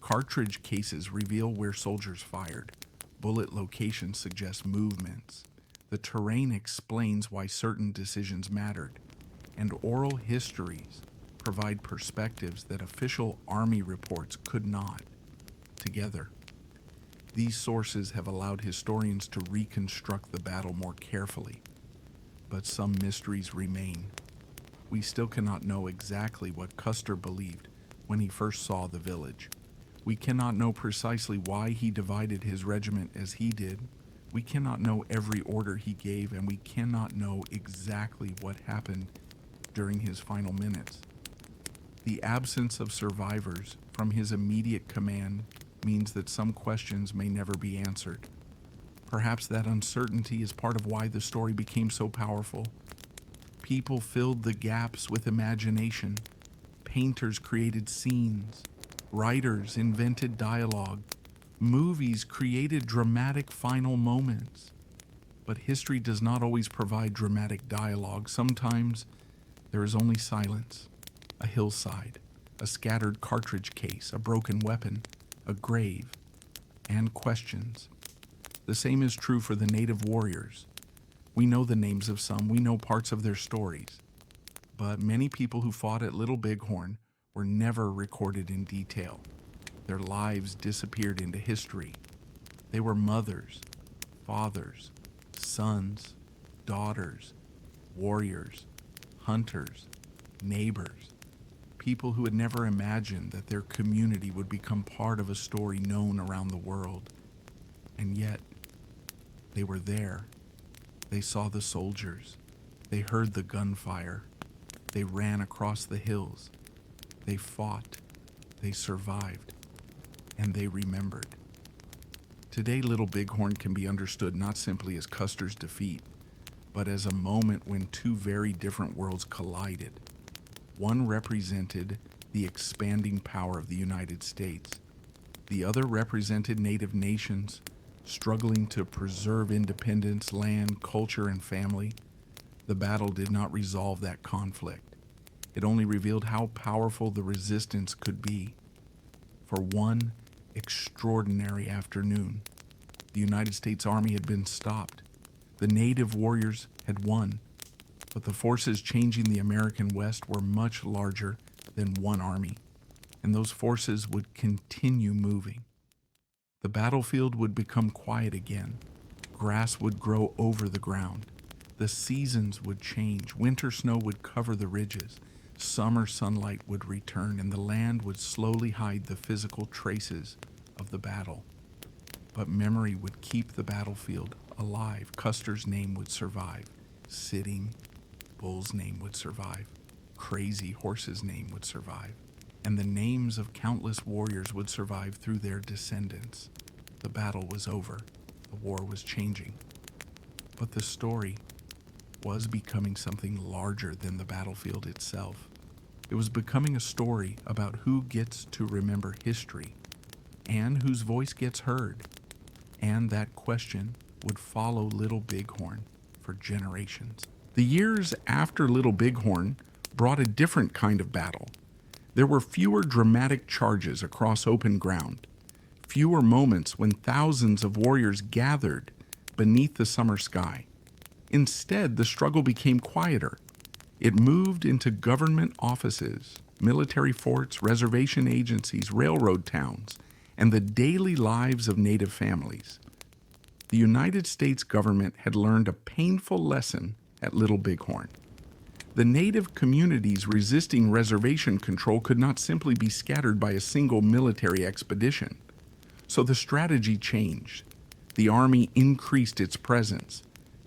S1: Cartridge cases reveal where soldiers fired. Bullet locations suggest movements. The terrain explains why certain decisions mattered. And oral histories provide perspectives that official Army reports could not. Together, these sources have allowed historians to reconstruct the battle more carefully. But some mysteries remain. We still cannot know exactly what Custer believed when he first saw the village. We cannot know precisely why he divided his regiment as he did. We cannot know every order he gave, and we cannot know exactly what happened during his final minutes. The absence of survivors from his immediate command means that some questions may never be answered. Perhaps that uncertainty is part of why the story became so powerful. People filled the gaps with imagination. Painters created scenes. Writers invented dialogue. Movies created dramatic final moments. But history does not always provide dramatic dialogue. Sometimes there is only silence, a hillside, a scattered cartridge case, a broken weapon, a grave, and questions. The same is true for the native warriors. We know the names of some, we know parts of their stories. But many people who fought at Little Bighorn were never recorded in detail. Their lives disappeared into history. They were mothers, fathers, sons, daughters, warriors, hunters, neighbors, people who had never imagined that their community would become part of a story known around the world. And yet, they were there. They saw the soldiers. They heard the gunfire. They ran across the hills. They fought. They survived. And they remembered. Today, Little Bighorn can be understood not simply as Custer's defeat, but as a moment when two very different worlds collided. One represented the expanding power of the United States. The other represented Native nations struggling to preserve independence, land, culture, and family. The battle did not resolve that conflict. It only revealed how powerful the resistance could be. For one extraordinary afternoon, the United States Army had been stopped. The native warriors had won, but the forces changing the American West were much larger than one army, and those forces would continue moving. The battlefield would become quiet again. Grass would grow over the ground. The seasons would change. Winter snow would cover the ridges. Summer sunlight would return, and the land would slowly hide the physical traces of the battle. But memory would keep the battlefield alive. Custer's name would survive. Sitting Bull's name would survive. Crazy Horse's name would survive. And the names of countless warriors would survive through their descendants. The battle was over. The war was changing. But the story was becoming something larger than the battlefield itself. It was becoming a story about who gets to remember history and whose voice gets heard. And that question would follow Little Bighorn for generations. The years after Little Bighorn brought a different kind of battle. There were fewer dramatic charges across open ground, fewer moments when thousands of warriors gathered beneath the summer sky. Instead, the struggle became quieter. It moved into government offices, military forts, reservation agencies, railroad towns, and the daily lives of Native families. The United States government had learned a painful lesson at Little Bighorn. The Native communities resisting reservation control could not simply be scattered by a single military expedition. So the strategy changed. The Army increased its presence.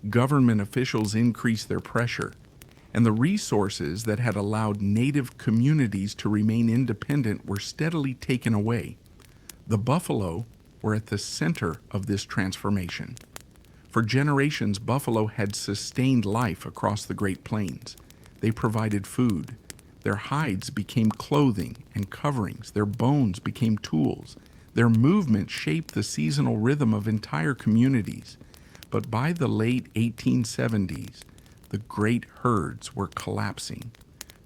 S1: Government officials increased their pressure, and the resources that had allowed Native communities to remain independent were steadily taken away. The buffalo were at the center of this transformation. For generations, buffalo had sustained life across the Great Plains. They provided food. Their hides became clothing and coverings. Their bones became tools. Their movement shaped the seasonal rhythm of entire communities. But by the late 1870s, the great herds were collapsing.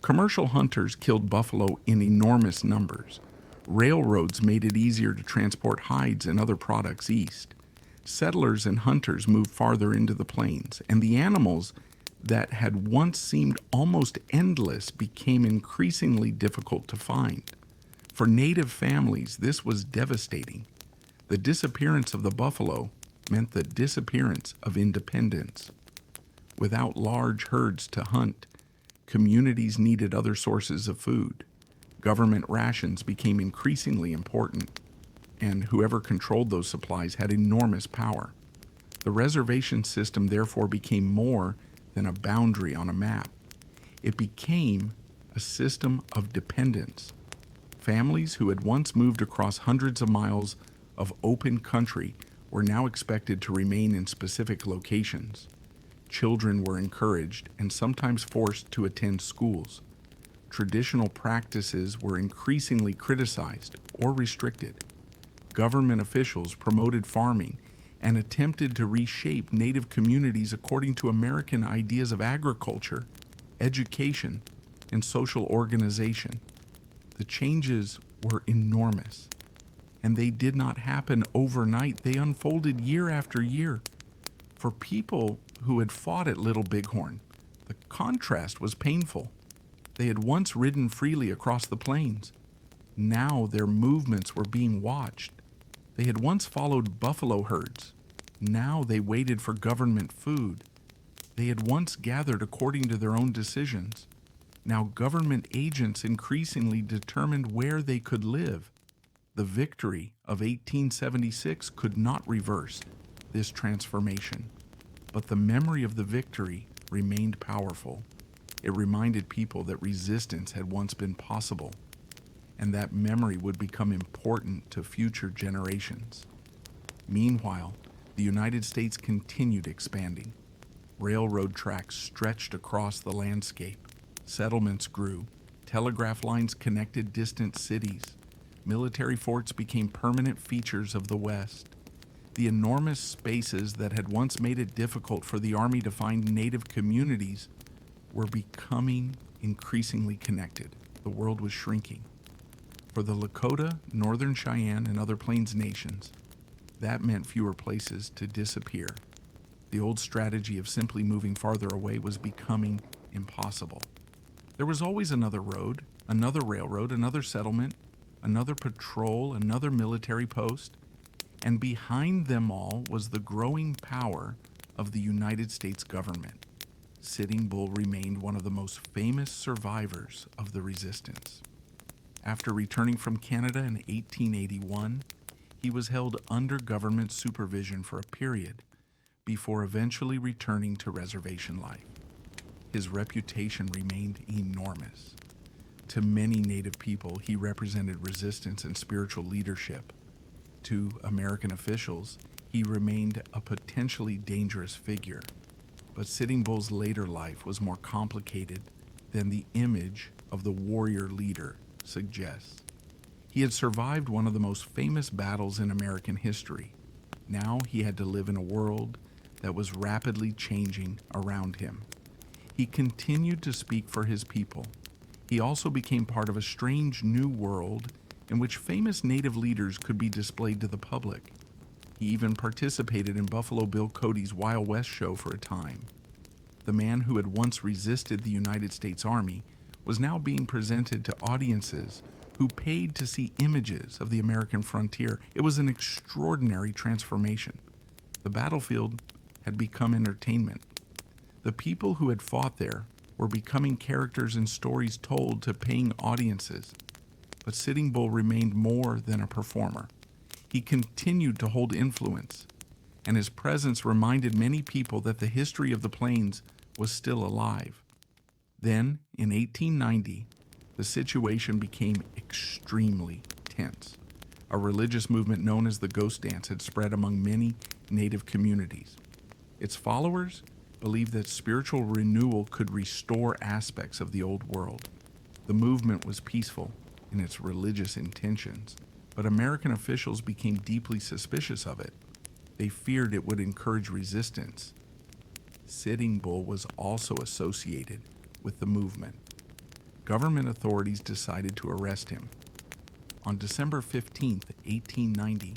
S1: Commercial hunters killed buffalo in enormous numbers. Railroads made it easier to transport hides and other products east. Settlers and hunters moved farther into the plains, and the animals that had once seemed almost endless became increasingly difficult to find. For Native families, this was devastating. The disappearance of the buffalo meant the disappearance of independence. Without large herds to hunt, communities needed other sources of food. Government rations became increasingly important, and whoever controlled those supplies had enormous power. The reservation system therefore became more than a boundary on a map. It became a system of dependence. Families who had once moved across hundreds of miles of open country were now expected to remain in specific locations. Children were encouraged and sometimes forced to attend schools. Traditional practices were increasingly criticized or restricted. Government officials promoted farming and attempted to reshape Native communities according to American ideas of agriculture, education, and social organization. The changes were enormous, and they did not happen overnight. They unfolded year after year. For people who had fought at Little Bighorn, the contrast was painful. They had once ridden freely across the plains. Now their movements were being watched. They had once followed buffalo herds. Now they waited for government food. They had once gathered according to their own decisions. Now government agents increasingly determined where they could live. The victory of 1876 could not reverse this transformation, but the memory of the victory remained powerful. It reminded people that resistance had once been possible, and that memory would become important to future generations. Meanwhile, the United States continued expanding. Railroad tracks stretched across the landscape. Settlements grew. Telegraph lines connected distant cities. Military forts became permanent features of the West. The enormous spaces that had once made it difficult for the Army to find native communities were becoming increasingly connected. The world was shrinking. For the Lakota, Northern Cheyenne, and other Plains nations, that meant fewer places to disappear. The old strategy of simply moving farther away was becoming impossible. There was always another road, another railroad, another settlement, another patrol, another military post, and behind them all was the growing power of the United States government. Sitting Bull remained one of the most famous survivors of the resistance. After returning from Canada in 1881, he was held under government supervision for a period before eventually returning to reservation life. His reputation remained enormous. To many Native people, he represented resistance and spiritual leadership. To American officials, he remained a potentially dangerous figure. But Sitting Bull's later life was more complicated than the image of the warrior leader suggests. He had survived one of the most famous battles in American history. Now he had to live in a world that was rapidly changing around him. He continued to speak for his people. He also became part of a strange new world in which famous Native leaders could be displayed to the public. He even participated in Buffalo Bill Cody's Wild West show for a time. The man who had once resisted the United States Army was now being presented to audiences who paid to see images of the American frontier. It was an extraordinary transformation. The battlefield had become entertainment. The people who had fought there were becoming characters in stories told to paying audiences. But Sitting Bull remained more than a performer. He continued to hold influence, and his presence reminded many people that the history of the Plains was still alive. Then, in 1890, the situation became extremely tense. A religious movement known as the Ghost Dance had spread among many Native communities. Its followers believed that spiritual renewal could restore aspects of the old world. The movement was peaceful in its religious intentions, but American officials became deeply suspicious of it. They feared it would encourage resistance. Sitting Bull was also associated with the movement. Government authorities decided to arrest him. On December 15, 1890,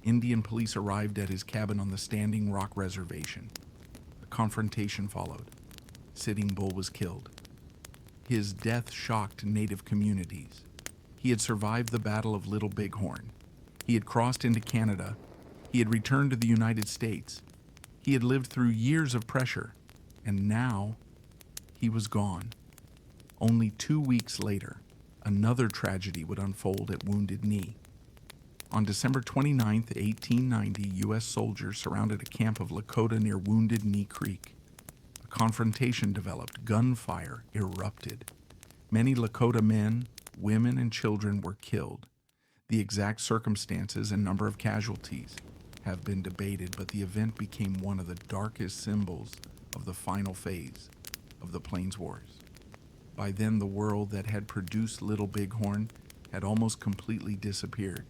S1: Indian police arrived at his cabin on the Standing Rock Reservation. A confrontation followed. Sitting Bull was killed. His death shocked Native communities. He had survived the Battle of Little Bighorn. He had crossed into Canada. He had returned to the United States. He had lived through years of pressure, and now he was gone. Only 2 weeks later, another tragedy would unfold at Wounded Knee. On December 29, 1890, U.S. soldiers surrounded a camp of Lakota near Wounded Knee Creek. A confrontation developed. Gunfire erupted. Many Lakota men, women, and children were killed. The exact circumstances and number of casualties have been debated, but the event became one of the darkest symbols of the final phase of the Plains Wars. By then, the world that had produced Little Bighorn had almost completely disappeared.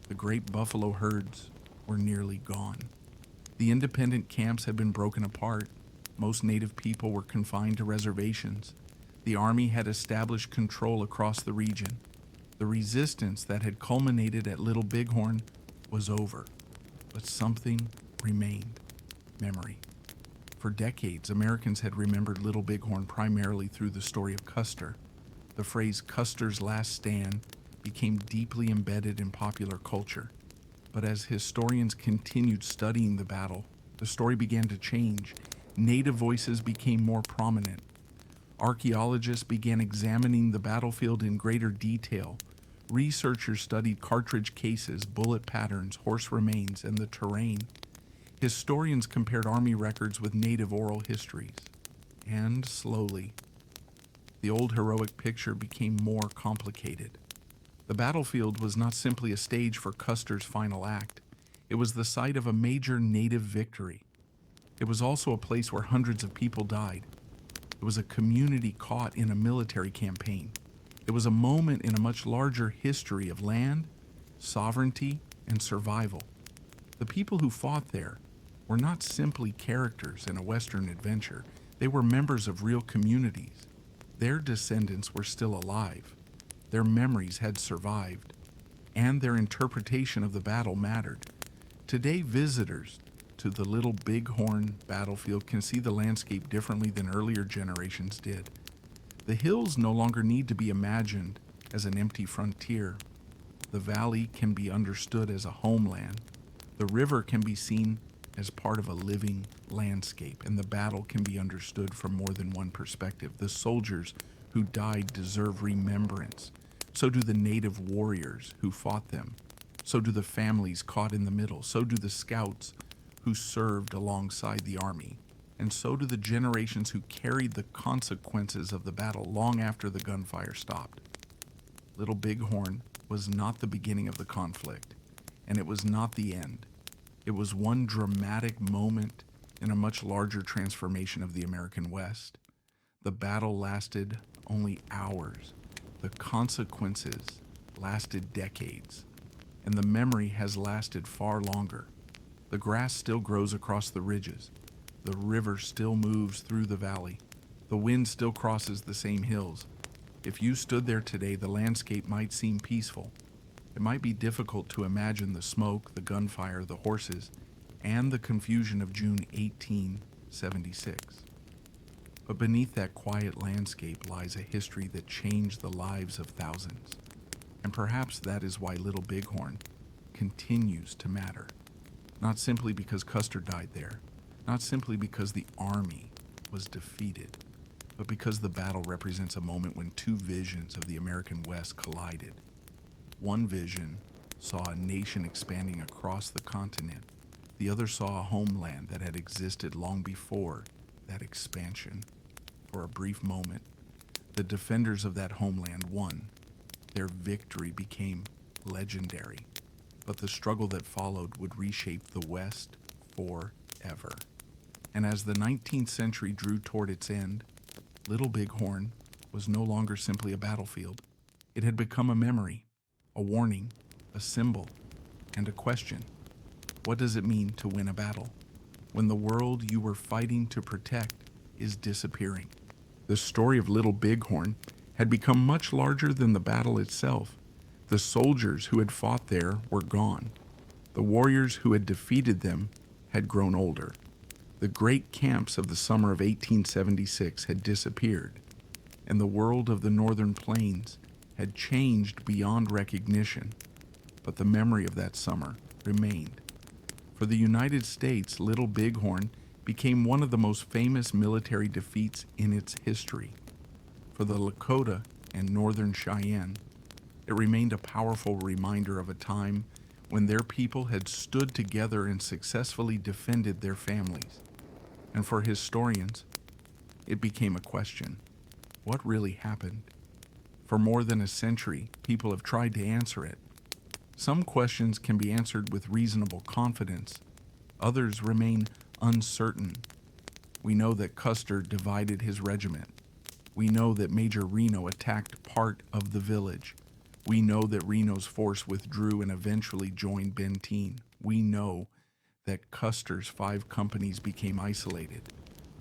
S1: The great buffalo herds were nearly gone. The independent camps had been broken apart. Most Native people were confined to reservations. The Army had established control across the region. The resistance that had culminated at Little Bighorn was over, but something remained: memory. For decades, Americans had remembered Little Bighorn primarily through the story of Custer. The phrase "Custer's Last Stand" became deeply embedded in popular culture. But as historians continued studying the battle, the story began to change. Native voices became more prominent. Archaeologists began examining the battlefield in greater detail. Researchers studied cartridge cases, bullet patterns, horse remains, and the terrain. Historians compared Army records with Native oral histories. And slowly, the old heroic picture became more complicated. The battlefield was not simply a stage for Custer's final act. It was the site of a major Native victory. It was also a place where hundreds of people died. It was a community caught in a military campaign. It was a moment in a much larger history of land, sovereignty, and survival. The people who fought there were not simply characters in a Western adventure, they were members of real communities. Their descendants were still alive, their memories had survived, and their interpretation of the battle mattered. Today, visitors to the Little Bighorn battlefield can see the landscape differently than earlier generations did. The hills no longer need to be imagined as an empty frontier. The valley can be understood as a homeland. The river can be seen as part of a living landscape, and the battle can be understood from more than one perspective. The soldiers who died deserve remembrance. So do the native warriors who fought them. So do the families caught in the middle. So do the scouts who served alongside the army. And so do the generations who carried the consequences of the battle long after the gunfire stopped. Little Bighorn was not the beginning of the conflict, and it was not the end. It was one dramatic moment in a much larger transformation of the American West. The battle lasted only hours. The consequences lasted decades, and the memory has lasted far longer. The grass still grows across the ridges. The river still moves through the valley. The wind still crosses the same hills. If you stood there today, the landscape might seem peaceful. It might be difficult to imagine the smoke, the gunfire, the horses, and the confusion of June 1876. But beneath that quiet landscape lies a history that changed the lives of thousands. And perhaps that is why Little Bighorn continues to matter. Not simply because Custer died there, not simply because the army was defeated, but because the battle represents a moment when two visions of the American West collided. One vision saw a nation expanding across the continent. The other saw a homeland that had existed long before that expansion. For a brief moment, the defenders of that homeland won. Their victory became legendary, but the struggle that followed would reshape the West forever. And as the 19th century drew toward its end, Little Bighorn was no longer simply a battlefield. It had become a memory, a warning, a symbol, and a question. What does it mean to win a battle when the world you were fighting to protect is disappearing? The story of Little Bighorn had become much larger than the battle itself. The soldiers who had fought there were gone. The warriors who had defeated them had grown older. The great camps of the summer of 1876 had disappeared, and the world of the northern plains had changed beyond recognition. But the memory of that summer remained. For the United States, Little Bighorn became one of the most famous military defeats in its history. For the Lakota and Northern Cheyenne, it remained a powerful reminder of a time when their people had stood together and successfully defended their families. And for historians, it became a question. What really happened? For more than a century, people have tried to answer it. Some questions can be answered with reasonable confidence. Others remain uncertain. We know that Custer divided his regiment. We know that Major Reno attacked part of the village. We know that Reno's force withdrew and eventually joined Benteen. We know that Custer's 5 companies became isolated.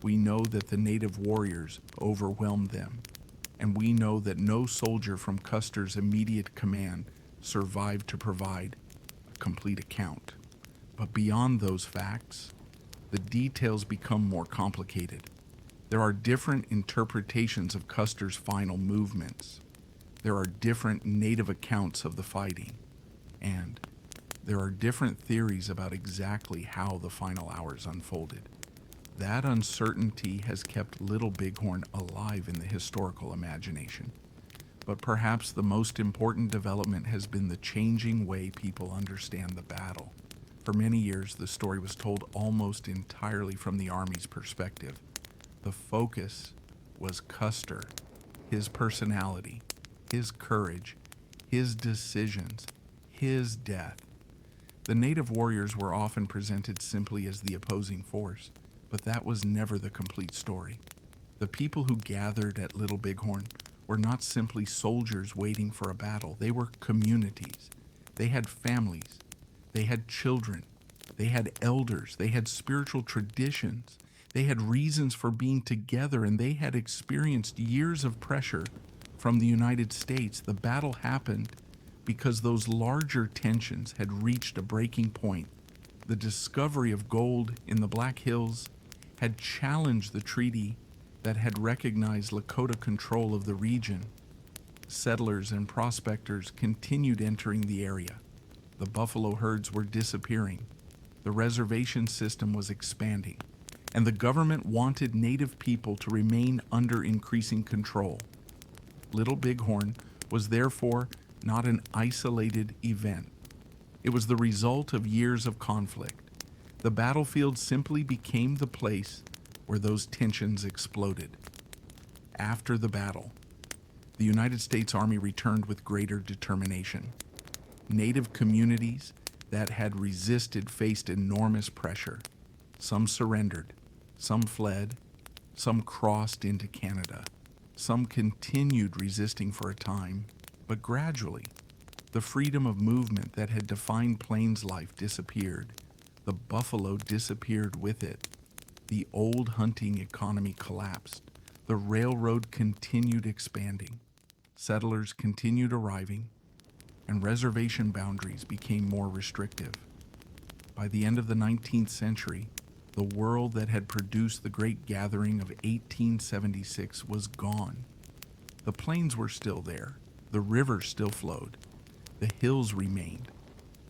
S1: We know that the native warriors overwhelmed them. And we know that no soldier from Custer's immediate command survived to provide a complete account. But beyond those facts, the details become more complicated. There are different interpretations of Custer's final movements. There are different native accounts of the fighting. And there are different theories about exactly how the final hours unfolded. That uncertainty has kept Little Bighorn alive in the historical imagination. But perhaps the most important development has been the changing way people understand the battle. For many years, the story was told almost entirely from the Army's perspective. The focus was Custer, his personality, his courage, his decisions, his death. The native warriors were often presented simply as the opposing force, but that was never the complete story. The people who gathered at Little Bighorn were not simply soldiers waiting for a battle. They were communities. They had families. They had children. They had elders, they had spiritual traditions, they had reasons for being together, and they had experienced years of pressure from the United States. The battle happened because those larger tensions had reached a breaking point. The discovery of gold in the Black Hills had challenged the treaty that had recognized Lakota control of the region. Settlers and prospectors continued entering the area. The buffalo herds were disappearing. The reservation system was expanding, and the government wanted Native people to remain under increasing control. Little Bighorn was therefore not an isolated event. It was the result of years of conflict. The battlefield simply became the place where those tensions exploded. After the battle, the United States Army returned with greater determination. Native communities that had resisted faced enormous pressure. Some surrendered, some fled, some crossed into Canada. Some continued resisting for a time, but gradually, the freedom of movement that had defined Plains life disappeared. The buffalo disappeared with it. The old hunting economy collapsed. The railroad continued expanding. Settlers continued arriving, and reservation boundaries became more restrictive. By the end of the 19th century, the world that had produced the Great Gathering of 1876 was gone. The plains were still there, the rivers still flowed, the hills remained,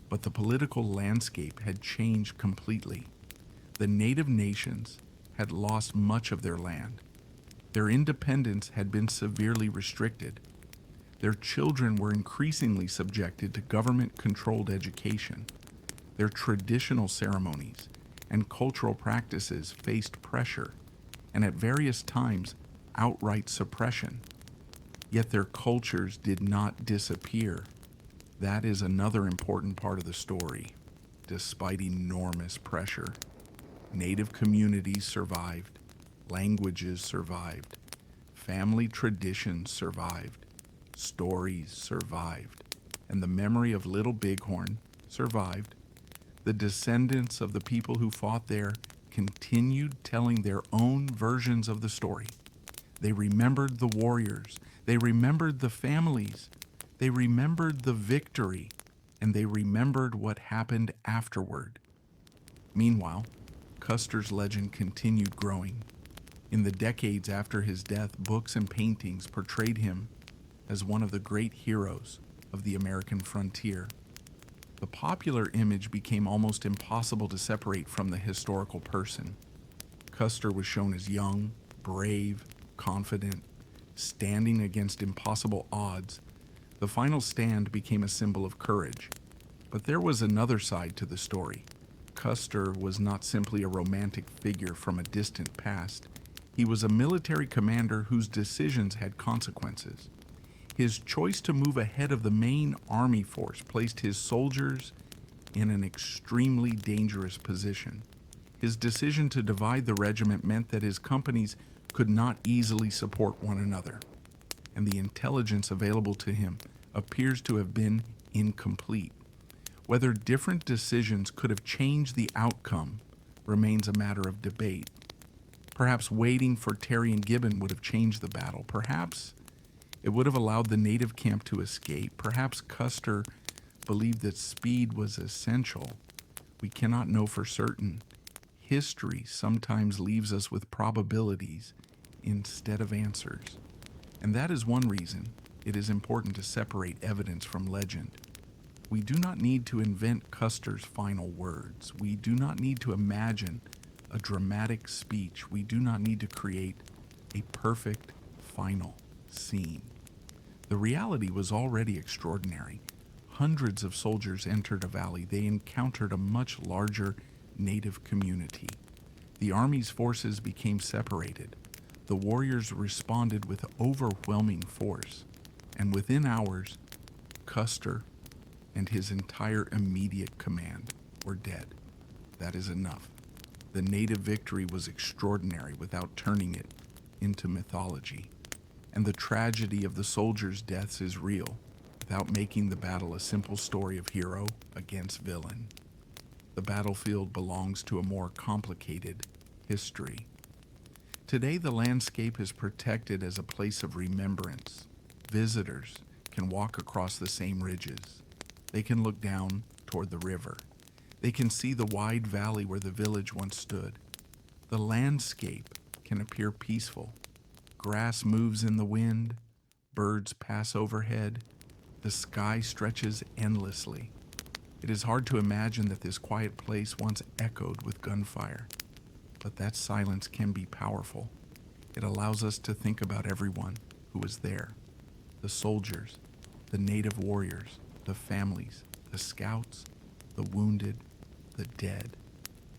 S1: but the political landscape had changed completely. The native nations had lost much of their land. Their independence had been severely restricted. Their children were increasingly subjected to government-controlled education. Their traditional ceremonies and cultural practices faced pressure, and at various times, outright suppression. Yet their cultures did not disappear. That is another important part of the story. Despite enormous pressure, Native communities survived, languages survived, family traditions survived, stories survived, and the memory of Little Bighorn survived. The descendants of the people who fought there continued telling their own versions of the story. They remembered the warriors, they remembered the families, they remembered the victory, and they remembered what happened afterward. Meanwhile, Custer's legend continued growing. In the decades after his death, books and paintings portrayed him as one of the great heroes of the American frontier. The popular image became almost impossible to separate from the historical person. Custer was shown as young, brave, confident, standing against impossible odds. The final stand became a symbol of courage. But there was another side to the story. Custer was not simply a romantic figure from a distant past. He was a military commander whose decisions had consequences. His choice to move ahead of the main army force placed his soldiers in an extremely dangerous position. His decision to divide the regiment meant that his companies could not easily support one another, and the intelligence available to him appears to have been incomplete. Whether different decisions could have changed the outcome remains a matter of debate. Perhaps waiting for Terry and Gibbon would have changed the battle. Perhaps it would have allowed the native camp to escape. Perhaps Custer believed that speed was essential. We cannot know for certain. History sometimes leaves us with probabilities instead of answers. And that is one reason it is important to separate evidence from legend. We do not need to invent Custer's final words. We do not need to imagine a dramatic speech. We do not need to create a perfect final scene. The reality was already extraordinary. Hundreds of soldiers entered a valley. They encountered a much larger native community. The Army's forces became separated. The warriors responded with overwhelming force, and within hours, Custer and his entire immediate command were dead. That is enough. The native victory was extraordinary without turning it into mythology. And the tragedy of the soldiers' deaths is real without making the battle a simple story of hero against villain. The battlefield belongs to a more complicated history. Today, the landscape is protected as a place of remembrance. Visitors can walk across the same ridges. They can look down toward the river. They can see the wide valley where the village once stood. The landscape can appear peaceful. Grass moves in the wind. Birds pass overhead. The sky stretches endlessly. It is hard to imagine that this quiet place once echoed with gunfire. But that silence can be powerful. It allows us to think about everyone who was there. The soldiers, the native warriors, the families, the scouts, the wounded, the dead,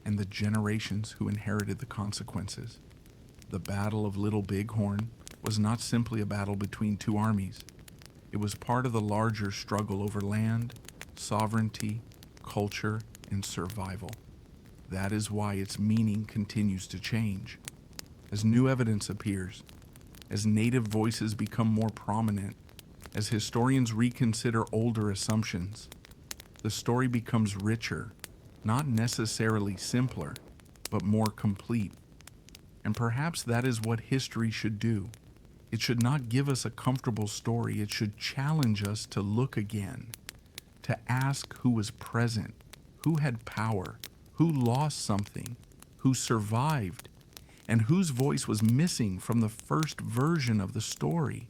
S1: and the generations who inherited the consequences. The Battle of Little Bighorn was not simply a battle between two armies. It was part of the larger struggle over land, sovereignty, culture, and survival. That is why its meaning continues to change. As new evidence appears, as native voices become more prominent, as historians reconsider older assumptions, the story becomes richer, not necessarily simpler, but more complete. And perhaps that is what history should do. It should not give us a comfortable story. It should challenge us to look again, to ask who was present, who had power, who lost something, who survived, and whose voice was missing from the first version of the story.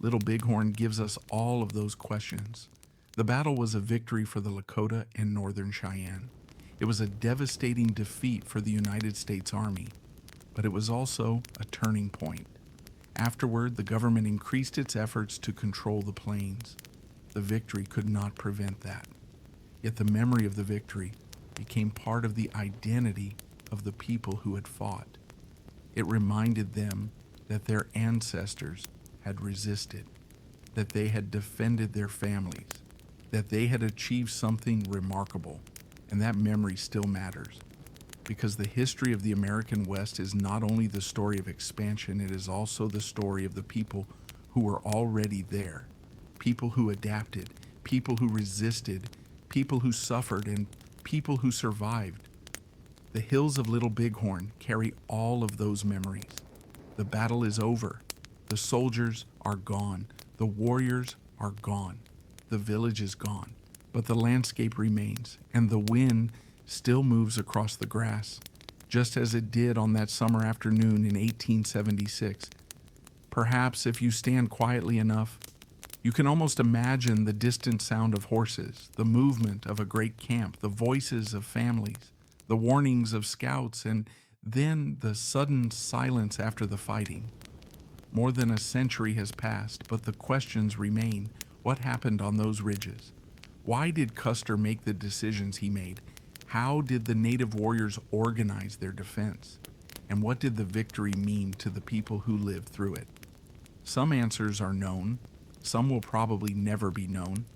S1: Little Bighorn gives us all of those questions. The battle was a victory for the Lakota and Northern Cheyenne. It was a devastating defeat for the United States Army, but it was also a turning point. Afterward, the government increased its efforts to control the plains. The victory could not prevent that. Yet the memory of the victory became part of the identity of the people who had fought. It reminded them that their ancestors had resisted, that they had defended their families, that they had achieved something remarkable, and that memory still matters. Because the history of the American West is not only the story of expansion, it is also the story of the people who were already there, people who adapted, people who resisted, people who suffered, and people who survived. The hills of Little Bighorn carry all of those memories. The battle is over. The soldiers are gone. The warriors are gone. The village is gone. But the landscape remains, and the wind still moves across the grass, just as it did on that summer afternoon in 1876. Perhaps if you stand quietly enough, you can almost imagine the distant sound of horses, the movement of a great camp, the voices of families, the warnings of scouts, and then the sudden silence after the fighting. More than a century has passed, but the questions remain. What happened on those ridges? Why did Custer make the decisions he made? How did the native warriors organize their defense? And what did the victory mean to the people who lived through it? Some answers are known. Some will probably never be known.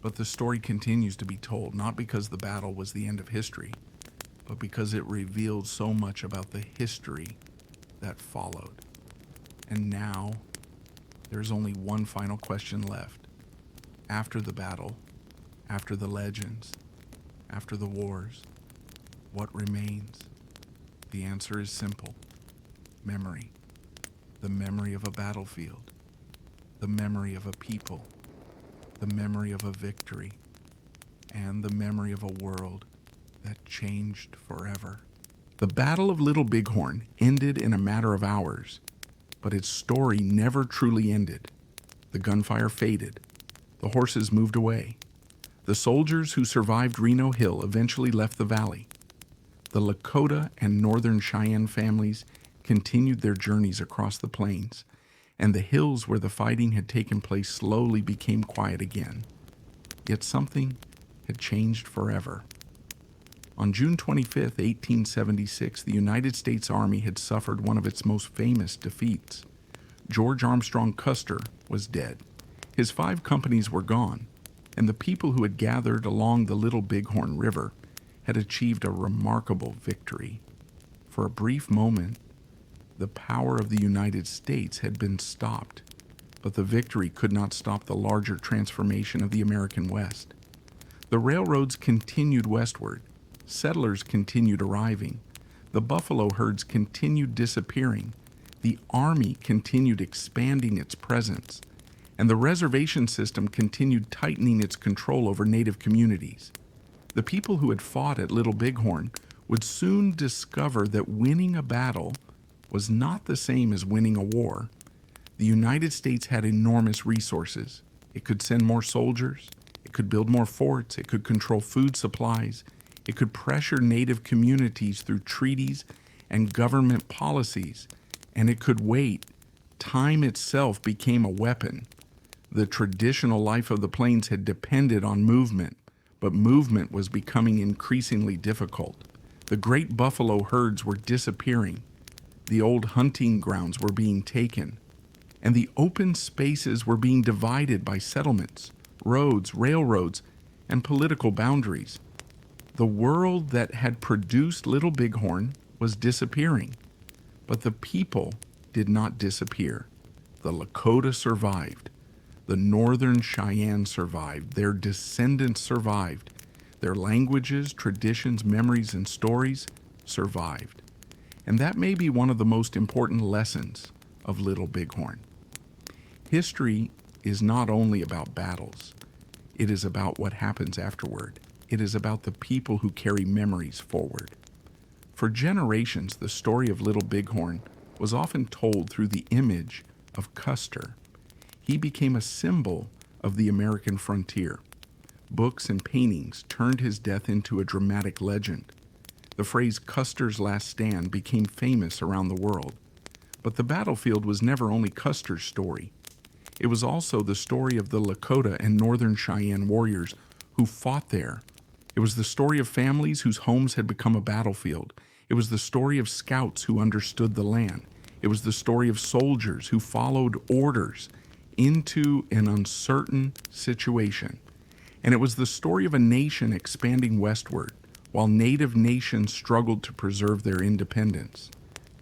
S1: But the story continues to be told, not because the battle was the end of history, but because it revealed so much about the history that followed. And now, there's only one final question left. After the battle, after the legends, after the wars, what remains? The answer is simple. Memory. The memory of a battlefield. The memory of a people. The memory of a victory. And the memory of a world that changed forever. The Battle of Little Bighorn ended in a matter of hours, but its story never truly ended. The gunfire faded. The horses moved away. The soldiers who survived Reno Hill eventually left the valley. The Lakota and Northern Cheyenne families continued their journeys across the plains, and the hills where the fighting had taken place slowly became quiet again. Yet something had changed forever. On June 25, 1876, the United States Army had suffered one of its most famous defeats. George Armstrong Custer was dead. His 5 companies were gone, and the people who had gathered along the Little Bighorn River had achieved a remarkable victory. For a brief moment, the power of the United States had been stopped, but the victory could not stop the larger transformation of the American West. The railroads continued westward. Settlers continued arriving. The buffalo herds continued disappearing. The army continued expanding its presence. And the reservation system continued tightening its control over native communities. The people who had fought at Little Bighorn would soon discover that winning a battle was not the same as winning a war. The United States had enormous resources. It could send more soldiers, it could build more forts, it could control food supplies, it could pressure native communities through treaties and government policies, and it could wait. Time itself became a weapon. The traditional life of the plains had depended on movement, but movement was becoming increasingly difficult. The great buffalo herds were disappearing. The old hunting grounds were being taken, and the open spaces were being divided by settlements, roads, railroads, and political boundaries. The world that had produced Little Bighorn was disappearing, but the people did not disappear. The Lakota survived. The Northern Cheyenne survived. Their descendants survived. Their languages, traditions, memories, and stories survived. And that may be one of the most important lessons of Little Bighorn. History is not only about battles. It is about what happens afterward. It is about the people who carry memories forward. For generations, the story of Little Bighorn was often told through the image of Custer. He became a symbol of the American frontier. Books and paintings turned his death into a dramatic legend. The phrase Custer's last stand became famous around the world. But the battlefield was never only Custer's story. It was also the story of the Lakota and Northern Cheyenne warriors who fought there. It was the story of families whose homes had become a battlefield. It was the story of scouts who understood the land. It was the story of soldiers who followed orders into an uncertain situation. And it was the story of a nation expanding westward, while native nations struggled to preserve their independence.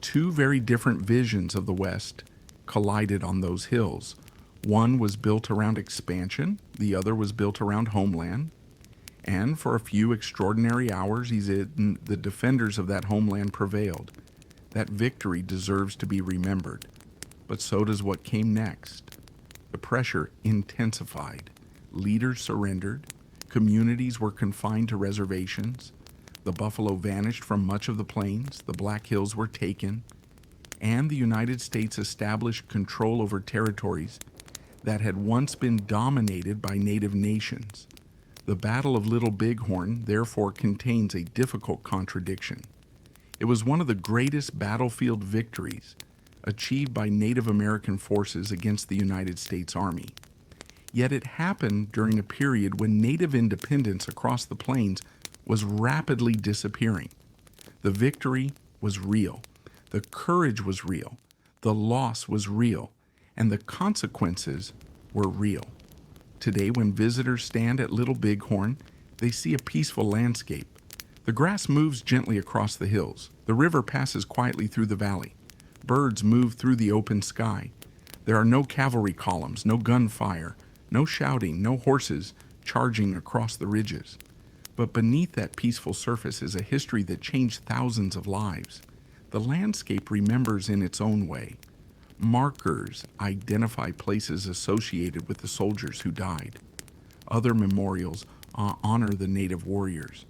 S1: Two very different visions of the West collided on those hills. One was built around expansion, the other was built around homeland. And for a few extraordinary hours, the defenders of that homeland prevailed. That victory deserves to be remembered. But so does what came next. The pressure intensified. Leaders surrendered. Communities were confined to reservations. The buffalo vanished from much of the plains. The Black Hills were taken. And the United States established control over territories that had once been dominated by native nations. The Battle of Little Bighorn, therefore, contains a difficult contradiction. It was one of the greatest battlefield victories achieved by Native American forces against the United States Army. Yet it happened during a period when Native independence across the plains was rapidly disappearing. The victory was real. The courage was real. The loss was real. And the consequences were real. Today, when visitors stand at Little Bighorn, they see a peaceful landscape. The grass moves gently across the hills. The river passes quietly through the valley. Birds move through the open sky. There are no cavalry columns, no gunfire, no shouting, no horses charging across the ridges. But beneath that peaceful surface is a history that changed thousands of lives. The landscape remembers in its own way. Markers identify places associated with the soldiers who died. Other memorials honor the native warriors.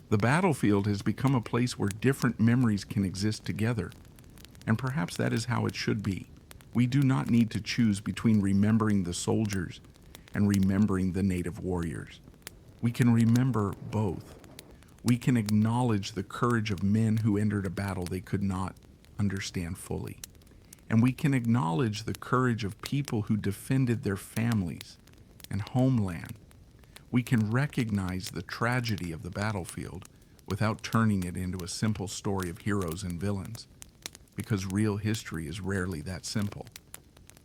S1: The battlefield has become a place where different memories can exist together. And perhaps that is how it should be. We do not need to choose between remembering the soldiers and remembering the native warriors. We can remember both. We can acknowledge the courage of men who entered a battle they could not understand fully. And we can acknowledge the courage of people who defended their families and homeland. We can recognize the tragedy of the battlefield without turning it into a simple story of heroes and villains, because real history is rarely that simple.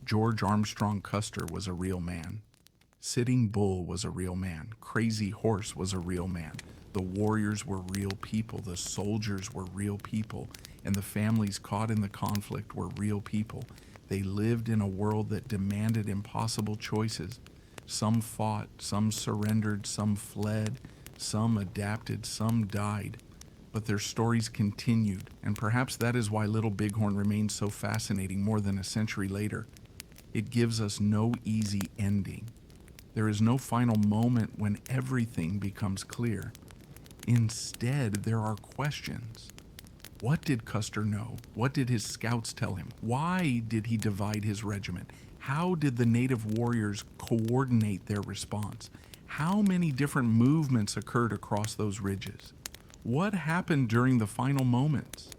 S1: George Armstrong Custer was a real man. Sitting Bull was a real man. Crazy Horse was a real man. The warriors were real people. The soldiers were real people. And the families caught in the conflict were real people. They lived in a world that demanded impossible choices. Some fought, some surrendered, some fled, Some adapted, some died, but their stories continued, and perhaps that is why Little Bighorn remains so fascinating more than a century later. It gives us no easy ending. There is no final moment when everything becomes clear. Instead, there are questions. What did Custer know? What did his scouts tell him? Why did he divide his regiment? How did the native warriors coordinate their response? How many different movements occurred across those ridges? What happened during the final moments?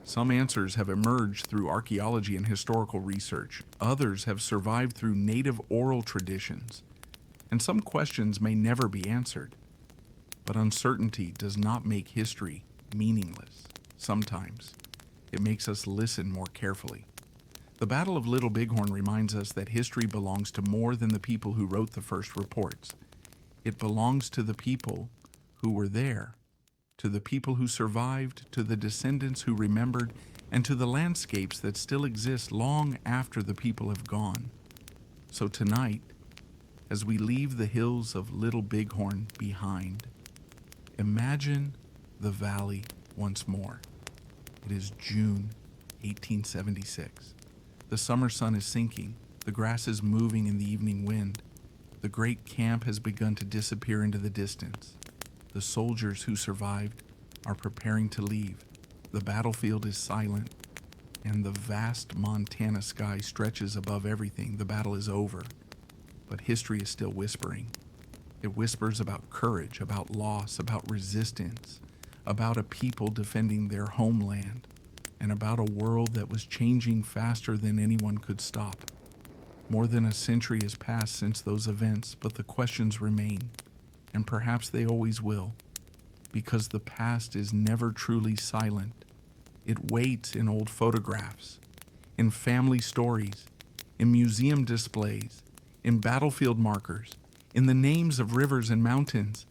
S1: Some answers have emerged through archaeology and historical research. Others have survived through native oral traditions. And some questions may never be answered. But uncertainty does not make history meaningless. Sometimes it makes us listen more carefully. The Battle of Little Bighorn reminds us that history belongs to more than the people who wrote the first reports. It belongs to the people who were there, to the people who survived, to the descendants who remembered, and to the landscapes that still exist long after the people have gone. So tonight, as we leave the hills of Little Bighorn behind, imagine the valley once more. It is June 1876. The summer sun is sinking. The grass is moving in the evening wind. The great camp has begun to disappear into the distance. The soldiers who survived are preparing to leave. The battlefield is silent, and the vast Montana sky stretches above everything. The battle is over, but history is still whispering. It whispers about courage, about loss, about resistance, about a people defending their homeland, and about a world that was changing faster than anyone could stop. More than a century has passed since those events, but the questions remain, and perhaps they always will, because the past is never truly silent. It waits in old photographs, in family stories, in museum displays, in battlefield markers, in the names of rivers and mountains,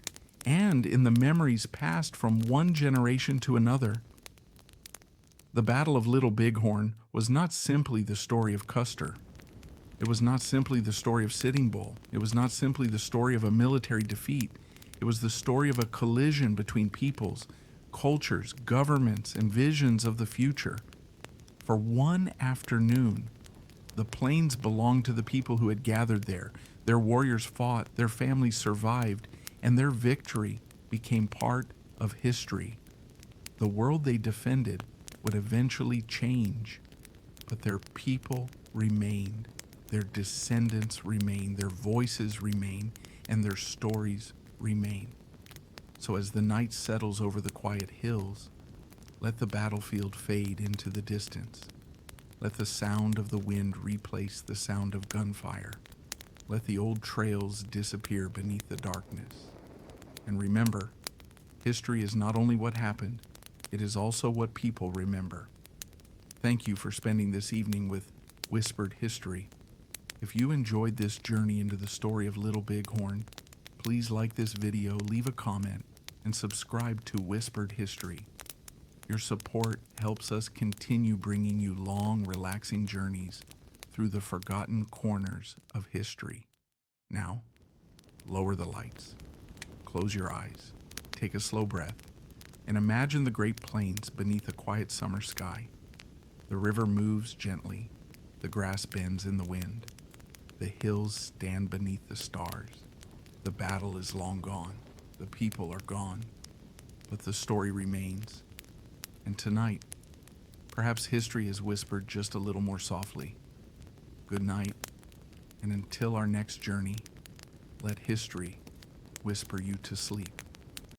S1: and in the memories passed from one generation to another. The Battle of Little Bighorn was not simply the story of Custer. It was not simply the story of Sitting Bull. It was not simply the story of a military defeat. It was the story of a collision between peoples, cultures, governments, and visions of the future. For one afternoon, the plains belonged to the people who had gathered there. Their warriors fought, their families survived, and their victory became part of history. The world they defended would eventually change, but their people remained. Their descendants remain, their voices remain, and their stories remain. So as the night settles over the quiet hills, let the battlefield fade into the distance. Let the sound of the wind replace the sound of gunfire. Let the old trails disappear beneath the darkness. And remember, history is not only what happened, it is also what people remember. Thank you for spending this evening with Whispered History. If you enjoyed this journey into the story of Little Bighorn, please like this video, leave a comment, and subscribe to Whispered History. Your support helps us continue bringing you long, relaxing journeys through the forgotten corners of history. Now, lower the lights, close your eyes, take a slow breath, and imagine the Great Plains beneath a quiet summer sky. The river moves gently, the grass bends in the wind. The hills stand beneath the stars. The battle is long gone. The people are gone. But the story remains. And tonight, perhaps history is whispered just a little more softly. Good night, and until our next journey, let history whisper you to sleep.